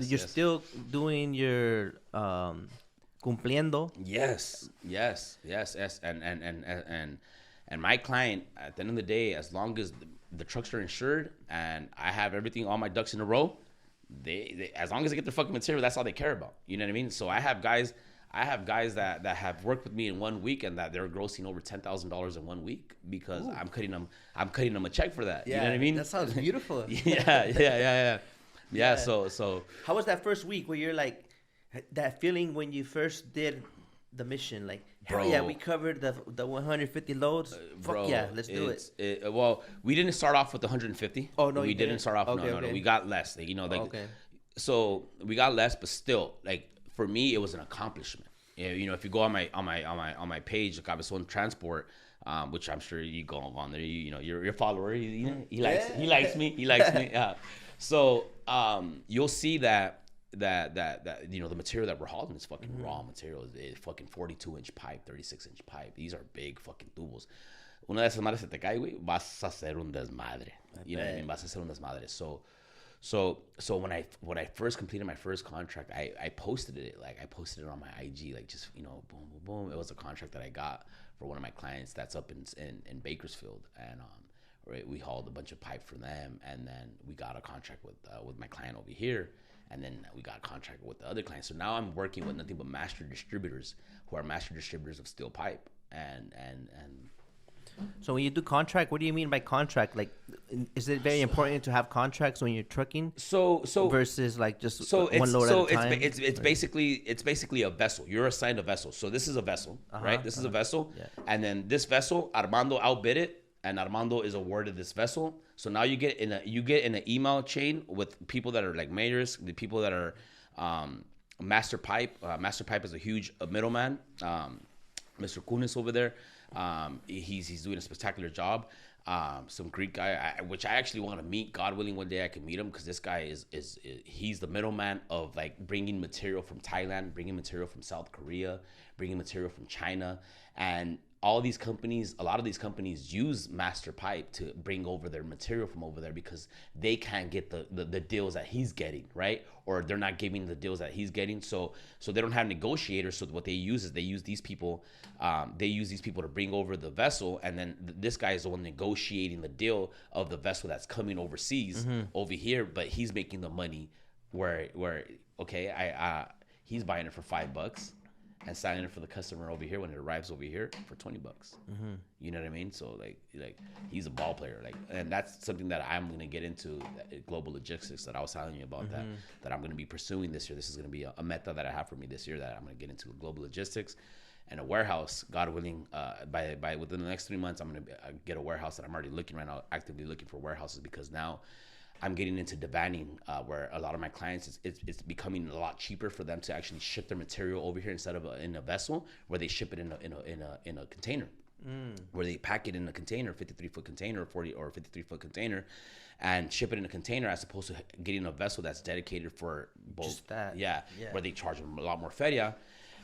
You're still doing your cumpliendo. Yes. And my client, at the end of the day, as long as the trucks are insured and I have everything, all my ducks in a row, they as long as they get their fucking material, that's all they care about. You know what I mean? So I have guys that have worked with me in 1 week, and that they're grossing over $10,000 in 1 week, because I'm cutting them a check for that. Yeah, you know what I mean? That sounds beautiful. Yeah. So how was that first week where you're like, that feeling when you first did the mission, like, hell, bro, yeah, we covered the 150 loads. Fuck yeah, let's do it. Well, we didn't start off with 150. Oh no, we didn't start off. Okay, no. We got less. Like, you know, like, okay. So we got less, but still, like, for me, it was an accomplishment. You know, if you go on my page, Cabezon Transport, which I'm sure you go on there, you know, your follower, he likes me. So you'll see that you know, the material that we're hauling is fucking raw material. It's fucking 42-inch pipe, 36-inch pipe. These are big fucking tubos. Una de esas madres se te cae, güey, vas a hacer un desmadre. You know what I mean? Vas a hacer un desmadre. So when I first completed my first contract, I posted it. Like, I posted it on my IG, like, just, you know, boom, boom, boom. It was a contract that I got for one of my clients that's up in Bakersfield, and right, we hauled a bunch of pipe for them, and then we got a contract with my client over here. And then we got a contract with the other clients. So now I'm working with nothing but master distributors, who are master distributors of steel pipe. And So when you do contract, what do you mean by contract? Like, is it very important to have contracts when you're trucking? So versus like just one load at a time? It's basically a vessel. You're assigned a vessel. So this is a vessel, right? This is a vessel, and then this vessel, Armando outbid it, and Armando is awarded this vessel. So now you get in an email chain with people that are like mayors, the people that are Master Pipe. Master Pipe is a huge middleman. Mr. Kunis over there, he's doing a spectacular job. Some Greek guy, which I actually want to meet. God willing, one day I can meet him, because this guy he's the middleman of, like, bringing material from Thailand, bringing material from South Korea, bringing material from China, and a lot of these companies use Master Pipe to bring over their material from over there, because they can't get the deals that he's getting, right? Or they're not giving the deals that he's getting. So they don't have negotiators. So what they use is these people to bring over the vessel, and then this guy is the one negotiating the deal of the vessel that's coming overseas over here, but he's making the money where okay, he's buying it for $5. and selling it for the customer over here when it arrives over here for $20. You know what I mean? So like he's a ball player, like, and that's something that I'm gonna get into, global logistics that I was telling you about, that I'm gonna be pursuing this year. This is gonna be a meta that I have for me this year, that I'm gonna get into global logistics and a warehouse. God willing, by within the next 3 months, I'm gonna get a warehouse that I'm already looking right now, actively looking for warehouses, because now I'm getting into divaning, where a lot of my clients, it's becoming a lot cheaper for them to actually ship their material over here instead of in a vessel, where they ship it in a container, where they pack it in a container, 53-foot container, 40 or 53-foot container, and ship it in a container, as opposed to getting a vessel that's dedicated for both. Just that, yeah, where they charge them a lot more feria.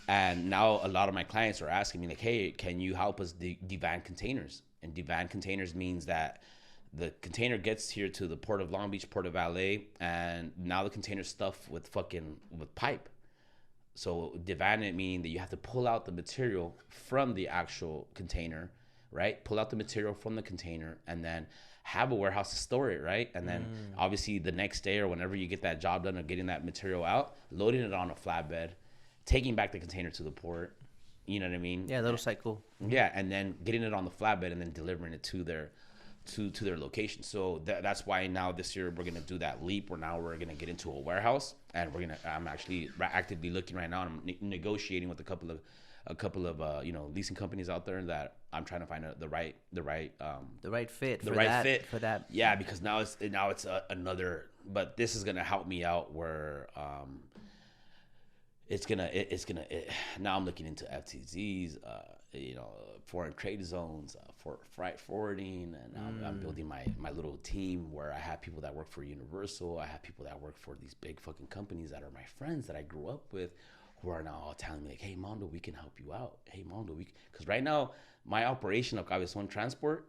And now a lot of my clients are asking me like, hey, can you help us devan containers? And devan containers means that the container gets here to the Port of Long Beach, Port of LA, and now the container's stuffed with pipe. So divan it meaning that you have to pull out the material from the actual container, right? Pull out the material from the container and then have a warehouse to store it, right? And then obviously the next day or whenever you get that job done of getting that material out, loading it on a flatbed, taking back the container to the port, you know what I mean? Yeah, little cycle. Yeah, and then getting it on the flatbed and then delivering it to their location. So that's why now this year we're gonna do that leap, where now we're gonna get into a warehouse, and I'm actually actively looking right now, and I'm negotiating with a couple of leasing companies out there, that I'm trying to find the right fit for that. Yeah, because now it's another, but this is gonna help me out where now I'm looking into FTZs, foreign trade zones, for freight forwarding, and I'm building my little team, where I have people that work for Universal, I have people that work for these big fucking companies that are my friends that I grew up with, who are now all telling me like, hey Mondo, we can help you out. Hey Mondo, because right now my operation of Cabezon Transport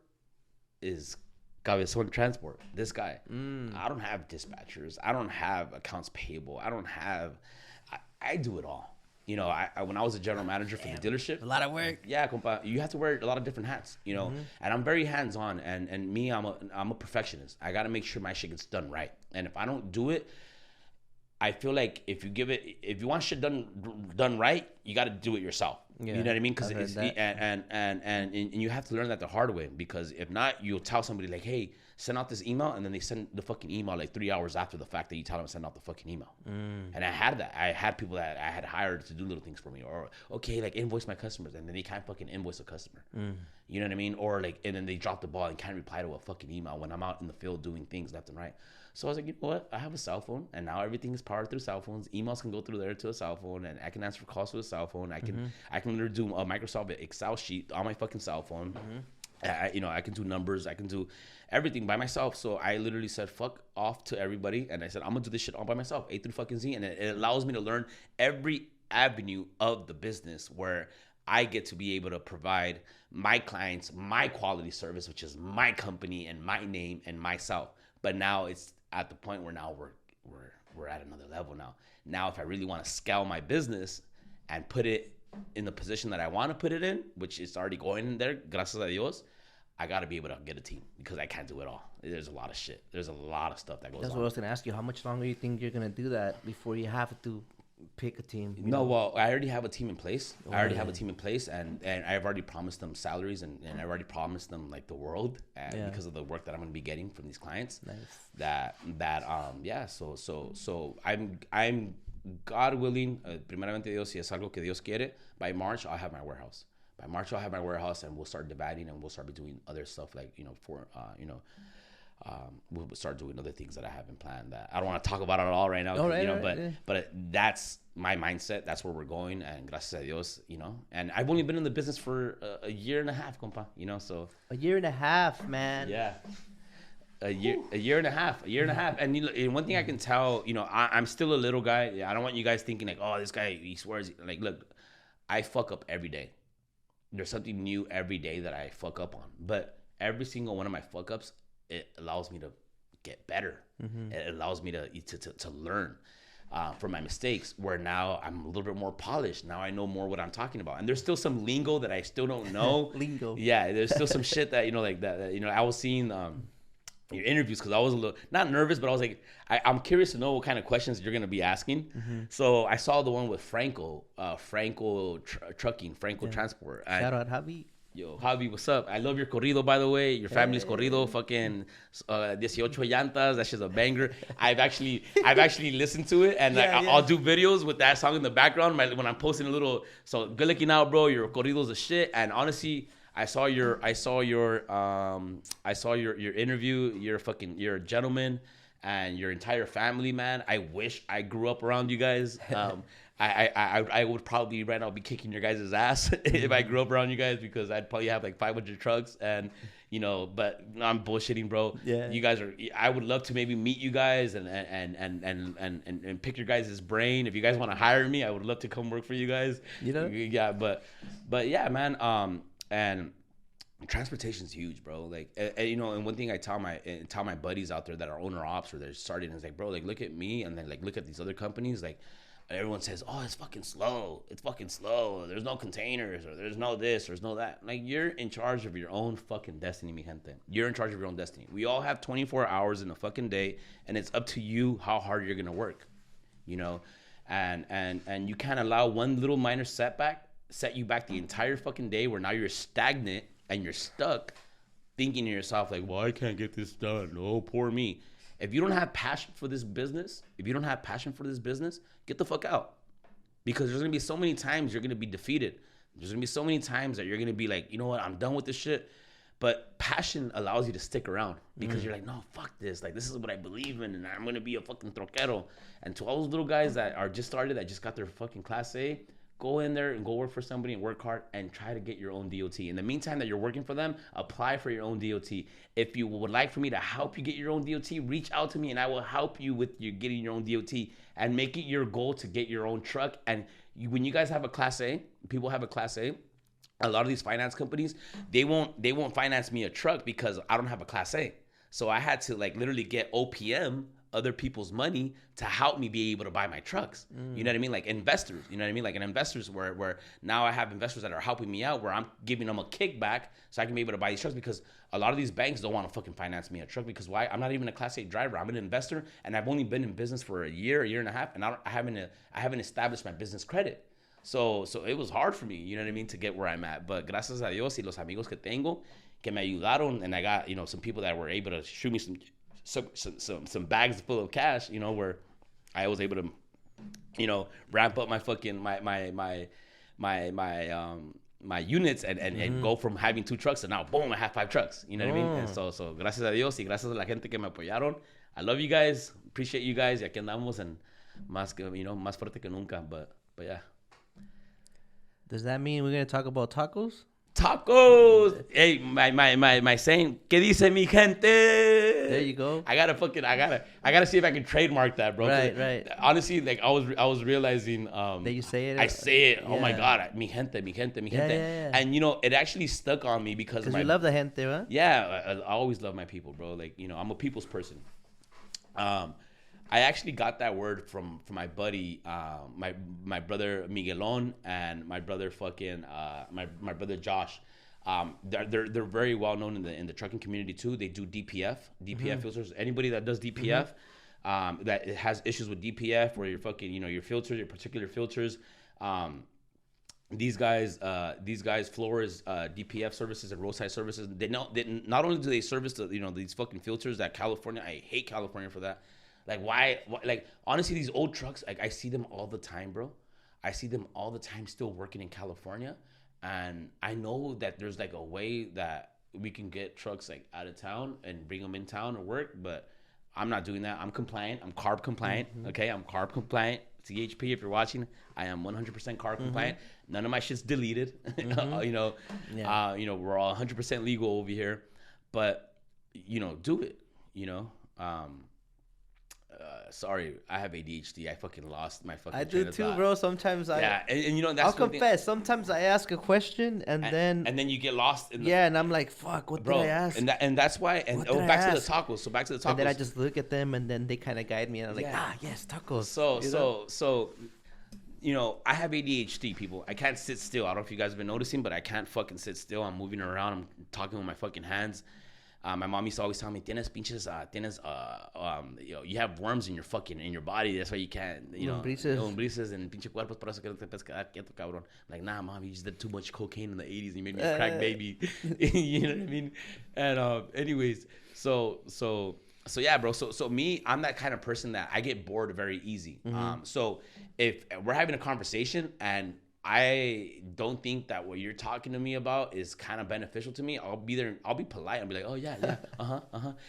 is Cabezon Transport. This guy, I don't have dispatchers, I don't have accounts payable, I do it all. You know, when I was a general manager for the dealership, a lot of work. Yeah, compa, you have to wear a lot of different hats. You know, and I'm very hands on, and me, I'm a perfectionist. I got to make sure my shit gets done right. And if I don't do it, I feel like if you want shit done right, you got to do it yourself. Yeah, you know what I mean? Because and you have to learn that the hard way. Because if not, you'll tell somebody like, hey, send out this email, and then they send the fucking email like 3 hours after the fact that you tell them to send out the fucking email. And I had that. I had people that I had hired to do little things for me, or okay, like invoice my customers, and then they can't fucking invoice a customer. You know what I mean? Or like, and then they drop the ball and can't reply to a fucking email when I'm out in the field doing things left and right. So I was like, you know what? I have a cell phone, and now everything is powered through cell phones. Emails can go through there to a cell phone, and I can answer calls with a cell phone. I can literally do a Microsoft Excel sheet on my fucking cell phone. I can do numbers. I can do everything by myself. So I literally said, fuck off to everybody. And I said, I'm going to do this shit all by myself, A through fucking Z. And it allows me to learn every avenue of the business, where I get to be able to provide my clients my quality service, which is my company and my name and myself. But now it's at the point where now we're at another level now. Now, if I really want to scale my business and put it in the position that I want to put it in, which is already going in there, gracias a Dios, I got to be able to get a team, because I can't do it all. There's a lot of shit. There's a lot of stuff that goes on. That's what I was going to ask you. How much longer you think you're going to do that before you have to pick a team? Well, I already have a team in place. And I've already promised them salaries, and I already promised them like the world, because of the work that I'm going to be getting from these clients. Nice. So I'm God willing, primeramente Dios, si es algo que Dios quiere, by March I'll have my warehouse. And we'll start debating, and we'll start doing other stuff like, we'll start doing other things that I haven't planned that I don't want to talk about it all right now. But that's my mindset. That's where we're going, and gracias a Dios, and I've only been in the business for a year and a half, compa, so. A year and a half, man. Yeah. A year and a half. And one thing I can tell, I'm still a little guy. I don't want you guys thinking like, oh, this guy, he swears. Like, look, I fuck up every day. There's something new every day that I fuck up on. But every single one of my fuck ups, it allows me to get better. It allows me to learn from my mistakes, where now I'm a little bit more polished. Now I know more what I'm talking about. And there's still some lingo that I still don't know. Lingo. Yeah, there's still some shit that, like that, I was seeing... your interviews, because I was a little not nervous, but I was like, I'm curious to know what kind of questions you're gonna be asking. So I saw the one with Franco Trucking, Franco Transport. Shout out Javi. Yo, Javi, what's up? I love your corrido, by the way. Your family's corrido, fucking 18 llantas. That shit's a banger. I've actually listened to it, and I'll do videos with that song in the background when I'm posting a little. So good looking out, bro. Your corrido's a shit. And honestly, I saw your interview. You're a gentleman, and your entire family, man. I wish I grew up around you guys. I would probably right now be kicking your guys' ass if I grew up around you guys, because I'd probably have like 500 trucks, and but I'm bullshitting, bro. Yeah. You guys are. I would love to maybe meet you guys and pick your guys' brain. If you guys want to hire me, I would love to come work for you guys. Yeah, but yeah, man. And transportation's huge, bro. Like, and one thing I tell my buddies out there that are owner ops or they're starting is like, bro, like look at me and then like look at these other companies, like. Everyone says, oh, it's fucking slow. There's no containers, or there's no this, there's no that. Like, you're in charge of your own fucking destiny, mi gente. You're in charge of your own destiny. We all have 24 hours in a fucking day, and it's up to you how hard you're going to work, And you can't allow one little minor setback set you back the entire fucking day, where now you're stagnant and you're stuck thinking to yourself, like, well, I can't get this done. Oh, poor me. If you don't have passion for this business, get the fuck out. Because there's going to be so many times you're going to be defeated. There's going to be so many times that you're going to be like, you know what, I'm done with this shit. But passion allows you to stick around, because you're like, no, fuck this. Like, this is what I believe in, and I'm going to be a fucking troquero. And to all those little guys that are just started, that just got their fucking Class A, go in there and go work for somebody and work hard and try to get your own DOT. In the meantime that you're working for them, apply for your own DOT. If you would like for me to help you get your own DOT, reach out to me and I will help you with you getting your own DOT, and make it your goal to get your own truck. And when you guys have a Class A, people have a Class A, a lot of these finance companies, they won't finance me a truck because I don't have a Class A. So I had to like literally get OPM, other people's money, to help me be able to buy my trucks. You know what I mean? Like investors, you know what I mean? Like an investors where now I have investors that are helping me out, where I'm giving them a kickback so I can be able to buy these trucks, because a lot of these banks don't want to fucking finance me a truck. Because why? I'm not even a Class A driver. I'm an investor, and I've only been in business for a year and a half, and I haven't established my business credit. So it was hard for me, you know what I mean, to get where I'm at. But gracias a Dios y los amigos que tengo que me ayudaron, and I got, some people that were able to shoot me some bags full of cash, where I was able to, ramp up my fucking my units and go from having 2 trucks to now, boom, I have 5 trucks. You know what I mean? And so gracias a Dios y gracias a la gente que me apoyaron. I love you guys, appreciate you guys. Y aquí andamos, and más fuerte que nunca. But yeah. Does that mean we're gonna talk about tacos? Tacos. Hey, my saying, ¿qué dice mi gente? There you go. I gotta see if I can trademark that, bro. Right. Honestly, like I was realizing that you say it. I say it. Oh my god, mi gente. Yeah. And it actually stuck on me because you love the gente, huh? Yeah, I always love my people, bro. Like, I'm a people's person. I actually got that word from my buddy, my brother Miguelon, and my brother fucking my brother Josh. They're very well known in the trucking community too. They do DPF filters. Anybody that does DPF, that has issues with DPF, where your fucking your filters, your particular filters. These guys, Flores, DPF services and roadside services. They not only do they service these fucking filters that California. I hate California for that. Like, why? Like, honestly, these old trucks, like, I see them all the time, bro. I see them all the time still working in California. And I know that there's, like, a way that we can get trucks, like, out of town and bring them in town to work. But I'm not doing that. I'm compliant. I'm carb compliant. Okay? I'm carb compliant. CHP, if you're watching, I am 100% carb compliant. None of my shit's deleted. We're all 100% legal over here. But, do it, sorry, I have ADHD. I fucking lost my fucking. I do too, bro. Sometimes and that's. I'll confess. Sometimes I ask a question and then you get lost in and I'm like, fuck, what did I ask? And that's why. And back to the tacos. So back to the tacos. And then I just look at them and then they kind of guide me and I'm like, yes, tacos. So I have ADHD, people. I can't sit still. I don't know if you guys have been noticing, but I can't fucking sit still. I'm moving around. I'm talking with my fucking hands. My mom used to always tell me, you have worms in your body. That's why you can't, lombrices and pinche cuerpos, por eso que no te puedes quedar quieto, cabrón. I'm like, nah, mom, you just did too much cocaine in the 80s and you made me a crack baby. You know what I mean? And anyways, so yeah, bro. So me, I'm that kind of person that I get bored very easy. So if we're having a conversation and I don't think that what you're talking to me about is kind of beneficial to me, I'll be there. I'll be polite. I'll be like, oh yeah,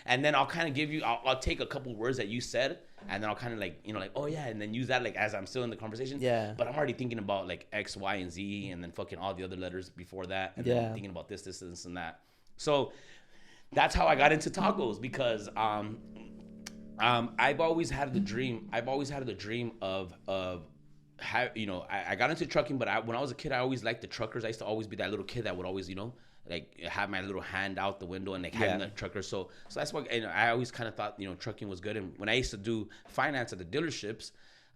and then I'll kind of give you. I'll take a couple words that you said, and then I'll kind of like, like, oh yeah, and then use that like as I'm still in the conversation. Yeah. But I'm already thinking about like X, Y, and Z, and then fucking all the other letters before that, and then I'm thinking about this, and that. So that's how I got into tacos because I've always had the dream. Of how, I got into trucking, but when I was a kid, I always liked the truckers. I used to always be that little kid that would always, like have my little hand out the window and like having the trucker. So that's why I always kind of thought, trucking was good. And when I used to do finance at the dealerships,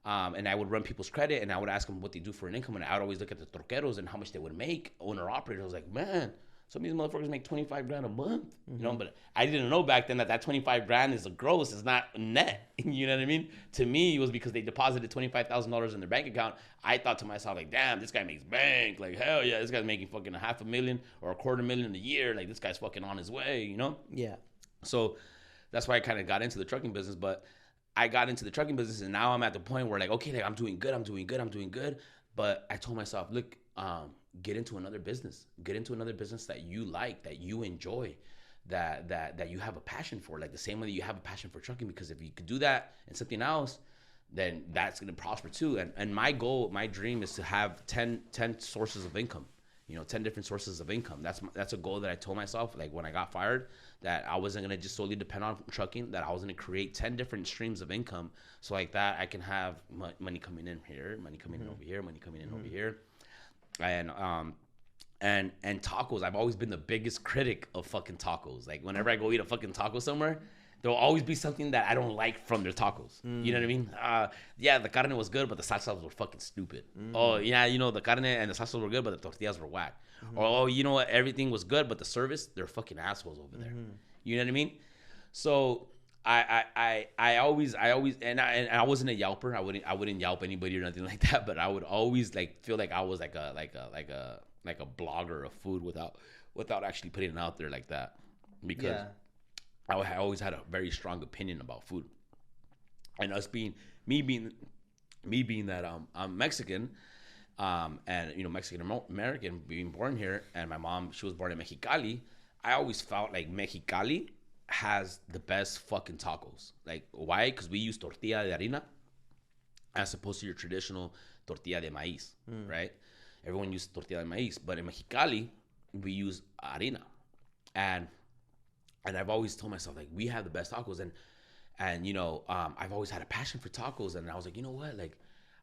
and I would run people's credit and I would ask them what they do for an income, and I would always look at the troqueros and how much they would make, owner operators. I was like, man, some of these motherfuckers make 25 grand a month, but I didn't know back then that 25 grand is a gross, it's not net. You know what I mean? To me, it was because they deposited $25,000 in their bank account. I thought to myself, like, damn, this guy makes bank. Like, hell yeah, this guy's making fucking $500,000 or $250,000 a year. Like, this guy's fucking on his way, Yeah. So that's why I kind of got into the trucking business. But I got into the trucking business, and now I'm at the point where, like, okay, like, I'm doing good. But I told myself, look, get into another business. Get into another business that you like, that you enjoy, that you have a passion for, like the same way that you have a passion for trucking. Because if you could do that and something else, then that's going to prosper too. And my goal, my dream is to have 10 sources of income, 10 different sources of income. That's a goal that I told myself, like when I got fired, that I wasn't going to just solely depend on trucking, that I was going to create 10 different streams of income. So like that, I can have money coming in here, money coming in over here, money coming in over here. And tacos, I've always been the biggest critic of fucking tacos. Like whenever I go eat a fucking taco somewhere, there'll always be something that I don't like from their tacos. You know what I mean? Yeah, the carne was good, but the salsas were fucking stupid. Oh, yeah, the carne and the salsas were good, but the tortillas were whack. Or, oh, you know what? Everything was good, but the service, they're fucking assholes over there. You know what I mean? So I always, and I wasn't a Yelper. I wouldn't Yelp anybody or nothing like that. But I would always like feel like I was like a blogger of food without actually putting it out there like that, because I always had a very strong opinion about food. And me being that I'm Mexican, and Mexican American, being born here, and my mom, she was born in Mexicali. I always felt like Mexicali has the best fucking tacos. Like, why? Because we use tortilla de harina as opposed to your traditional tortilla de maíz, right? Everyone uses tortilla de maíz, but in Mexicali, we use harina. And I've always told myself, like, we have the best tacos. And I've always had a passion for tacos. And I was like, you know what? Like,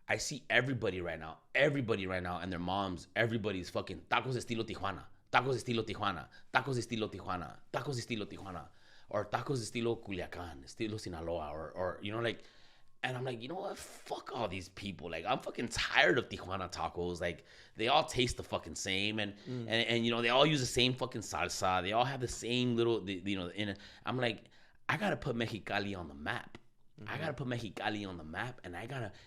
I see everybody right now, and their moms, everybody's fucking tacos estilo Tijuana, tacos estilo Tijuana, tacos estilo Tijuana, tacos estilo Tijuana, or tacos estilo Culiacan, estilo Sinaloa, or like, and I'm like, you know what? Fuck all these people. Like, I'm fucking tired of Tijuana tacos. Like, they all taste the fucking same, and they all use the same fucking salsa. They all have the same little, I'm like, I gotta put Mexicali on the map. I gotta put Mexicali on the map, and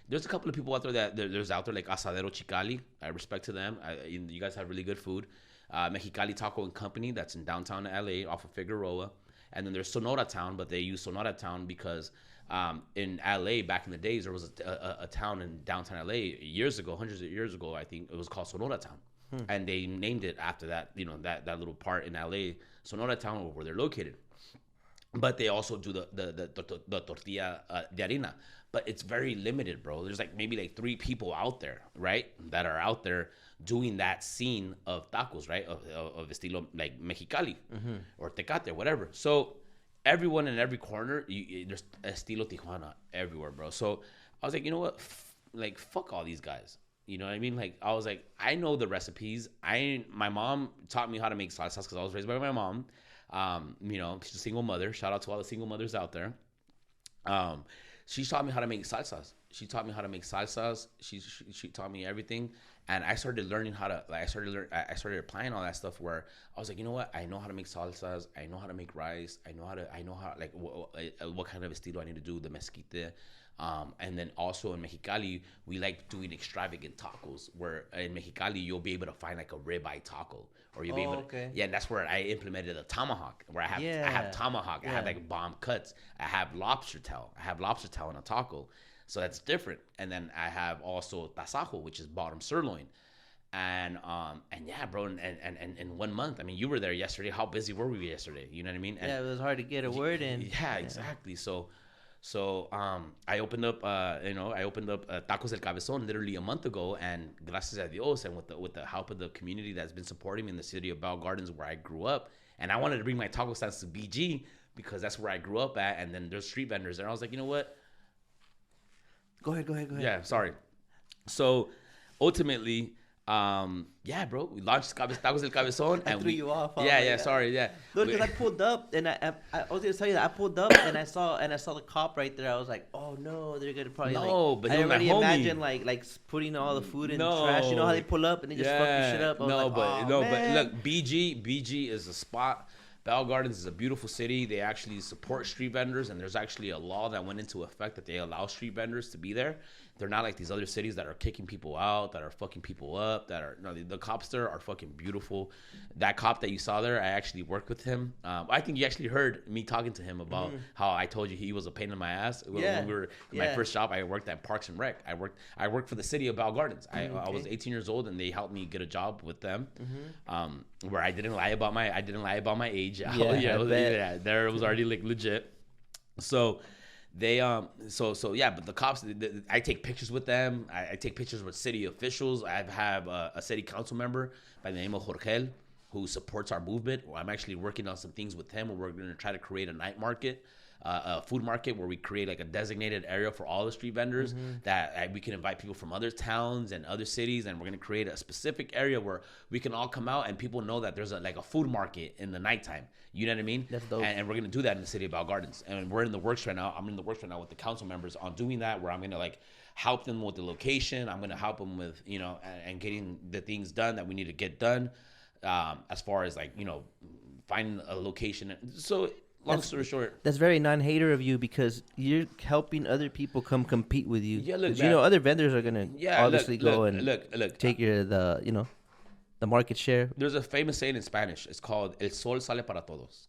there's a couple of people out there there's out there like Asadero Chicali. I respect to them. You guys have really good food. Mexicali Taco and Company, that's in downtown LA off of Figueroa. And then there's Sonora Town, but they use Sonora Town because in LA back in the days, there was a town in downtown LA years ago, hundreds of years ago, I think it was called Sonora Town. And they named it after that, that little part in LA, Sonora Town, where they're located. But they also do the tortilla de harina. But it's very limited, bro. There's like maybe like 3 people out there, right, that are out there doing that scene of tacos, right, of estilo like Mexicali or Tecate or whatever. So everyone in every corner, there's estilo Tijuana everywhere, bro. So I was like, you know what? Like, fuck all these guys. You know what I mean? Like, I was like, I know the recipes. My mom taught me how to make salsas because I was raised by my mom. She's a single mother. Shout out to all the single mothers out there. She taught me how to make salsas. She taught me everything. And I started learning how to, like, I started applying all that stuff where I was like, you know what? I know how to make salsas. I know how to make rice. I know how, like, what kind of estilo I need to do, the mezquite. And then also in Mexicali, we like doing extravagant tacos where in Mexicali, you'll be able to find like a ribeye taco or you'll be able to, okay. yeah, and that's where I implemented a tomahawk where I have tomahawk. I have like bomb cuts. I have lobster tail. In a taco. So that's different. And then I have also tasajo, which is bottom sirloin. And yeah, bro, and in 1 month, I mean, you were there yesterday. How busy were we yesterday? You know what I mean? And yeah, it was hard to get a word in. Yeah, exactly. So I opened up, Tacos del Cabezon literally a month ago, and gracias a Dios, and with the help of the community that's been supporting me in the city of Bell Gardens where I grew up, and I wanted to bring my taco stands to BG because that's where I grew up at, and then there's street vendors, and I was like, you know what? Go ahead. Yeah, sorry. So ultimately, yeah, bro, we launched Tacos del Cabezon. I threw you off. Sorry, yeah. No, because I pulled up and I was gonna tell you that I pulled up and I saw the cop right there. I was like, oh no, they're gonna probably but I already imagined like putting all the food in the trash. You know how they pull up and they just fuck your shit up. But look, BG is a spot. Bell Gardens is a beautiful city. They actually support street vendors, and there's actually a law that went into effect that they allow street vendors to be there. They're not like these other cities that are kicking people out, that are fucking people up, the cops there are fucking beautiful. That cop that you saw there, I actually worked with him. I think you actually heard me talking to him about how I told you he was a pain in my ass. When we were in my first job, I worked at Parks and Rec. I worked for the city of Bell Gardens. I was 18 years old, and they helped me get a job with them, where I didn't lie about my age. There it was already like legit. So they but the cops, I take pictures with them. I take pictures with city officials. I have a city council member by the name of Jorge who supports our movement. I'm actually working on some things with him where we're going to try to create a night market, a food market where we create like a designated area for all the street vendors that we can invite people from other towns and other cities, and we're going to create a specific area where we can all come out and people know that there's a food market in the nighttime. You know what I mean? That's dope. And we're going to do that in the city of Bell Gardens. And we're in the works right now. I'm in the works right now with the council members on doing that, where I'm going to like help them with the location. I'm going to help them with, and getting the things done that we need to get done, as far as like, finding a location. So long story short, that's very non-hater of you because you're helping other people come compete with you. Yeah, look, other vendors are gonna obviously take the market share. There's a famous saying in Spanish. It's called "El sol sale para todos."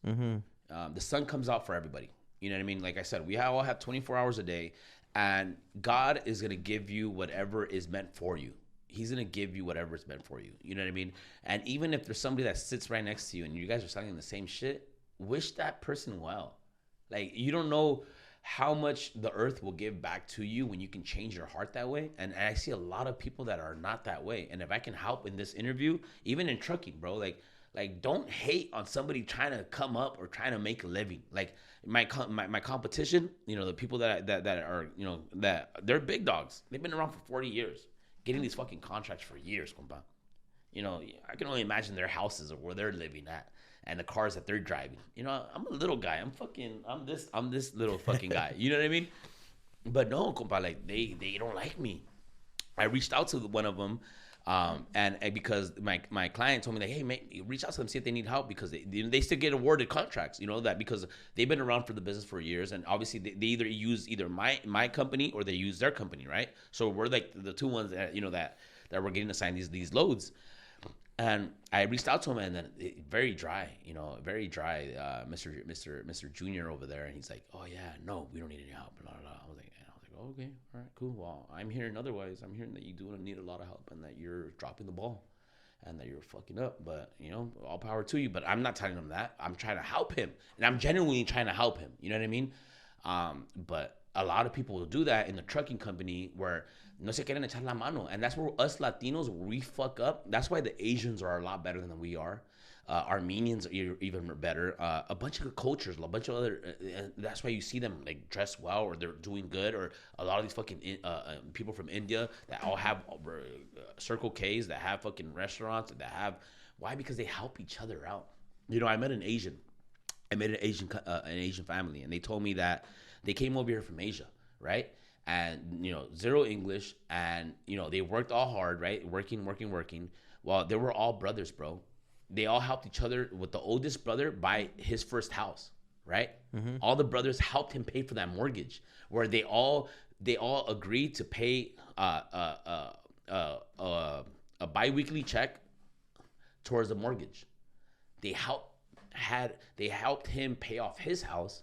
The sun comes out for everybody. You know what I mean? Like I said, we all have 24 hours a day, and God is gonna give you whatever is meant for you. He's gonna give you whatever is meant for you. You know what I mean? And even if there's somebody that sits right next to you and you guys are selling the same shit, wish that person well. Like, you don't know how much the earth will give back to you when you can change your heart that way. And I see a lot of people that are not that way. And if I can help in this interview, even in trucking, bro, like don't hate on somebody trying to come up or trying to make a living. Like my competition, the people that are, that they're big dogs. They've been around for 40 years, getting these fucking contracts for years, compa. I can only imagine their houses or where they're living at. And the cars that they're driving. I'm a little guy. I'm this little fucking guy. You know what I mean? But no, compa, like they don't like me. I reached out to one of them, and because my client told me like, hey, mate, reach out to them, see if they need help, because they still get awarded contracts. That because they've been around for the business for years, and obviously they either use my company or they use their company, right? So we're like the two ones that that we're getting assigned these loads. And I reached out to him, and then very dry, Mr. Junior over there, and he's like, "Oh yeah, no, we don't need any help." Blah, blah, blah. I was like, oh, okay, all right, cool. Well, I'm hearing otherwise. I'm hearing that you do need a lot of help, and that you're dropping the ball, and that you're fucking up. But all power to you. But I'm not telling him that. I'm trying to help him, and I'm genuinely trying to help him. You know what I mean? But a lot of people will do that in the trucking company where no se quieren echar la mano. And that's where us Latinos, we fuck up. That's why the Asians are a lot better than we are. Armenians are even better. A bunch of cultures, a bunch of other, that's why you see them like dress well, or they're doing good, or a lot of these fucking people from India that all have Circle K's, that have fucking restaurants, that have, why? Because they help each other out. I met an Asian family, and they told me that they came over here from Asia, right? and zero English, and they worked all hard, right? Working. Well, they were all brothers, bro. They all helped each other, with the oldest brother buy his first house, right? All the brothers helped him pay for that mortgage, where they all agreed to pay a biweekly check towards the mortgage. They helped him pay off his house,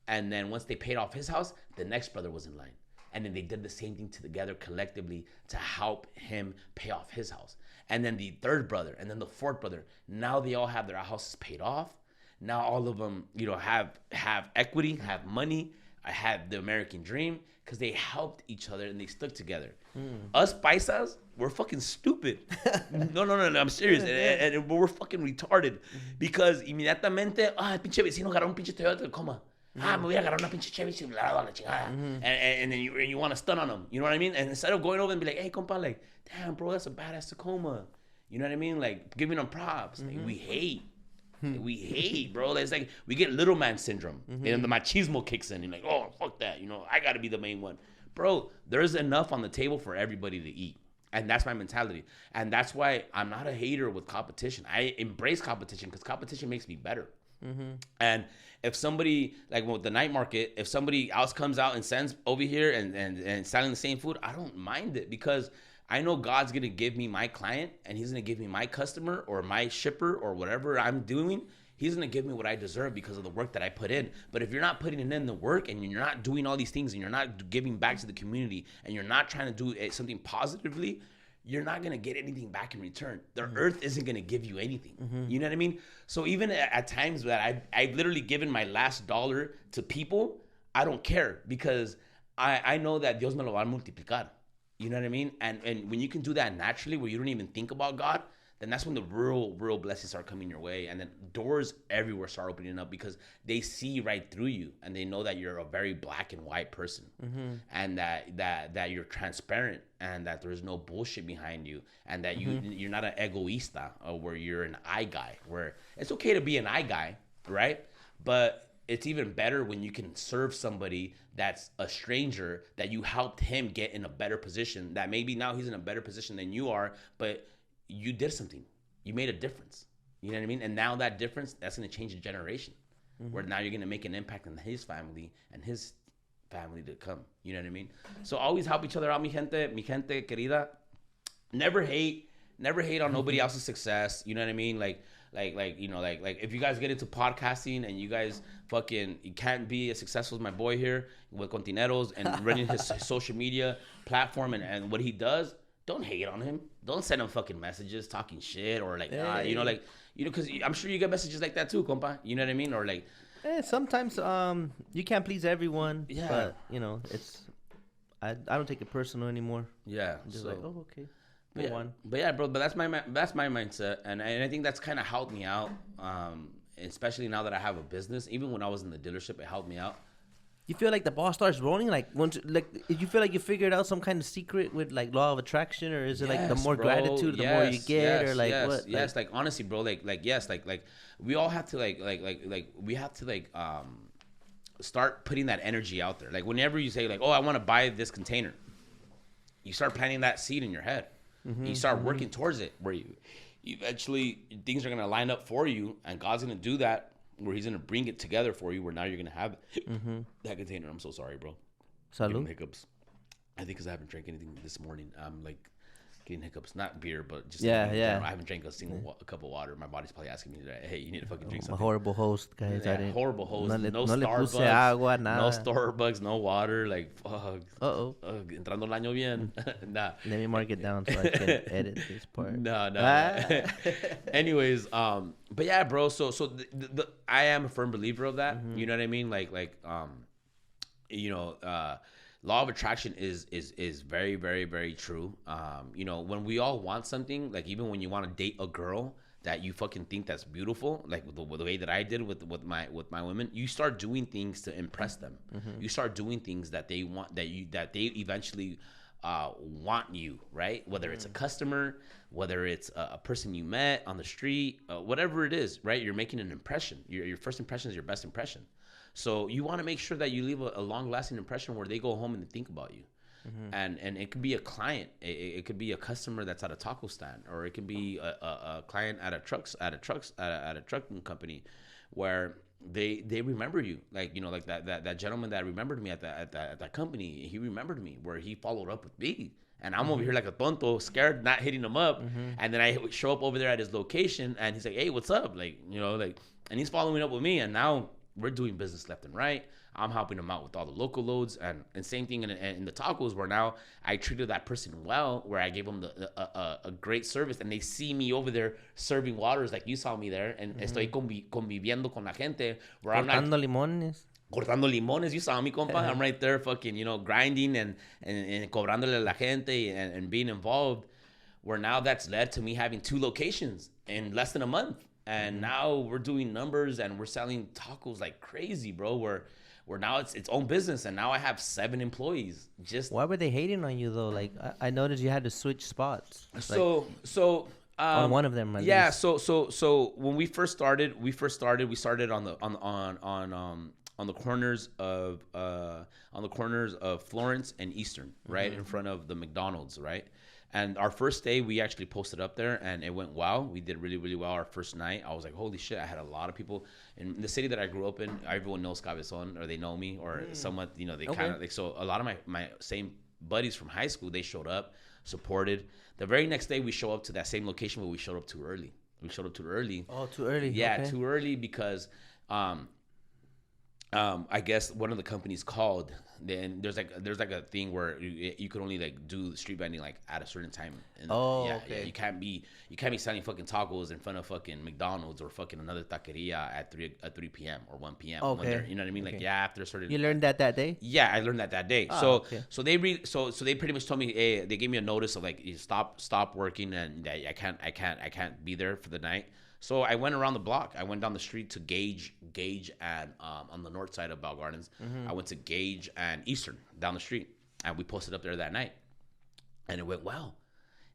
and then once they paid off his house, the next brother was in line, and then they did the same thing together collectively to help him pay off his house. And then the third brother, and then the fourth brother. Now they all have their houses paid off. Now all of them, have equity, have money, have the American dream, because they helped each other and they stuck together. Us paisas, we're fucking stupid. No, I'm serious. And we're fucking retarded. Because inmediatamente, el pinche vecino agarró un pinche Toyota Tacoma. Me voy a agarrar una pinche Chevy y la chingada. And then you want to stun on them. You know what I mean? And instead of going over and be like, hey, compa, like, damn, bro, that's a badass Tacoma. You know what I mean? Like, giving them props. Like, we hate. We hate, bro. It's like we get little man syndrome. And the machismo kicks in. You're like, oh, fuck that. I got to be the main one. Bro, there's enough on the table for everybody to eat. And that's my mentality. And that's why I'm not a hater with competition. I embrace competition because competition makes me better. And if somebody, like with the night market, if somebody else comes out and sends over here and selling the same food, I don't mind it, because I know God's going to give me my client, and he's going to give me my customer or my shipper or whatever I'm doing. He's going to give me what I deserve because of the work that I put in. But if you're not putting in the work, and you're not doing all these things, and you're not giving back to the community, and you're not trying to do something positively, you're not going to get anything back in return. The earth isn't going to give you anything. You know what I mean? So even at times that I've literally given my last dollar to people, I don't care, because I know that Dios me lo va a multiplicar. You know what I mean? And when you can do that naturally, where you don't even think about God, then that's when the real blessings start coming your way. And then doors everywhere start opening up, because they see right through you, and they know that you're a very black and white person, and that you're transparent, and that there's no bullshit behind you, and that you're not an egoísta, or where you're an I guy, where it's okay to be an I guy, right? But it's even better when you can serve somebody that's a stranger, that you helped him get in a better position, that maybe now he's in a better position than you are, but you did something. You made a difference. You know what I mean? And now that difference, that's going to change a generation, where now you're going to make an impact on his family and his family to come. You know what I mean? So always help each other out, mi gente querida. Never hate on nobody else's success. You know what I mean? Like if you guys get into podcasting and you guys you can't be as successful as my boy here with Kontanteroz and running his social media platform and what he does, don't hate on him. Don't send him fucking messages talking shit, or because I'm sure you get messages like that too, compa. You know what I mean? Or like, sometimes you can't please everyone. Yeah. But it's I don't take it personal anymore. Yeah. I'm just like, oh, okay. But yeah, bro. But that's my mindset, and I think that's kind of helped me out. Especially now that I have a business. Even when I was in the dealership, it helped me out. You feel like the ball starts rolling, like once, like you feel like you figured out some kind of secret with like law of attraction, or is it like the more gratitude, the more you get, or like what? Yes, like honestly, bro, like we all have to we have to start putting that energy out there. Like whenever you say like, oh, I want to buy this container, you start planting that seed in your head. You start working towards it, where you eventually things are gonna line up for you, and God's gonna do that. Where he's gonna bring it together for you, where now you're gonna have that container. I'm so sorry, bro. Salud. Hiccups. I think because I haven't drank anything this morning. I'm like getting hiccups, not beer, but just yeah. I haven't drank a single cup of water. My body's probably asking me today, hey, you need to fucking drink something. A horrible host, guys. Yeah, horrible host. No Starbucks. Agua, no Starbucks, no water. Like fuck. Entrando el año bien. Nah. Let me mark it down so I can edit this part. No. Anyways, but yeah, bro. So I am a firm believer of that. You know what I mean? Law of attraction is very, very, very true. When we all want something, like even when you want to date a girl that you fucking think that's beautiful, like the way that I did with my women, you start doing things to impress them. You start doing things that they want, that they eventually want you, right? Whether it's a customer, whether it's a person you met on the street, whatever it is, right? You're making an impression. Your first impression is your best impression. So you want to make sure that you leave a long-lasting impression where they go home and they think about you. And it could be a client, it could be a customer that's at a taco stand, or it could be a client at a trucking company, where they remember you, like, you know, like that gentleman that remembered me at that company. He remembered me, where he followed up with me, and I'm over here like a tonto, scared, not hitting him up. And then I show up over there at his location, and he's like, "Hey, what's up?" Like, you know, like, and he's following up with me, and now we're doing business left and right. I'm helping them out with all the local loads, and same thing in the tacos, where now I treated that person well, where I gave them a great service, and they see me over there serving waters like you saw me there, and estoy conviviendo con la gente, where I'm not cortando limones. You saw me, compa. I'm right there, fucking, you know, grinding and cobrándole a la gente and being involved. Where now that's led to me having 2 locations in less than a month, and now we're doing numbers and we're selling tacos like crazy, bro. Where now it's its own business, and now I have 7 employees. Just why were they hating on you though? Like I noticed you had to switch spots. On one of them, at least. So when we started on the corners of Florence and Eastern, right in front of the McDonald's, right. And our first day, we actually posted up there, and it went well. We did really, really well our first night. I was like, holy shit, I had a lot of people. In the city that I grew up in, everyone knows Cabezon, or they know me, or somewhat, you know, they kind of, like, so a lot of my same buddies from high school, they showed up, supported. The very next day, we show up to that same location, but we showed up too early. Oh, too early. Yeah, okay. Too early because I guess one of the companies called. Then there's like a thing where you could only like do street vending like at a certain time. Okay. Yeah, you can't be selling fucking tacos in front of fucking McDonald's or fucking another taqueria at 3 p.m. or 1 p.m. Okay. You know what I mean? Like, yeah, after a certain. You learned that day? Yeah, I learned that day. So they pretty much told me, hey, they gave me a notice of like, you stop working, and I can't be there for the night. So I went around the block. I went down the street to Gage and on the north side of Bell Gardens. I went to Gage and Eastern down the street, and we posted up there that night, and it went well.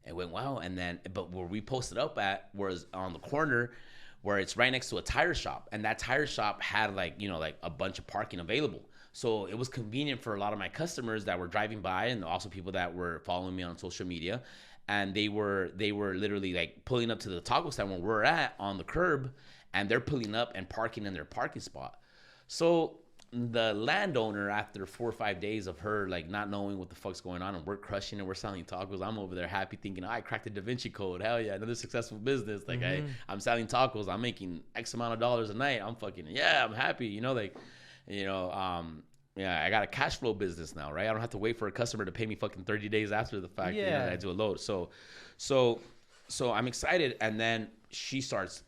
And then, but where we posted up at was on the corner, where it's right next to a tire shop, and that tire shop had like, you know, like a bunch of parking available. So it was convenient for a lot of my customers that were driving by, and also people that were following me on social media. And they were literally like pulling up to the taco stand where we're at on the curb, and they're pulling up and parking in their parking spot. So the landowner, after 4 or 5 days of her like not knowing what the fuck's going on, and we're crushing it, we're selling tacos, I'm over there happy thinking, I cracked the Da Vinci Code. Hell yeah, another successful business. Like I'm selling tacos, I'm making X amount of dollars a night. I'm fucking, yeah, I'm happy. You know, like, you know, yeah, I got a cash flow business now, right? I don't have to wait for a customer to pay me fucking 30 days after the fact. Yeah. You know, that I do a load. So I'm excited, and then she starts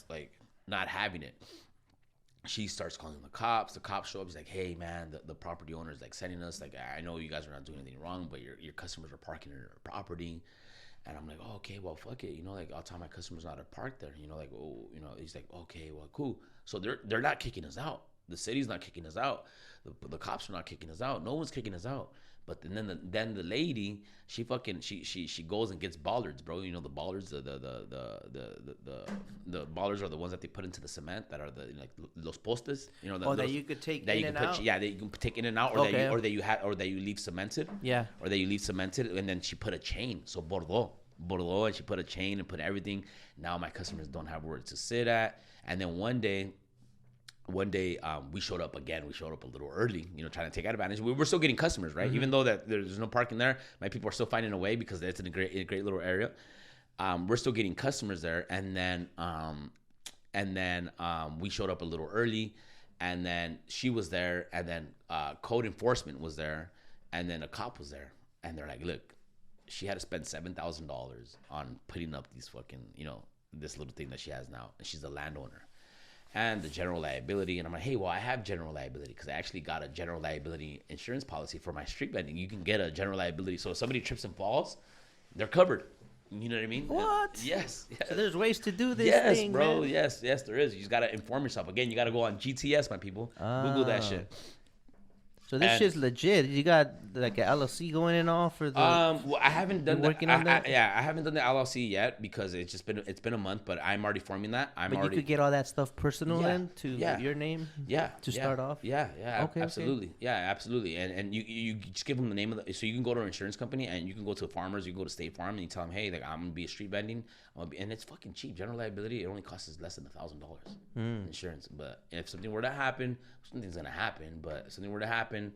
like not having it. She starts calling the cops. The cops show up. He's like, hey man, the property owner is like sending us, like, I know you guys are not doing anything wrong, but your customers are parking in your property. And I'm like, oh, okay, well, fuck it. You know, like, I'll tell my customers not to park there. You know, like, oh, you know, he's like, okay, well, cool. So they're not kicking us out. The city's not kicking us out. The cops are not kicking us out. No one's kicking us out. But then the lady, she goes and gets bollards, bro. You know, the bollards, the bollards are the ones that they put into the cement, that are the, like, los postes. You know, that you could take in and out. Yeah, that you can take in and out, or that you leave cemented. Yeah. Or that you leave cemented, and then she put a chain. So Bordeaux, and she put a chain and put everything. Now my customers don't have where to sit at. And then one day, we showed up again. We showed up a little early, you know, trying to take advantage. We're still getting customers, right? Even though that there's no parking there, my people are still finding a way, because it's in a great little area. We're still getting customers there, and then we showed up a little early, and then she was there, and then code enforcement was there, and then a cop was there, and they're like, look, she had to spend $7,000 on putting up these fucking, you know, this little thing that she has now, and she's a landowner. And the general liability. And I'm like, hey, well, I have general liability, because I actually got a general liability insurance policy for my street vending. You can get a general liability. So if somebody trips and falls, they're covered. You know what I mean? What? Yes. So there's ways to do this yes, thing, bro. man. Yes, there is. You just got to inform yourself. Again, you got to go on GTS, my people. Google that shit. So this And shit's legit. You got like an LLC going in all for the. well, I haven't done that. working on that? Yeah, I haven't done the LLC yet because it's been a month, but I'm already forming that. But you could get all that stuff personal Yeah, then to yeah. your name. Yeah. To start off. Yeah. Okay, Absolutely. Yeah, absolutely. And you just give them the name of the. So you can go to an insurance company and you can go to farmers. You can go to State Farm and you tell them, hey, like I'm gonna be a street vending. And it's fucking cheap. General liability, it only costs us less than $1,000 insurance. But if something were to happen, something's gonna happen. But if something were to happen,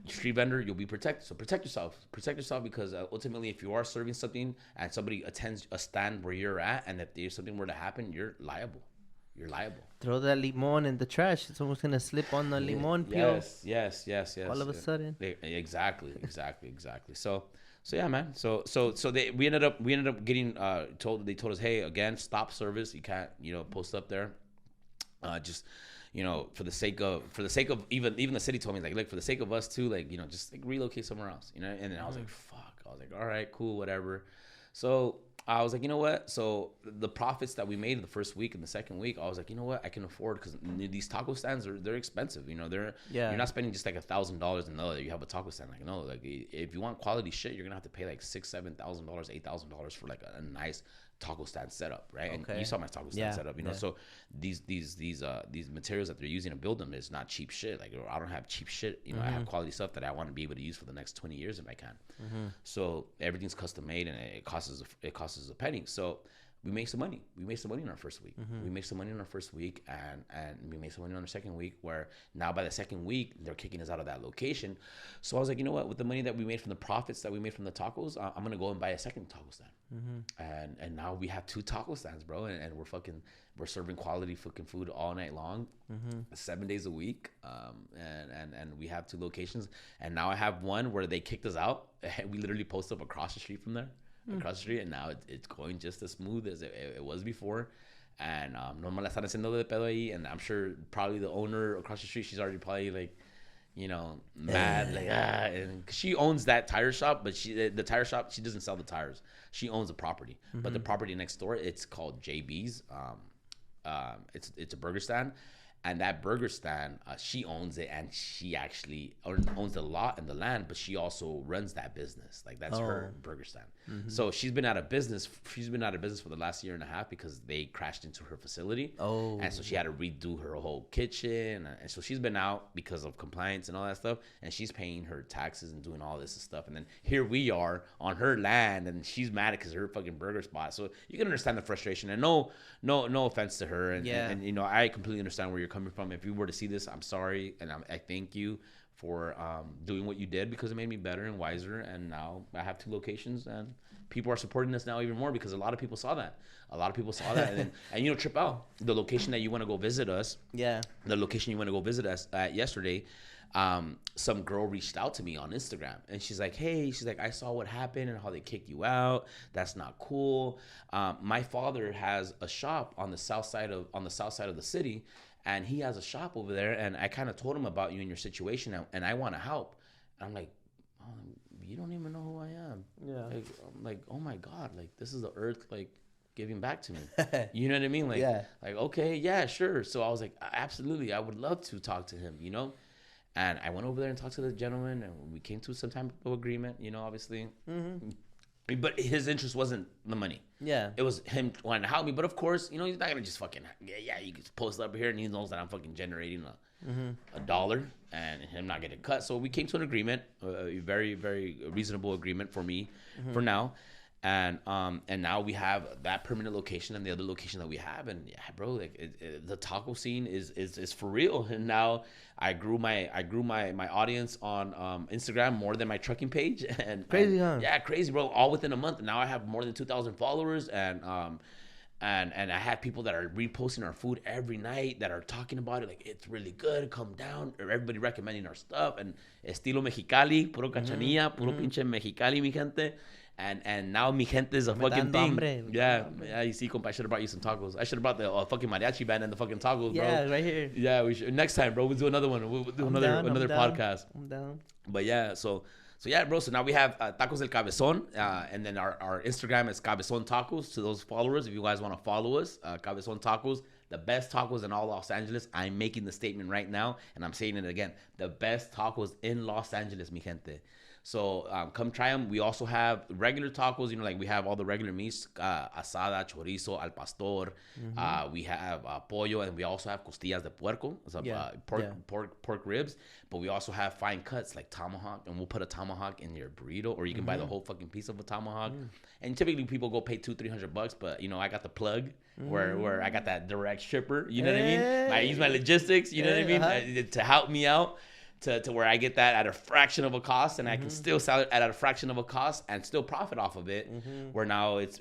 street vendor, you'll be protected. So protect yourself. Protect yourself because ultimately, if you are serving something and somebody attends a stand where you're at, and if there's something were to happen, you're liable. You're liable. Throw that limon in the trash. Someone's gonna slip on the limon peel. Yes. All of a sudden. Exactly. So yeah, man. So we ended up getting told. They told us, hey, again, stop service. You can't post up there. Just for the sake of even the city told me, like, look, for the sake of us too, like, just like relocate somewhere else, and then I was like, fuck. I was like, all right, cool, whatever. So I was like, you know what? So the profits that we made in the first week and the second week, I was like, you know what? I can afford, because these taco stands they're expensive. You're not spending just like $1,000 and know that you have a taco stand. Like, no, like if you want quality shit, you're gonna have to pay like $6,000, $7,000, $8,000 for like a nice taco stand setup, right? Okay. And you saw my taco stand setup, So these materials that they're using to build them is not cheap shit. Like, I don't have cheap shit. I have quality stuff that I want to be able to use for the next 20 years if I can. So everything's custom made, and it costs us a penny. So we make some money. We made some money in our first week. We made some money in our first week, and we made some money on our second week, where now by the second week, they're kicking us out of that location. So I was like, you know what? With the money that we made from the profits that we made from the tacos, I'm going to go and buy a second taco stand. And now we have 2 taco stands, bro. And we're serving quality fucking food all night long, 7 days a week. And we have 2 locations. And now I have one where they kicked us out. We literally posted up across the street from there. Across the street, and now it's going just as smooth as it was before. And no me la están haciendo de pedo ahí, and I'm sure probably the owner across the street, she's already probably like, mad, like, and she owns that tire shop, but the tire shop, she doesn't sell the tires. She owns the property, but the property next door, it's called JB's. It's a burger stand. And that burger stand, she owns it, and she actually owns the lot and the land, but she also runs that business. Like, that's her burger stand. So she's been out of business. She's been out of business for the last year and a half because they crashed into her facility. And so she had to redo her whole kitchen. And so she's been out because of compliance and all that stuff. And she's paying her taxes and doing all this stuff. And then here we are on her land, and she's mad because her fucking burger spot. So you can understand the frustration. And no offense to her. And I completely understand where you're coming from. If you were to see this, I'm sorry, and I thank you for doing what you did, because it made me better and wiser. And now I have 2 locations, and people are supporting us now even more because a lot of people saw that. And Trip Out, the location that you want to go visit us. Yeah. The location you want to go visit us at yesterday. Some girl reached out to me on Instagram, and she's like, hey, I saw what happened and how they kicked you out. That's not cool. My father has a shop on the south side of the city, and he has a shop over there, and I kind of told him about you and your situation, and I want to help. And I'm like, you don't even know who I am. Yeah. I'm like, oh my God, like, this is the earth, like, giving back to me. You know what I mean? Like, like, okay, yeah, sure. So I was like, absolutely, I would love to talk to him, And I went over there and talked to the gentleman, and we came to some type of agreement, obviously. But his interest wasn't the money. Yeah. It was him wanting to help me. But of course, he's not going to just fucking, you can post up here, and he knows that I'm fucking generating a dollar and him not getting cut. So we came to an agreement, a very, very reasonable agreement for me for now. And now we have that permanent location and the other location that we have, and yeah, bro, like the taco scene is for real. And now I grew my audience on Instagram more than my trucking page, and crazy, huh? Yeah, crazy, bro. All within a month. And now I have more than 2,000 followers, and I have people that are reposting our food every night that are talking about it, like, it's really good, come down. Or everybody recommending our stuff, and estilo Mexicali, puro cachanilla, puro pinche Mexicali, mi gente. And now mi gente is a fucking thing. Hambre. Yeah, you see, compa, I should have brought you some tacos. I should have brought the fucking mariachi band and the fucking tacos, bro. Yeah, right here. Yeah, we should. Next time, bro, we'll do another one. We'll do another podcast. I'm down. But yeah, so yeah, bro. So now we have Tacos del Cabezon, and then our Instagram is Cabezon Tacos. To those followers, if you guys want to follow us, Cabezon Tacos, The best tacos in all Los Angeles. I'm making the statement right now, and I'm saying it again. The best tacos in Los Angeles, mi gente. So come try them. We also have regular tacos. You know, like we have all the regular meats, asada, chorizo, al pastor. We have pollo, and we also have costillas de puerco, so, pork ribs. But we also have fine cuts like tomahawk, and we'll put a tomahawk in your burrito, or you can buy the whole fucking piece of a tomahawk. And typically people go pay $200-$300, but you know I got the plug where I got that direct shipper. You know what I mean? I use my logistics. You know what I mean to help me out. To where I get that at a fraction of a cost, and I can still sell it at a fraction of a cost and still profit off of it. Where now it's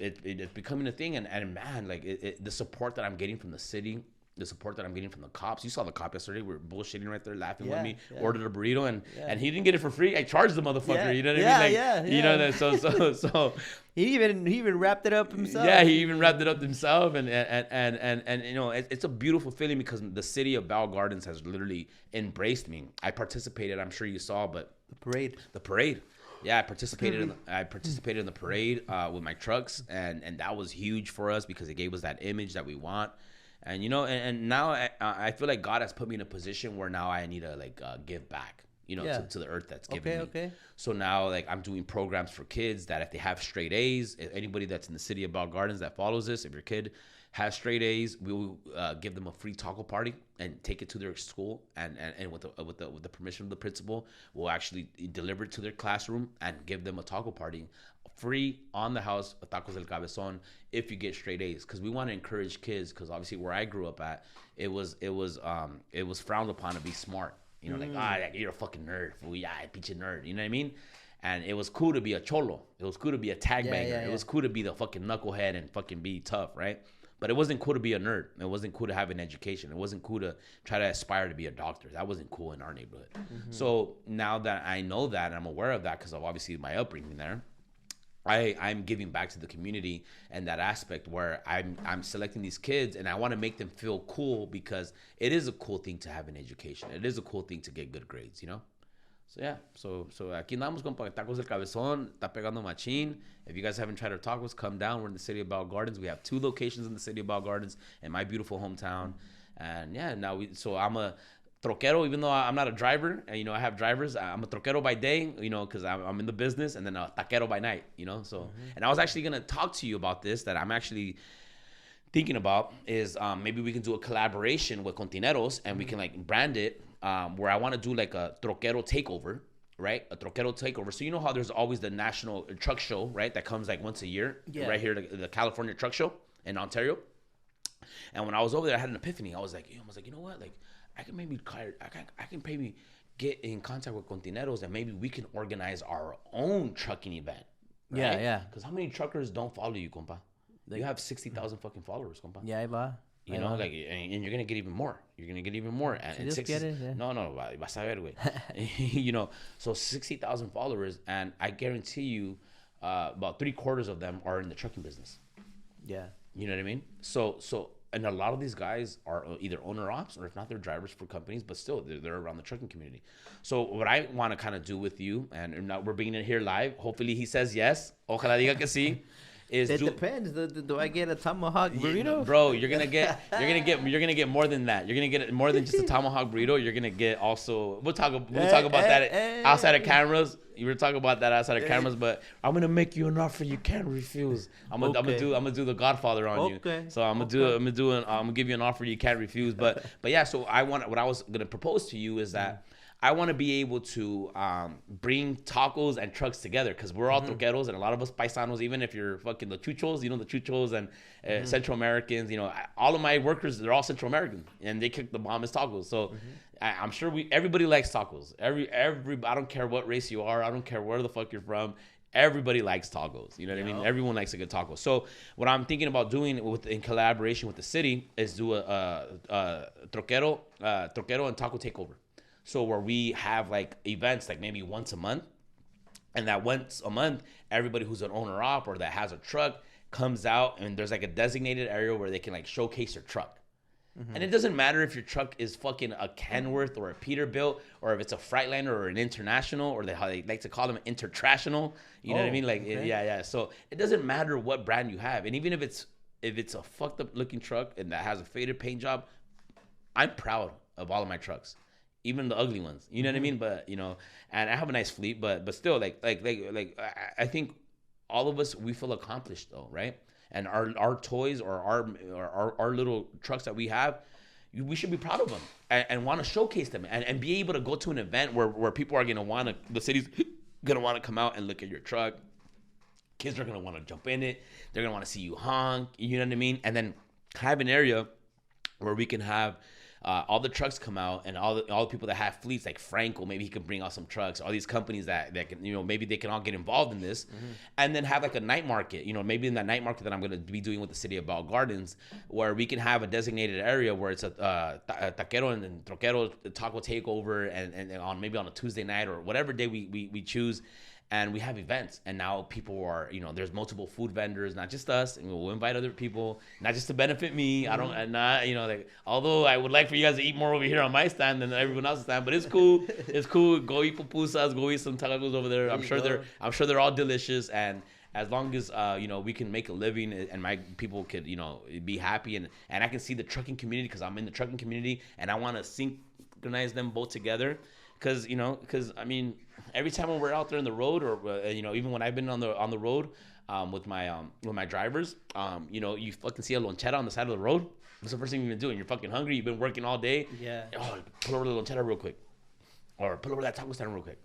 becoming a thing, and man, like the support that I'm getting from the city, the support that I'm getting from the cops. You saw the cop yesterday. We were bullshitting right there, laughing with me. Ordered a burrito, and he didn't get it for free. I charged the motherfucker. You know what I mean? Like, you know that. So he even wrapped it up himself. Yeah, he even wrapped it up himself, and you know it's a beautiful feeling because the city of Bell Gardens has literally embraced me. I participated. I'm sure you saw, but the parade. Yeah, I participated in the parade with my trucks, and that was huge for us because it gave us that image that we want. And you know, and now I feel like God has put me in a position where now I need to like give back, you know, to the earth that's given me. Okay. So now like I'm doing programs for kids that if they have straight A's, anybody that's in the city of Bell Gardens that follows this, if your kid has straight A's, we will give them a free taco party and take it to their school, and with the permission of the principal, we'll actually deliver it to their classroom and give them a taco party free on the house of Tacos del Cabezon if you get straight A's, because we want to encourage kids, because obviously where I grew up at, it was frowned upon to be smart, you know, like you're a fucking nerd, fool. Yeah, pinche nerd, you know what I mean? And it was cool to be a cholo, it was cool to be a tag banger, it was cool to be the fucking knucklehead and fucking be tough, right? But it wasn't cool to be a nerd. It wasn't cool to have an education. It wasn't cool to try to aspire to be a doctor. That wasn't cool in our neighborhood. So now that I know that and I'm aware of that because of obviously my upbringing there, I'm giving back to the community and that aspect where I'm selecting these kids and I want to make them feel cool because it is a cool thing to have an education. It is a cool thing to get good grades, you know? So yeah, so aquí andamos con Tacos del Cabezón, está pegando machín. If you guys haven't tried our tacos, come down. We're in the city of Bell Gardens. We have 2 locations in the city of Bell Gardens in my beautiful hometown. And yeah, so I'm a troquero, even though I'm not a driver. And, you know, I have drivers. I'm a troquero by day, you know, because I'm in the business, and then a taquero by night, you know. So, and I was actually going to talk to you about this that I'm actually thinking about is maybe we can do a collaboration with Kontaineroz and we can like brand it where I want to do like a troquero takeover, right? A troquero takeover. So you know how there's always the national truck show, right? That comes like once a year, right here, the California Truck Show in Ontario. And when I was over there, I had an epiphany. I was like, you know what? Like I can maybe get in contact with Kontaineroz and maybe we can organize our own trucking event. Right? Yeah. Because how many truckers don't follow you, compa? You have 60,000 fucking followers, compa. Yeah, va. You know, like, and you're gonna get even more. You're gonna get even more. And just get it. Yeah. No, vas a ver, güey. You know, so 60,000 followers, and I guarantee you, about 3/4 of them are in the trucking business. Yeah. You know what I mean? So, and a lot of these guys are either owner ops or if not, they're drivers for companies, but still they're around the trucking community. So what I want to kind of do with you, and now we're bringing it here live. Hopefully he says yes. Ojalá diga que sí. It depends. Do I get a tomahawk burrito? Bro, you're gonna get more than that. You're gonna get more than just a tomahawk burrito. You're gonna get also. We'll talk about that outside of cameras. You were talking about that outside of cameras, but I'm gonna make you an offer you can't refuse. I'm gonna do the Godfather on you. So I'm gonna give you an offer you can't refuse. But yeah. So what I was gonna propose to you is that. I want to be able to bring tacos and trucks together because we're all troqueros and a lot of us paisanos, even if you're fucking the chuchos, you know, the chuchos and Central Americans, you know, all of my workers, they're all Central American and they kick the bomb as tacos. So I'm sure everybody likes tacos. I don't care what race you are. I don't care where the fuck you're from. Everybody likes tacos. You know what I mean? Everyone likes a good taco. So what I'm thinking about doing in collaboration with the city is do a troquero and taco takeover. So where we have like events like maybe once a month, and that once a month, everybody who's an owner op or that has a truck comes out and there's like a designated area where they can like showcase their truck. And it doesn't matter if your truck is fucking a Kenworth or a Peterbilt or if it's a Freightliner or an International or how they like to call them Intertrational. You know what I mean? Like, yeah. So it doesn't matter what brand you have. And even if it's if it's a fucked up looking truck and that has a faded paint job, I'm proud of all of my trucks, even the ugly ones. You know what I mean? But you know, and I have a nice fleet, but still, like I think all of us, we feel accomplished though, right? And our toys or our little trucks that we have, we should be proud of them and want to showcase them and be able to go to an event where people are gonna want to, the city's gonna want to come out and look at your truck. Kids are gonna want to jump in it. They're gonna want to see you honk. You know what I mean? And then have an area where we can have all the trucks come out, and all the people that have fleets, like Franco, maybe he can bring out some trucks. All these companies that can, you know, maybe they can all get involved in this, and then have like a night market. You know, maybe in that night market that I'm going to be doing with the city of Bell Gardens, where we can have a designated area where it's a taquero and troquero taco takeover, and on maybe on a Tuesday night or whatever day we choose. And we have events, and now people are, you know, there's multiple food vendors, not just us, and we'll invite other people, not just to benefit me. I don't, and not, you know, like, although I would like for you guys to eat more over here on my stand than everyone else's stand, but it's cool. It's cool. Go eat pupusas, go eat some tacos over there. I'm sure they're all delicious, and as long as you know, we can make a living and my people could, you know, be happy, and I can see the trucking community, because I'm in the trucking community, and I want to synchronize them both together. Because I mean, every time when we're out there on the road, or you know, even when I've been on the road with my drivers, you know, you fucking see a lonchera on the side of the road. What's the first thing you're gonna do? And you're fucking hungry. You've been working all day. Yeah. Oh, pull over the lonchera real quick, or pull over that taco stand real quick.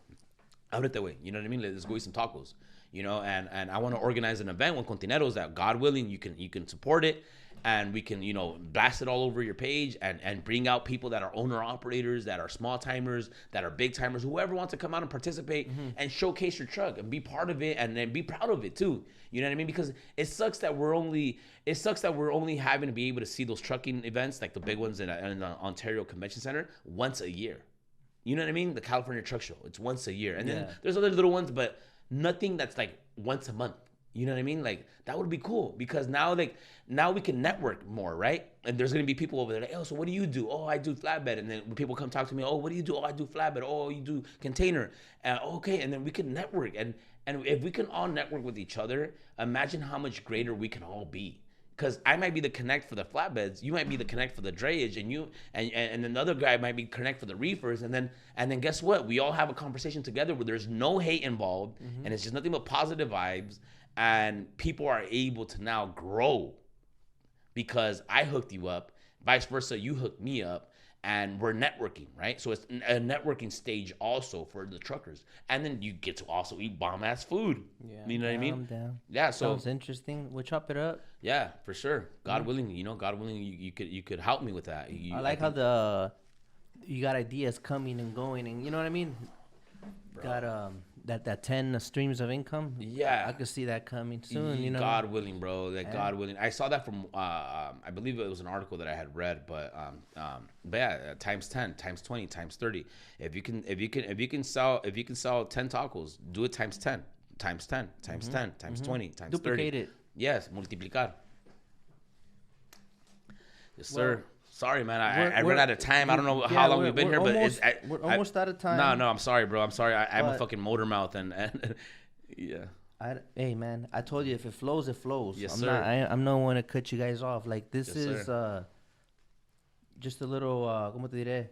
Out it that way. You know what I mean? Let's go eat some tacos. You know, and I want to organize an event with Kontaineroz that, God willing, you can support it. And we can, you know, blast it all over your page and bring out people that are owner operators, that are small timers, that are big timers, whoever wants to come out and participate and showcase your truck and be part of it, and then be proud of it too. You know what I mean? Because it sucks that we're only having to be able to see those trucking events, like the big ones in the Ontario Convention Center, once a year. You know what I mean? The California Truck Show, it's once a year. And then there's other little ones, but nothing that's like once a month. You know what I mean? Like, that would be cool, because now we can network more, right? And there's gonna be people over there like, oh, so what do you do? Oh, I do flatbed. And then when people come talk to me, oh, what do you do? Oh, I do flatbed. Oh, you do container. Okay, and then we can network. And if we can all network with each other, imagine how much greater we can all be. Because I might be the connect for the flatbeds, you might be the connect for the drayage, and another guy might be connect for the reefers, and then guess what? We all have a conversation together where there's no hate involved, and it's just nothing but positive vibes. And people are able to now grow because I hooked you up, vice versa, you hooked me up, and we're networking, right? So it's a networking stage also for the truckers. And then you get to also eat bomb-ass food. Yeah, you know what I mean? I'm down. Yeah, so sounds interesting. We'll chop it up. Yeah, for sure. God willing, you know, God willing, you could help me with that. I like how you got ideas coming and going, and you know what I mean? Bro. Got that 10 streams of income. Yeah, I could see that coming soon. You know, God willing, bro. God willing. I saw that from I believe it was an article that I had read, but yeah, times 10, times 20, times 30. If you can sell 10 tacos, do it times 10, times 10, times 10, times 20, times duplicate 30. It. Yes, multiplicar. Yes, sir. Sorry, man. I ran out of time. I don't know how long we've been here, but we're almost out of time. No, I'm sorry, bro. I'm sorry. I'm a fucking motor mouth, and yeah. Hey, man. I told you, if it flows, it flows. Yes, sir. I'm no one to cut you guys off. Like, this yes, is just a little, ¿cómo te diré?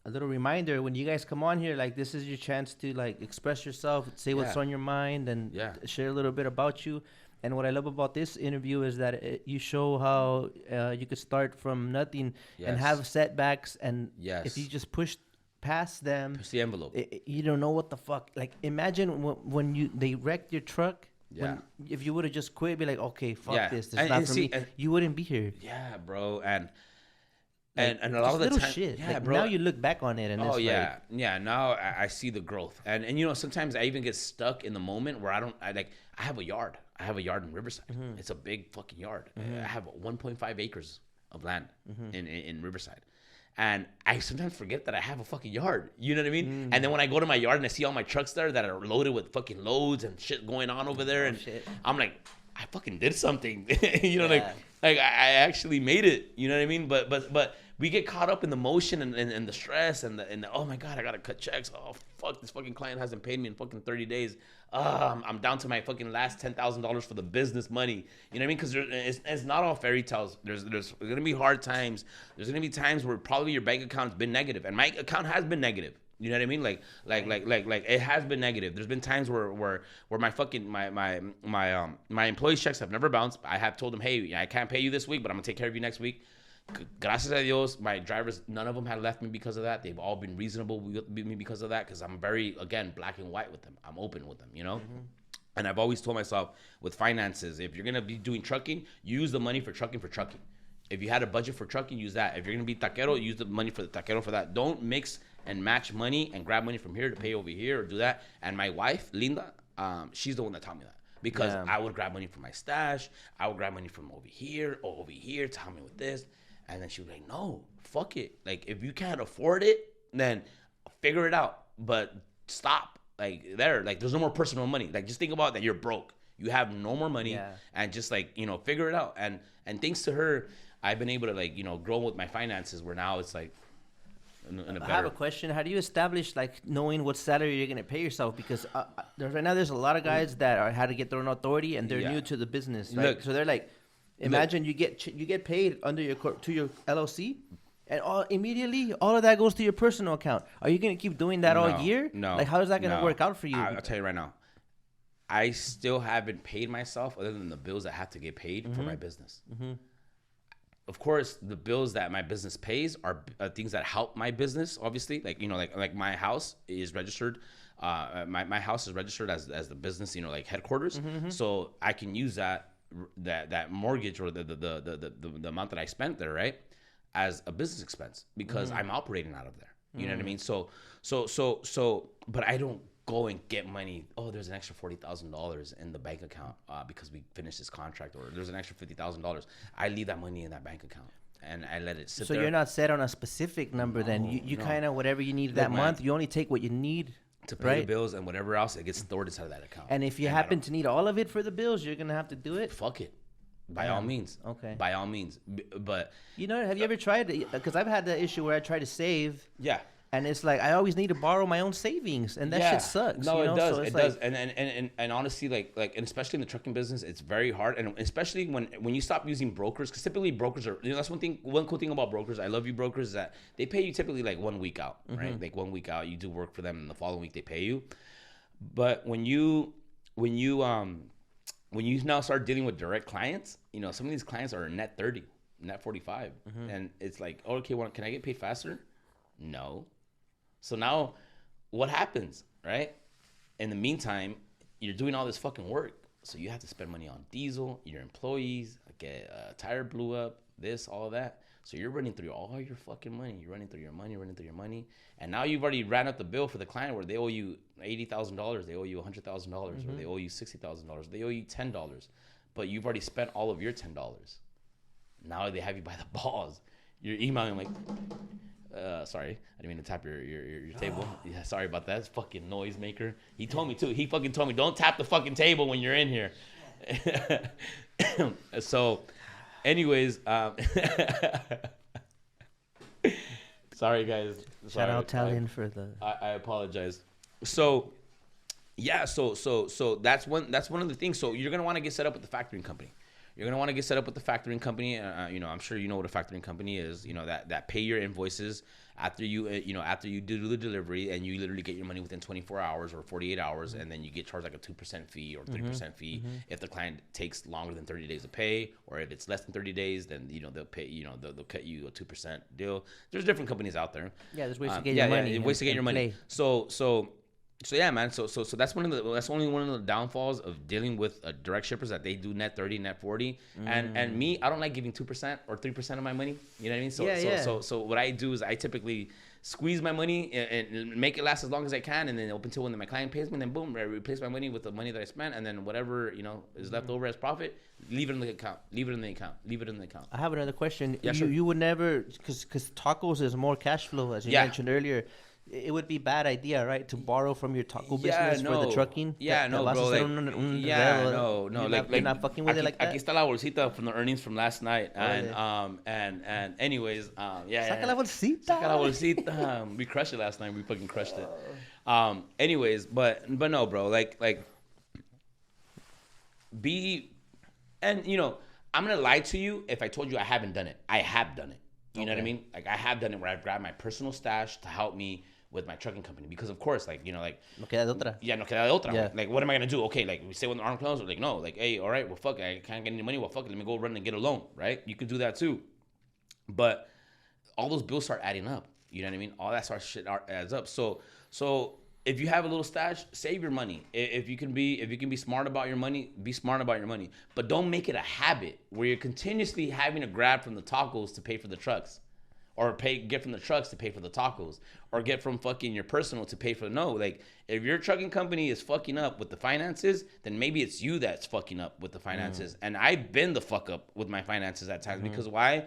A little reminder when you guys come on here. Like, this is your chance to like express yourself, say what's on your mind, and share a little bit about you. And what I love about this interview is that you show how you could start from nothing and have setbacks. And if you just push past them, push the envelope. You don't know what the fuck. Like, imagine when they wrecked your truck. Yeah. If you would have just quit, be like, okay, fuck this. This is not for me. You wouldn't be here. Yeah, bro. And a lot of the time, shit. Yeah, like, bro. Now you look back on it, and it's yeah. Now I see the growth, and you know, sometimes I even get stuck in the moment where I have a yard. I have a yard in Riverside. It's a big fucking yard. I have 1.5 acres of land in Riverside. And I sometimes forget that I have a fucking yard. You know what I mean? And then when I go to my yard and I see all my trucks there that are loaded with fucking loads and shit going on over there, and I'm like, I fucking did something. You know, like I actually made it. You know what I mean? But we get caught up in the motion and the stress and the oh my God, I gotta cut checks. Oh fuck, this fucking client hasn't paid me in fucking 30 days. I'm down to my fucking last $10,000 for the business money. You know what I mean? Because it's not all fairy tales. There's gonna be hard times. There's gonna be times where probably your bank account's been negative, and my account has been negative. You know what I mean? Like it has been negative. There's been times where my fucking my employees' checks have never bounced. I have told them, hey, I can't pay you this week, but I'm gonna take care of you next week. Gracias a Dios, my drivers, none of them have left me because of that. They've all been reasonable with me because of that, because I'm very, again, black and white with them. I'm open with them, you know? Mm-hmm. And I've always told myself with finances, if you're going to be doing trucking, use the money for trucking. If you had a budget for trucking, use that. If you're going to be taquero, use the money for the taquero for that. Don't mix and match money and grab money from here to pay over here or do that. And my wife, Linda, she's the one that taught me that. Because I would grab money from my stash. I would grab money from over here, tell me with this. And then she was like, no, fuck it. Like, if you can't afford it, then figure it out. But stop. Like, there's no more personal money. Like, just think about that you're broke. You have no more money. Yeah. And just, like, figure it out. And thanks to her, I've been able to, like, grow with my finances where now it's, like, in a better... I have a question. How do you establish, like, knowing what salary you're going to pay yourself? Because right now there's a lot of guys that had to get their own authority, and they're new to the business, right? Look, so they're like... Imagine you get paid under your to your LLC, and immediately all of that goes to your personal account. Are you gonna keep doing that all year? No. Like, how is that gonna work out for you? I'll tell you right now. I still haven't paid myself other than the bills that have to get paid for my business. Mm-hmm. Of course, the bills that my business pays are things that help my business. Obviously, like my house is registered. My house is registered as the business, like headquarters. Mm-hmm. So I can use that mortgage or the amount that I spent there, right, as a business expense because I'm operating out of there. You know what I mean? So, but I don't go and get money. Oh, there's an extra $40,000 in the bank account because we finished this contract, or there's an extra $50,000. I leave that money in that bank account and I let it sit there. So you're not set on a specific number then. You kind of whatever you need that month. You only take what you need. To pay the bills and whatever else, it gets stored inside of that account. And if you happen to need all of it for the bills, you're gonna have to do it. Fuck it, by all means. Okay. By all means, but have you ever tried it? Because I've had the issue where I try to save. Yeah. And it's like I always need to borrow my own savings, and that shit sucks. No, it does. So it does. And honestly, like, and especially in the trucking business, it's very hard. And especially when you stop using brokers, because typically brokers are. That's one cool thing about brokers. I love you brokers is that they pay you typically like 1 week out, right? Like 1 week out, you do work for them, and the following week they pay you. But when you now start dealing with direct clients, some of these clients are net 30, net 45, and it's like, oh, okay, can I get paid faster? No. So now what happens, right? In the meantime, you're doing all this fucking work. So you have to spend money on diesel, your employees, get a tire blew up, this, all of that. So you're running through all your fucking money. You're running through your money. And now you've already ran up the bill for the client where they owe you $80,000. They owe you $100,000 or they owe you $60,000. They owe you $10. But you've already spent all of your $10. Now they have you by the balls. You're emailing like... sorry, I didn't mean to tap your table. Yeah, sorry about that. It's fucking noise maker. He told me too. He fucking told me, don't tap the fucking table when you're in here. So, anyways, sorry guys. Shout out Italian for the. I apologize. So, yeah. So that's one of the things. So you're gonna want to get set up with the factoring company. You're going to want to get set up with the factoring company. I'm sure you know what a factoring company is, that pay your invoices after you do the delivery, and you literally get your money within 24 hours or 48 hours. And then you get charged like a 2% fee or 3% fee. If the client takes longer than 30 days to pay, or if it's less than 30 days, then, they'll pay, they'll cut you a 2% deal. There's different companies out there. Yeah. There's ways to get your money. Ways to get your money. So yeah, man. So that's only one of the downfalls of dealing with direct shippers, that they do net 30, net 40. And me, I don't like giving 2% or 3% of my money. You know what I mean? So what I do is I typically squeeze my money and make it last as long as I can, and then up until when my client pays me, and then boom, I replace my money with the money that I spent, and then whatever is left over as profit, leave it in the account. I have another question. Yeah, sure. You would never, because tacos is more cash flow, as you mentioned earlier. it would be bad idea, right, to borrow from your taco Yeah, business for the trucking. Yeah, Te no, vas a bro. hacer Like, un yeah, enredo. no. You're not fucking with it like that. Aquí está la bolsita from the earnings from last night, Órale. and anyways, yeah. Saca la bolsita. Saca la bolsita. We crushed it last night. We fucking crushed it. Anyways, but no, bro. Like, be, and you know, I'm gonna lie to you if I told you I haven't done it. I have done it. You know what I mean? Like, I have done it where I've grabbed my personal stash to help me with my trucking company, because of course, like, you know, like, No queda de otra. yeah, no queda de otra. Yeah. Like, what am I gonna do? Okay, like, we say when the arm closes, like, no, like, hey, all right, well, fuck it, I can't get any money. Well, fuck it, let me go run and get a loan, right? You could do that too, but all those bills start adding up. You know what I mean? All that sort of shit adds up. So if you have a little stash, save your money. If you can be smart about your money, be smart about your money. But don't make it a habit where you're continuously having to grab from the tacos to pay for the trucks. Or get from the trucks to pay for the tacos, or get from fucking your personal to pay for like, if your trucking company is fucking up with the finances, then maybe it's you that's fucking up with the finances. And I've been the fuck up with my finances at times, because why?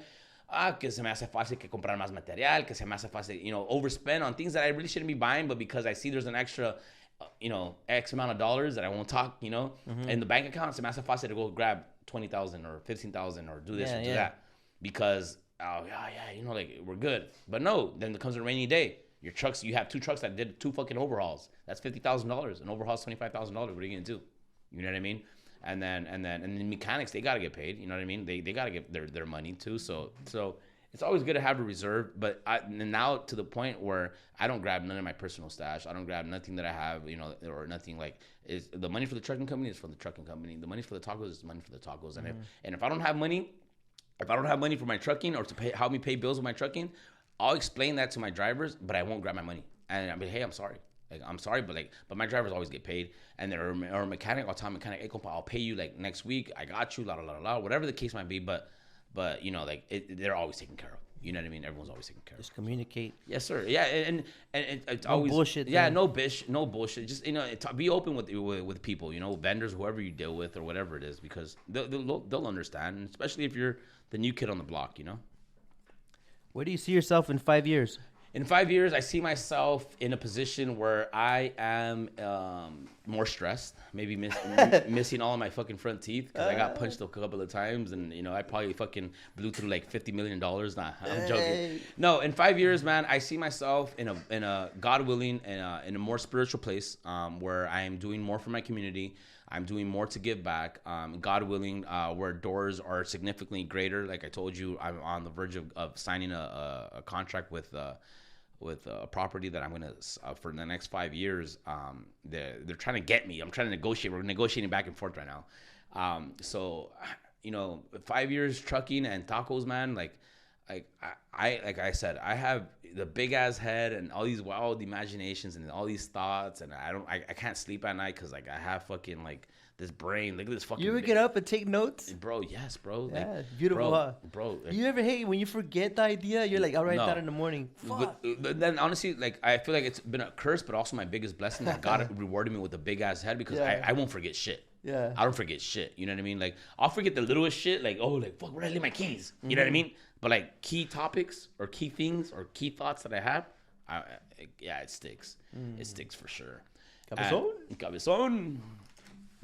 Que se me hace fácil que comprar más material, que se me hace fácil, you know, overspend on things that I really shouldn't be buying, but because I see there's an extra, you know, X amount of dollars that I won't talk, you know, in the bank account, se me hace fácil to go grab 20,000 or 15,000 or do this or do that, because oh yeah, you know, like, we're good. But no, then it comes a rainy day. Your trucks, you have 2 trucks that did 2 fucking overhauls. That's $50,000. An overhaul's $25,000. What are you gonna do? You know what I mean? And then mechanics, they gotta get paid. You know what I mean? They gotta get their money too. So it's always good to have a reserve. But now to the point where I don't grab none of my personal stash. I don't grab nothing that I have, you know, or nothing like, is the money for the trucking company is for the trucking company. The money for the tacos is money for the tacos. And if I don't have money. If I don't have money for my trucking or to help me pay bills with my trucking, I'll explain that to my drivers, but I won't grab my money. And I'll be, hey, I'm sorry. Like, I'm sorry, but my drivers always get paid. And they're a mechanic, I'll tell a mechanic, hey, compa, I'll pay you like next week. I got you, whatever the case might be. But you know, like, they're always taken care of. You know what I mean? Everyone's always taken care of. Just communicate. Yes, sir. Yeah, and it's no always bullshit. Yeah, no bullshit. Just, you know, be open with people. You know, vendors, whoever you deal with, or whatever it is, because they'll understand, and especially if you're the new kid on the block. You know. Where do you see yourself in 5 years? In 5 years, I see myself in a position where I am more stressed, maybe missing all of my fucking front teeth because I got punched a couple of times, and you know, I probably fucking blew through like $50 million. Nah, I'm joking. No, in 5 years, man, I see myself in a God willing, in a more spiritual place, where I am doing more for my community. I'm doing more to give back, God willing, where doors are significantly greater. Like I told you, I'm on the verge of signing a contract with a property that I'm going to, for the next 5 years. They're trying to get me. I'm trying to negotiate. We're negotiating back and forth right now. So, you know, 5 years trucking and tacos, man, like I said, I have the big ass head and all these wild imaginations and all these thoughts, and I can't sleep at night because like I have fucking like this brain. Look at this fucking. You ever get up and take notes? Bro, yes, bro. Yeah, like, beautiful. Bro. Like, You ever hate when you forget the idea? You're like, I'll write that in the morning. Fuck. But then honestly, like, I feel like it's been a curse, but also my biggest blessing that God rewarded me with a big ass head, because I won't forget shit. Yeah. I don't forget shit. You know what I mean? Like, I'll forget the littlest shit. Like, oh, like, fuck, where did I leave my keys? You know what I mean? But like key topics or key things or key thoughts that I have, it sticks. It sticks for sure. Cabezon.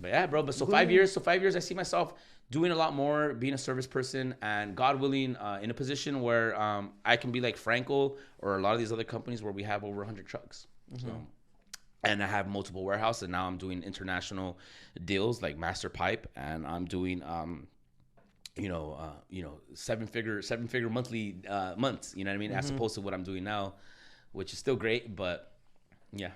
But yeah, bro. But so 5 years. I see myself doing a lot more, being a service person, and God willing, in a position where I can be like Franco or a lot of these other companies where we have over 100 trucks. So, and I have multiple warehouses. And now I'm doing international deals like Master Pipe, and I'm doing seven figure monthly months. You know what I mean? As opposed to what I'm doing now, which is still great, but yeah.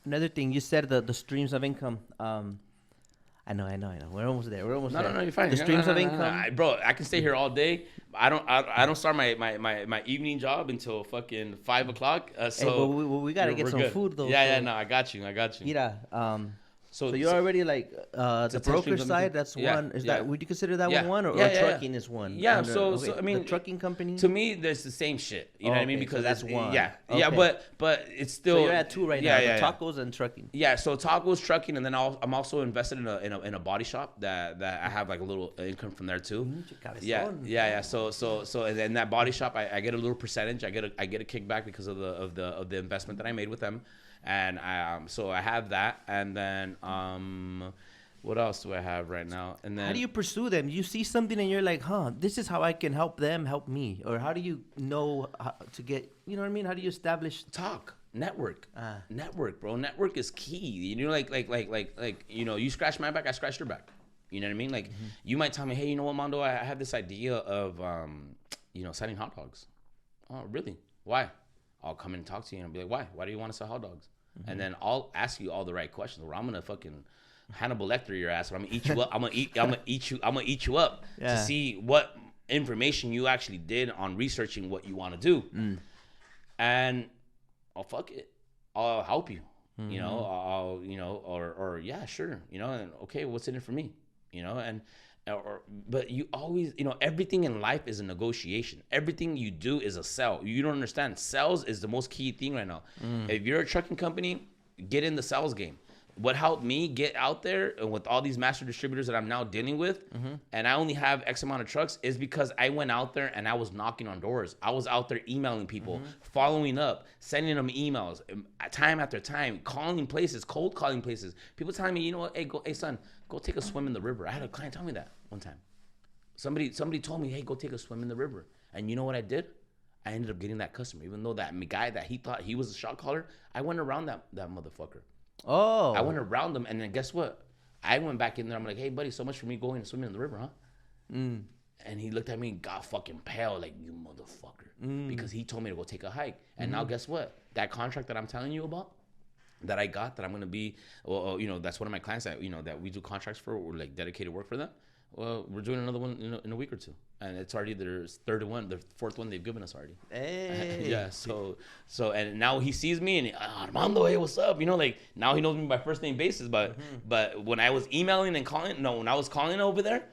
Another thing, you said the streams of income. I know. We're almost there. No, you're fine. The streams of income. Bro, I can stay here all day. I don't start my evening job until fucking 5 o'clock. So we gotta get some good. food though. Yeah, no, I got you. Mira, So you're already like the broker side. That's one. Is that would you consider that one, or trucking is one? Yeah. So I mean, the trucking company. To me, there's the same shit. You know what I mean? Because so that's one. Yeah. But it's still. So you're at two right now. Tacos and trucking. Yeah. So tacos, trucking, and then I'm also invested in a body shop that I have like a little income from there too. Cabezon. Yeah. So and then that body shop, I get a little percentage. I get a kickback because of the investment that I made with them. And so I have that, and then what else do I have right now? And then how do you pursue them? You see something and you're like, this is how I can help them help me, or how do you know how to get? You know what I mean? How do you establish network, bro? Network is key. You know, like you know, you scratch my back, I scratch your back. You know what I mean? Like you might tell me, hey, you know what, Mondo? I have this idea of you know, selling hot dogs. Oh, really? Why? I'll come in and talk to you and be like, why? Why do you want to sell hot dogs? And then I'll ask you all the right questions. Or I'm gonna fucking Hannibal Lecter your ass. Or I'm gonna eat you up. I'm gonna eat you up to see what information you actually did on researching what you want to do. And I'll fuck it. I'll help you. You know, I'll or yeah, sure. You know, and okay, what's in it for me? You know, and. But you always, you know, everything in life is a negotiation. Everything you do is a sell. You don't understand. Sales is the most key thing right now. If you're a trucking company, get in the sales game. What helped me get out there and with all these master distributors that I'm now dealing with, and I only have X amount of trucks, is because I went out there and I was knocking on doors. I was out there emailing people, following up, sending them emails, time after time, calling places, cold calling places. People telling me, you know what, hey son, go take a swim in the river. I had a client tell me that one time. Somebody told me, hey, go take a swim in the river. And you know what I did? I ended up getting that customer. Even though that guy that he thought he was a shot caller, I went around that motherfucker. Oh. I went around them, and then guess what? I went back in there. I'm like, hey, buddy, so much for me going and swimming in the river, huh? And he looked at me and got fucking pale, like, you motherfucker. Because he told me to go take a hike. And now guess what? That contract that I'm telling you about, that I got, that I'm going to be, well, you know, that's one of my clients that, you know, that we do contracts for, or like dedicated work for them. Well, we're doing another one in a week or two, and it's already their third one, the fourth one they've given us already. Hey. Yeah. So, and now he sees me and Armando, hey, what's up? You know, like now he knows me by first name basis. But when I was emailing and calling, when I was calling over there,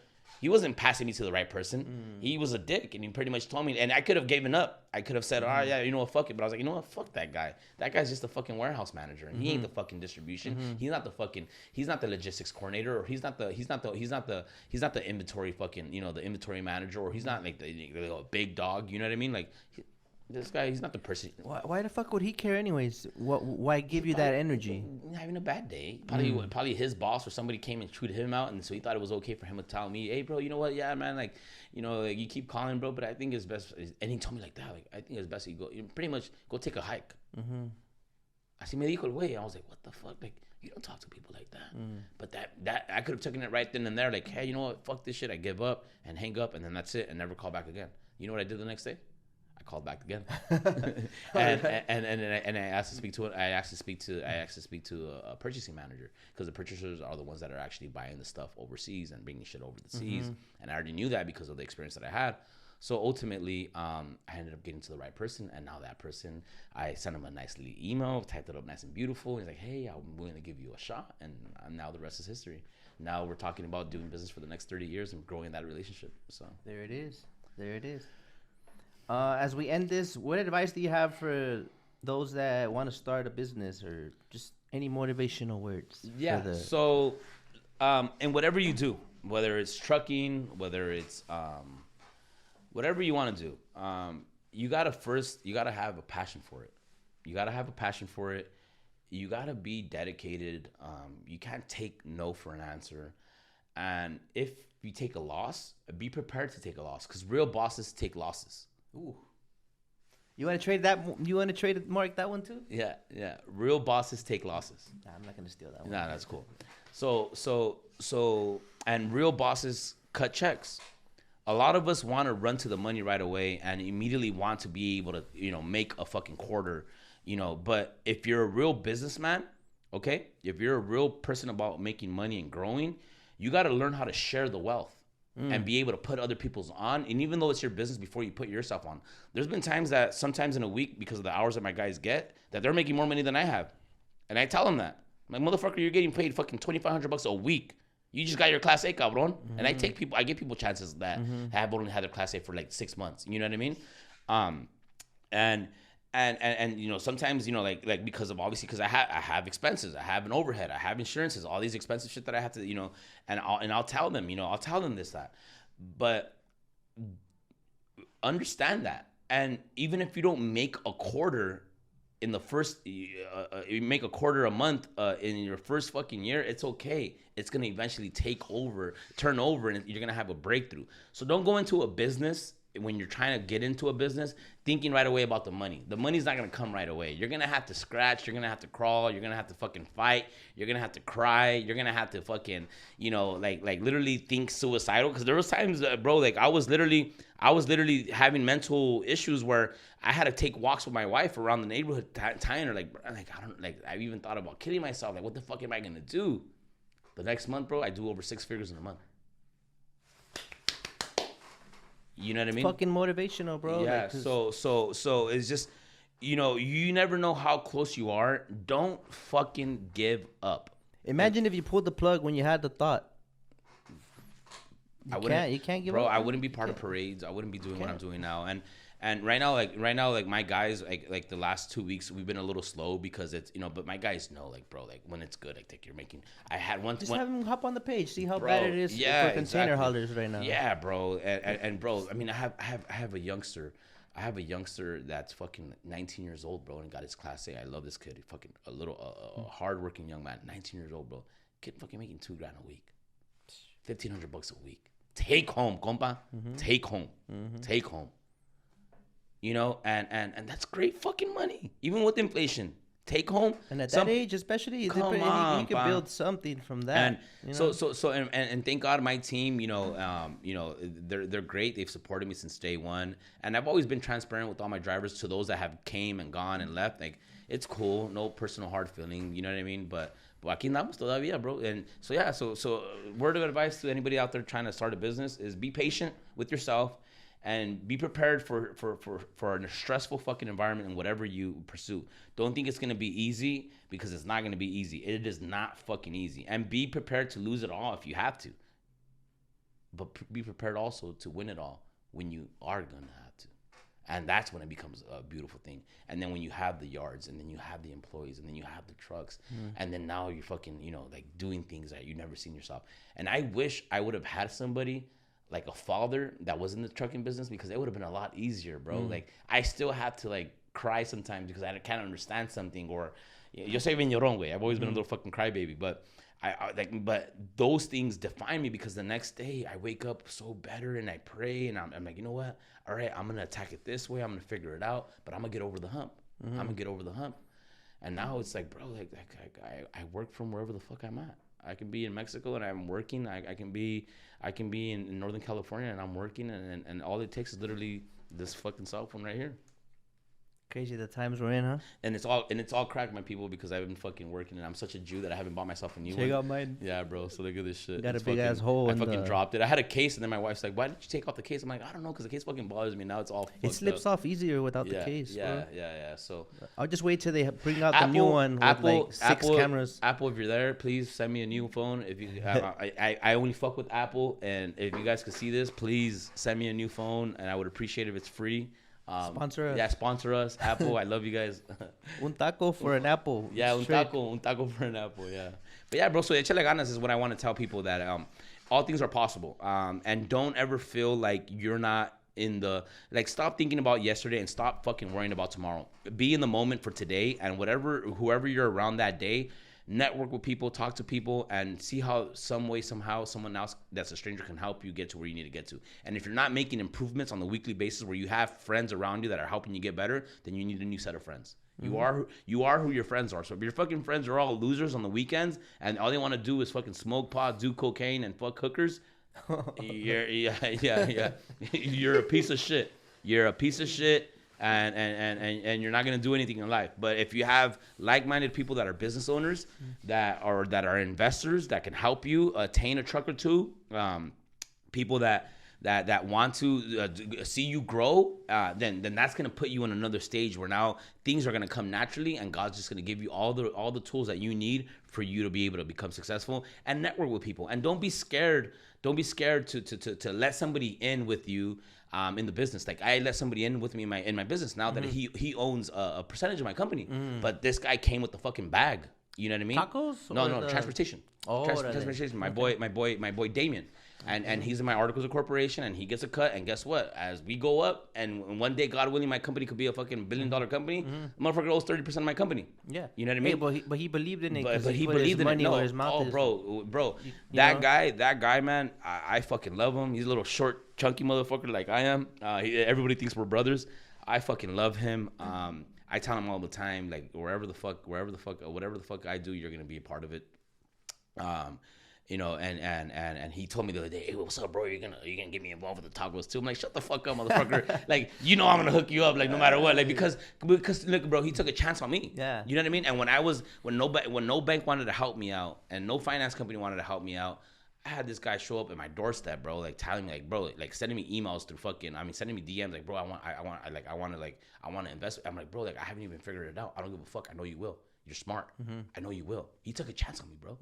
he wasn't passing me to the right person. He was a dick, and he pretty much told me, and I could have given up. I could have said, all right, yeah, you know what, fuck it. But I was like, you know what, fuck that guy. That guy's just a fucking warehouse manager, and he ain't the fucking distribution. He's not the logistics coordinator, or he's not the inventory fucking, you know, the inventory manager, or he's not like the big dog. You know what I mean? Like this guy, he's not the person. Why the fuck would he care anyways? Why give you that energy? Having a bad day. Probably his boss or somebody came and chewed him out, and so he thought it was okay for him to tell me, hey, bro, you know what? Yeah, man, like, you know, like, you keep calling, bro, but I think it's best. And he told me like that, like, I think it's best you go, you pretty much go take a hike. Así me dijo el güey. I was like, what the fuck? Like, you don't talk to people like that. But that I could have taken it right then and there, like, hey, you know what? Fuck this shit. I give up and hang up, and then that's it, and never call back again. You know what I did the next day? Called back again, and I asked to speak to it. I asked to speak to a purchasing manager, because the purchasers are the ones that are actually buying the stuff overseas and bringing shit over the seas. And I already knew that because of the experience that I had. So ultimately, I ended up getting to the right person, and now that person, I sent him a nice little email, typed it up nice and beautiful. He's like, hey, I'm willing to give you a shot, and now the rest is history. Now we're talking about doing business for the next 30 years and growing that relationship. So there it is. As we end this, what advice do you have for those that want to start a business, or just any motivational words? Yeah. So, and whatever you do, whether it's trucking, whether it's whatever you want to do, you gotta have a passion for it. You gotta be dedicated. You can't take no for an answer. And if you take a loss, be prepared to take a loss, because real bosses take losses. Ooh. You want to trade that? You want to trade Mark that one too? Yeah. Real bosses take losses. Nah, I'm not gonna steal that one. Nah, that's cool. So, and real bosses cut checks. A lot of us want to run to the money right away and immediately want to be able to, you know, make a fucking quarter, you know. But if you're a real businessman, okay, if you're a real person about making money and growing, you got to learn how to share the wealth. And be able to put other people's on. And even though it's your business, before you put yourself on. There's been times that sometimes in a week, because of the hours that my guys get, that they're making more money than I have. And I tell them that. Like, motherfucker, you're getting paid fucking $2,500 a week. You just got your Class A, cabron. Mm-hmm. And I give people chances that have only had their Class A for like 6 months. You know what I mean? And you know, sometimes, you know, like because of obviously because I have expenses, I have an overhead, I have insurances, all these expensive shit that I have to, you know, and I'll tell them, you know, I'll tell them this, that. But understand that. And even if you don't make a quarter in the first, you make a quarter a month in your first fucking year, it's okay. It's going to eventually turn over, and you're going to have a breakthrough. So don't go into a business when you're trying to get into a business thinking right away about the money. The money's not going to come right away. You're going to have to scratch. You're going to have to crawl. You're going to have to fucking fight. You're going to have to cry. You're going to have to fucking, you know, like literally think suicidal. Because there was times, bro, like I was literally having mental issues where I had to take walks with my wife around the neighborhood, tying her, I even thought about killing myself. Like, what the fuck am I going to do? The next month, bro, I do over 6 figures in a month. You know what I mean? Fucking motivational, bro. Yeah. Like, so it's just, you know, you never know how close you are. Don't fucking give up. Imagine if you pulled the plug when you had the thought. You can't give up. Bro, I wouldn't be part of parades. I wouldn't be doing what I'm doing now. And right now, like my guys, like the last 2 weeks, we've been a little slow because it's, you know, but my guys know, like, bro, like when it's good, like you're making. I had one. Just have them hop on the page, see how bad it is for container haulers right now. Yeah, bro, and bro, I mean, I have a youngster. I have a youngster that's fucking 19 years old, bro, and got his Class A. I love this kid. Fucking a hardworking young man, 19 years old, bro. Kid fucking making $2,000 a week, $1,500 a week. Take home, compa. Take home. Take home. You know, and that's great fucking money, even with inflation. Take home. And at that age, especially, you can build something from that. And you know? and thank God my team, you know, they're great. They've supported me since day one, and I've always been transparent with all my drivers. To those that have came and gone and left, like, it's cool, no personal hard feeling. You know what I mean? But aquí andamos todavía, bro. And so yeah, so word of advice to anybody out there trying to start a business is be patient with yourself. And be prepared for a stressful fucking environment in whatever you pursue. Don't think it's going to be easy, because it's not going to be easy. It is not fucking easy. And be prepared to lose it all if you have to. But be prepared also to win it all when you are going to have to. And that's when it becomes a beautiful thing. And then when you have the yards, and then you have the employees, and then you have the trucks, and then now you're fucking, you know, like doing things that you never seen yourself. And I wish I would have had somebody like a father that was in the trucking business, because it would have been a lot easier, bro. Like, I still have to like cry sometimes because I can't understand something, or yo soy bien llorón, güey. I've always been a little fucking crybaby, but but those things define me, because the next day I wake up so better and I pray and I'm like, you know what? All right, I'm gonna attack it this way. I'm gonna figure it out, but I'm gonna get over the hump. I'm gonna get over the hump. And now it's like, bro, like I work from wherever the fuck I'm at. I can be in Mexico and I'm working. I can be in Northern California and I'm working, and all it takes is literally this fucking cell phone right here. Crazy the times we're in, huh? And it's all cracked, my people, because I've been fucking working, and I'm such a Jew that I haven't bought myself a new one. Check out mine. Yeah, bro. So look at this shit. Got a big ass hole. I fucking dropped it. I had a case, and then my wife's like, "Why did you take off the case?" I'm like, "I don't know, because the case fucking bothers me. Now it's all. It slips off easier without the case. Yeah, bro. yeah. So I'll just wait till they bring out the new one with like 6 cameras. Apple, if you're there, please send me a new phone. If you, I only fuck with Apple, and if you guys could see this, please send me a new phone, and I would appreciate it if it's free. Sponsor us. Yeah, sponsor us. Apple, I love you guys. Un taco for an apple. Yeah, un taco for an apple, yeah. But yeah, bro, so échale ganas is what I want to tell people, that all things are possible. And don't ever feel like you're not in the, like, stop thinking about yesterday and stop fucking worrying about tomorrow. Be in the moment for today, and whoever you're around that day, network with people, talk to people, and see how some way, somehow, someone else that's a stranger can help you get to where you need to get to. And if you're not making improvements on the weekly basis where you have friends around you that are helping you get better, then you need a new set of friends. Mm-hmm. You are who your friends are. So if your fucking friends are all losers on the weekends and all they want to do is fucking smoke pot, do cocaine, and fuck hookers, yeah. You're a piece of shit. You're a piece of shit. And you're not gonna do anything in life. But if you have like-minded people that are business owners, that are investors that can help you attain a truck or two, people that that want to see you grow, then that's gonna put you in another stage where now things are gonna come naturally, and God's just gonna give you all the tools that you need for you to be able to become successful and network with people. And don't be scared. Don't be scared to let somebody in with you in the business. Like I let somebody in with me in my business now that he owns a percentage of my company, but this guy came with the fucking bag. You know what I mean? Tacos? No, transportation. Transportation. My boy Damien. And he's in my articles of corporation, and he gets a cut. And guess what? As we go up, and one day, God willing, my company could be a fucking $1 billion company. The motherfucker owes 30% of my company. Yeah, you know what I mean. Hey, but he believed in it. But he believed in it. No, his mouth bro, that guy, man, I fucking love him. He's a little short, chunky motherfucker like I am. Everybody thinks we're brothers. I fucking love him. I tell him all the time, like whatever the fuck I do, you're gonna be a part of it. You know, and he told me the other day, hey, what's up, bro? You're gonna get me involved with the tacos too. I'm like, shut the fuck up, motherfucker. Like, you know I'm gonna hook you up, like no matter what. Like because look, bro, he took a chance on me. Yeah. You know what I mean? And when no bank wanted to help me out, and no finance company wanted to help me out, I had this guy show up at my doorstep, bro, like telling me, like, bro, like sending me emails through sending me DMs, like, bro, I want to invest. I'm like, bro, like I haven't even figured it out. I don't give a fuck. I know you will. You're smart. I know you will. He took a chance on me, bro.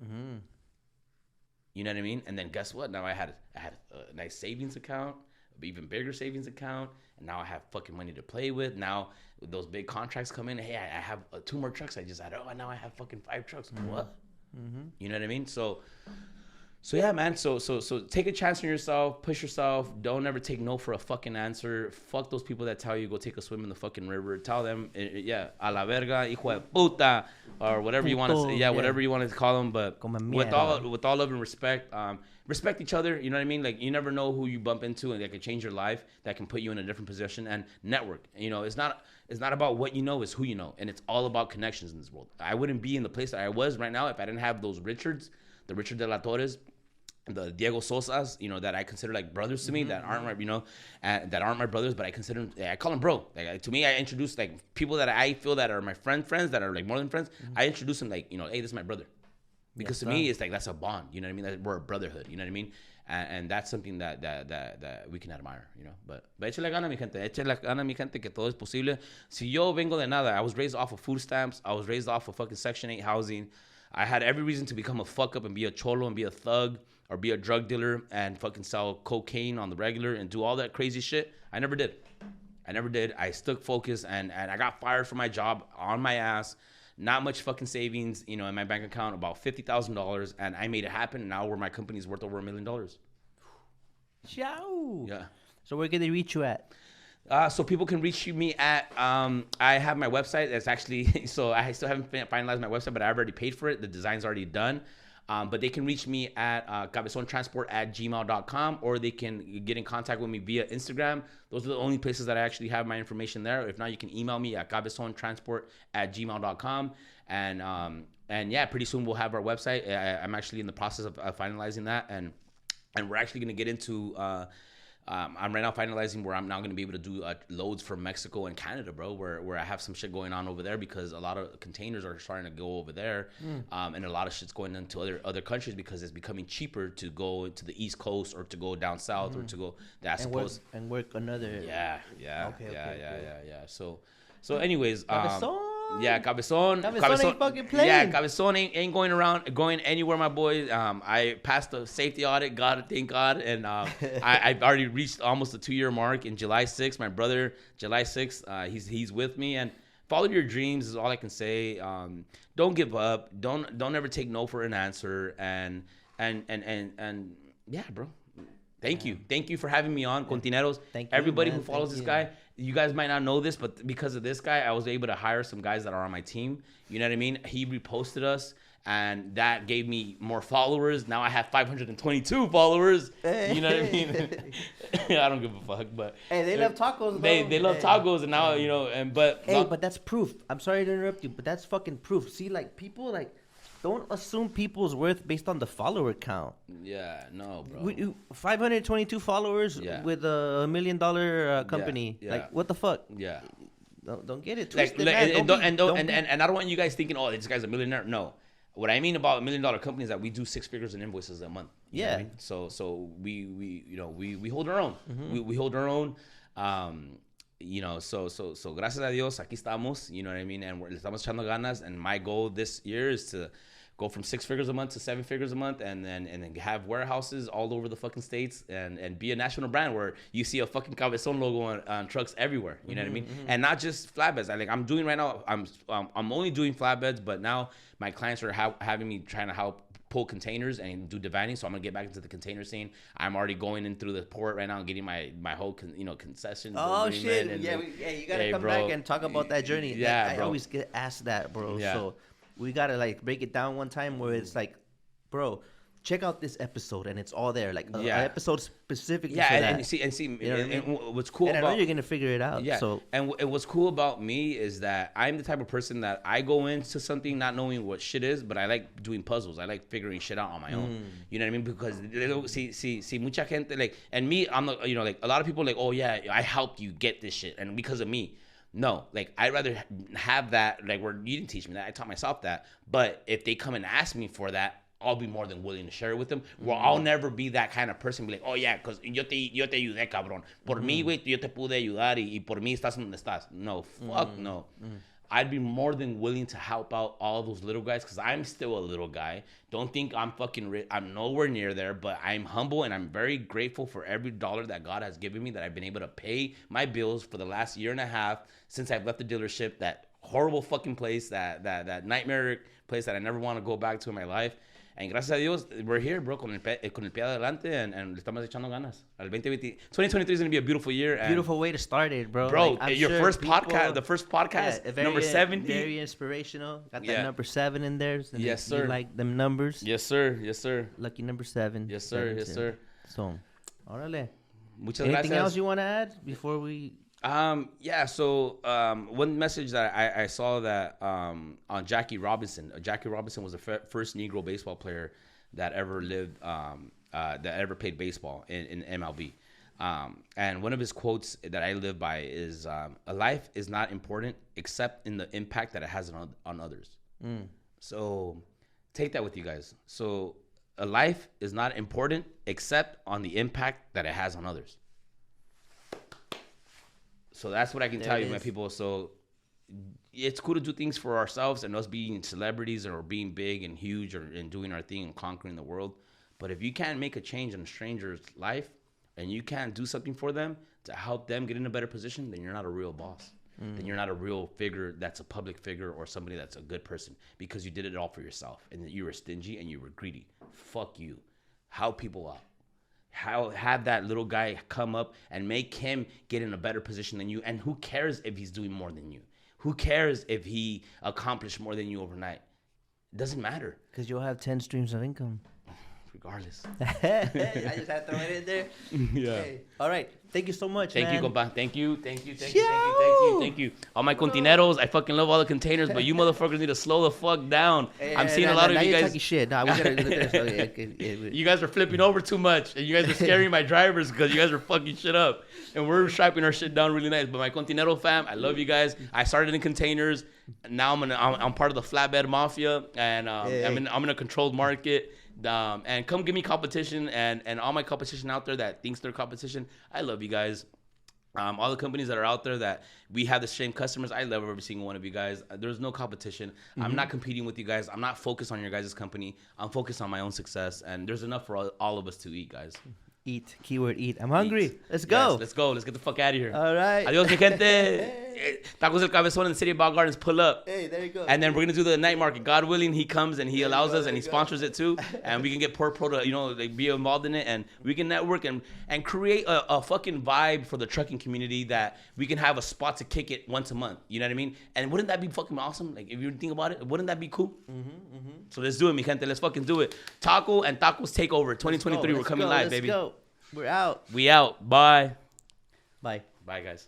You know what I mean? And then guess what? Now I had a nice savings account, an even bigger savings account, and now I have fucking money to play with. Now those big contracts come in. Hey, I have 2 more trucks. I just added. Oh, now I have fucking 5 trucks. What? You know what I mean? So yeah, man. So take a chance on yourself. Push yourself. Don't ever take no for a fucking answer. Fuck those people that tell you go take a swim in the fucking river. Tell them, yeah, a la verga, hijo de puta, or whatever you want to say. Yeah, whatever you want to call them. But with all love and respect, respect each other. You know what I mean? Like you never know who you bump into, and that can change your life. That can put you in a different position. And network. You know, it's not about what you know, it's who you know, and it's all about connections in this world. I wouldn't be in the place that I was right now if I didn't have those Richards, the Richard de la Torres, the Diego Sosas, you know, that I consider like brothers to me, that aren't my, you know, that aren't my brothers, but I consider them, I call them bro. Like to me, I introduce like people that I feel that are my friends that are like more than friends. I introduce them like, you know, hey, this is my brother, because to me it's like that's a bond. You know what I mean? That we're a brotherhood. You know what I mean? And that's something that we can admire, you know. But échale gana, mi gente. Échale gana, mi gente, que todo es posible. Si yo vengo de nada, I was raised off of food stamps. I was raised off of fucking Section 8 housing. I had every reason to become a fuck up and be a cholo and be a thug or be a drug dealer and fucking sell cocaine on the regular and do all that crazy shit. I never did. I stuck focused and I got fired from my job on my ass. Not much fucking savings, you know, in my bank account, about $50,000, and I made it happen. And now my company's worth over $1 million. Ciao. Yeah. So where can they reach you at? So people can reach me at, I have my website. That's actually, so I still haven't finalized my website, but I've already paid for it. The design's already done. But they can reach me at cabezontransport@gmail.com, or they can get in contact with me via Instagram. Those are the only places that I actually have my information there. If not, you can email me at cabezontransport@gmail.com. And yeah, pretty soon we'll have our website. I'm actually in the process of finalizing that. And we're actually going to get into... I'm right now finalizing where I'm now going to be able to do loads from Mexico and Canada, bro, where I have some shit going on over there because a lot of containers are starting to go over there. And a lot of shit's going into other countries because it's becoming cheaper to go to the East Coast or to go down south or to go and work another. Yeah. So anyways, Cabezon. Yeah, Cabezon ain't fucking playing. Yeah, Cabezon ain't going anywhere, my boy. I passed the safety audit, thank God, and I've already reached almost the 2-year mark in July 6th. My brother, July 6th, he's with me, and follow your dreams is all I can say. Don't give up. Don't ever take no for an answer, and yeah, bro. Thank you for having me on, Kontaneiroz. Thank you, everybody man. who follows this guy. You guys might not know this, but because of this guy, I was able to hire some guys that are on my team. You know what I mean? He reposted us, and that gave me more followers. Now I have 522 followers. Hey. You know what I mean? I don't give a fuck, but hey, they love tacos. They love tacos, and now you know. But that's proof. I'm sorry to interrupt you, but that's fucking proof. See, like people like. Don't assume people's worth based on the follower count. Yeah, no, bro. 522 followers with a $1 million company. Yeah. Like, what the fuck? Yeah. Don't get it twisted, and I man. don't want you guys thinking, oh, this guy's a millionaire. No. What I mean about $1 million company is that we do 6 figures in invoices a month. You know what I Yeah. mean? So we hold our own. We hold our own. So gracias a Dios, aquí estamos. You know what I mean? And le estamos echando ganas. And my goal this year is to go from 6 figures a month to 7 figures a month, and then have warehouses all over the fucking states, and be a national brand where you see a fucking Cabezon logo on trucks everywhere. You know what I mean? And not just flatbeds. I'm doing right now. I'm only doing flatbeds, but now my clients are having me trying to help pull containers and do dividing. So I'm gonna get back into the container scene. I'm already going in through the port right now and getting my whole concession. Oh shit! And you gotta come back and talk about that journey. Yeah, I always get asked that, bro. Yeah. So we gotta break it down one time where it's bro, check out this episode and it's all there, an episode specifically for that. And see, you know what I mean? And what's cool and about, I know you're gonna figure it out. Yeah. So and what's cool about me is that I'm the type of person that I go into something not knowing what shit is, but I like doing puzzles. I like figuring shit out on my own. You know what I mean? Because see mucha gente and me, I'm not, a lot of people oh yeah, I helped you get this shit, and because of me. No, I'd rather have that, where you didn't teach me that, I taught myself that. But if they come and ask me for that, I'll be more than willing to share it with them. Well, I'll never be that kind of person, be oh yeah, because yo te ayudé, cabrón. Por mí, güey, yo te pude ayudar y por mí estás donde estás. No, fuck no. I'd be more than willing to help out all those little guys, because I'm still a little guy. Don't think I'm fucking rich. I'm nowhere near there, but I'm humble and I'm very grateful for every dollar that God has given me, that I've been able to pay my bills for the last year and a half since I've left the dealership, that horrible fucking place, that nightmare place that I never want to go back to in my life. And gracias a Dios, we're here, bro, con el pie adelante, and le estamos echando ganas. 2023 is going to be a beautiful year. And beautiful way to start it, bro. Bro, your first podcast, the first podcast, number 70. Very inspirational. Got that number 7 in there. So yes, sir. You like them numbers? Yes, sir. Yes, sir. Lucky number 7. Yes, sir. Yes, sir. So, órale. Muchas Anything gracias. else you want to add before we... So one message that I saw that on Jackie Robinson. Jackie Robinson was the first Negro baseball player that ever lived, that ever played baseball in MLB. And one of his quotes that I live by is, "A life is not important except in the impact that it has on others." So take that with you guys. So a life is not important except on the impact that it has on others. So that's what I can tell you, my people. So it's cool to do things for ourselves and us being celebrities or being big and huge and doing our thing and conquering the world. But if you can't make a change in a stranger's life and you can't do something for them to help them get in a better position, then you're not a real boss. Then you're not a real figure that's a public figure or somebody that's a good person, because you did it all for yourself and you were stingy and you were greedy. Fuck you. Help people out. Have that little guy come up and make him get in a better position than you. And who cares if he's doing more than you? Who cares if he accomplished more than you overnight? It doesn't matter. Because you'll have 10 streams of income. Regardless. I just had to throw it in there. Yeah. Okay. All right. Thank you so much, Thank man. you, compa. Thank you. All my contineros, I fucking love all the containers, but you motherfuckers need to slow the fuck down. I'm seeing a lot of you guys. Talking shit. Nah, we gotta. You guys are flipping over too much, and you guys are scaring my drivers because you guys are fucking shit up. And we're striping our shit down really nice. But my Continero fam, I love you guys. I started in containers. Now I'm part of the flatbed mafia, and I'm in a controlled market. And come give me competition, and all my competition out there that thinks they're competition. I love you guys. All the companies that are out there that we have the same customers, I love every single one of you guys. There's no competition. I'm not competing with you guys. I'm not focused on your guys' company. I'm focused on my own success, and there's enough for all of us to eat, guys. Eat. Keyword eat. I'm hungry. Let's go. Yes, let's go. Let's get the fuck out of here. All right. Adios, mi gente. Tacos El Cabezon in the city of Bog Gardens. Pull up. Hey, there you go. And then we're going to do the night market. God willing, he comes and he allows us and he sponsors it too. And we can get Port Pro to, be involved in it. And we can network and create a fucking vibe for the trucking community that we can have a spot to kick it once a month. You know what I mean? And wouldn't that be fucking awesome? If you think about it, wouldn't that be cool? So let's do it, mi gente. Let's fucking do it. Taco and Tacos Takeover 2023. We're coming live, baby. Let's go. We're out. We out. Bye. Bye. Bye, guys.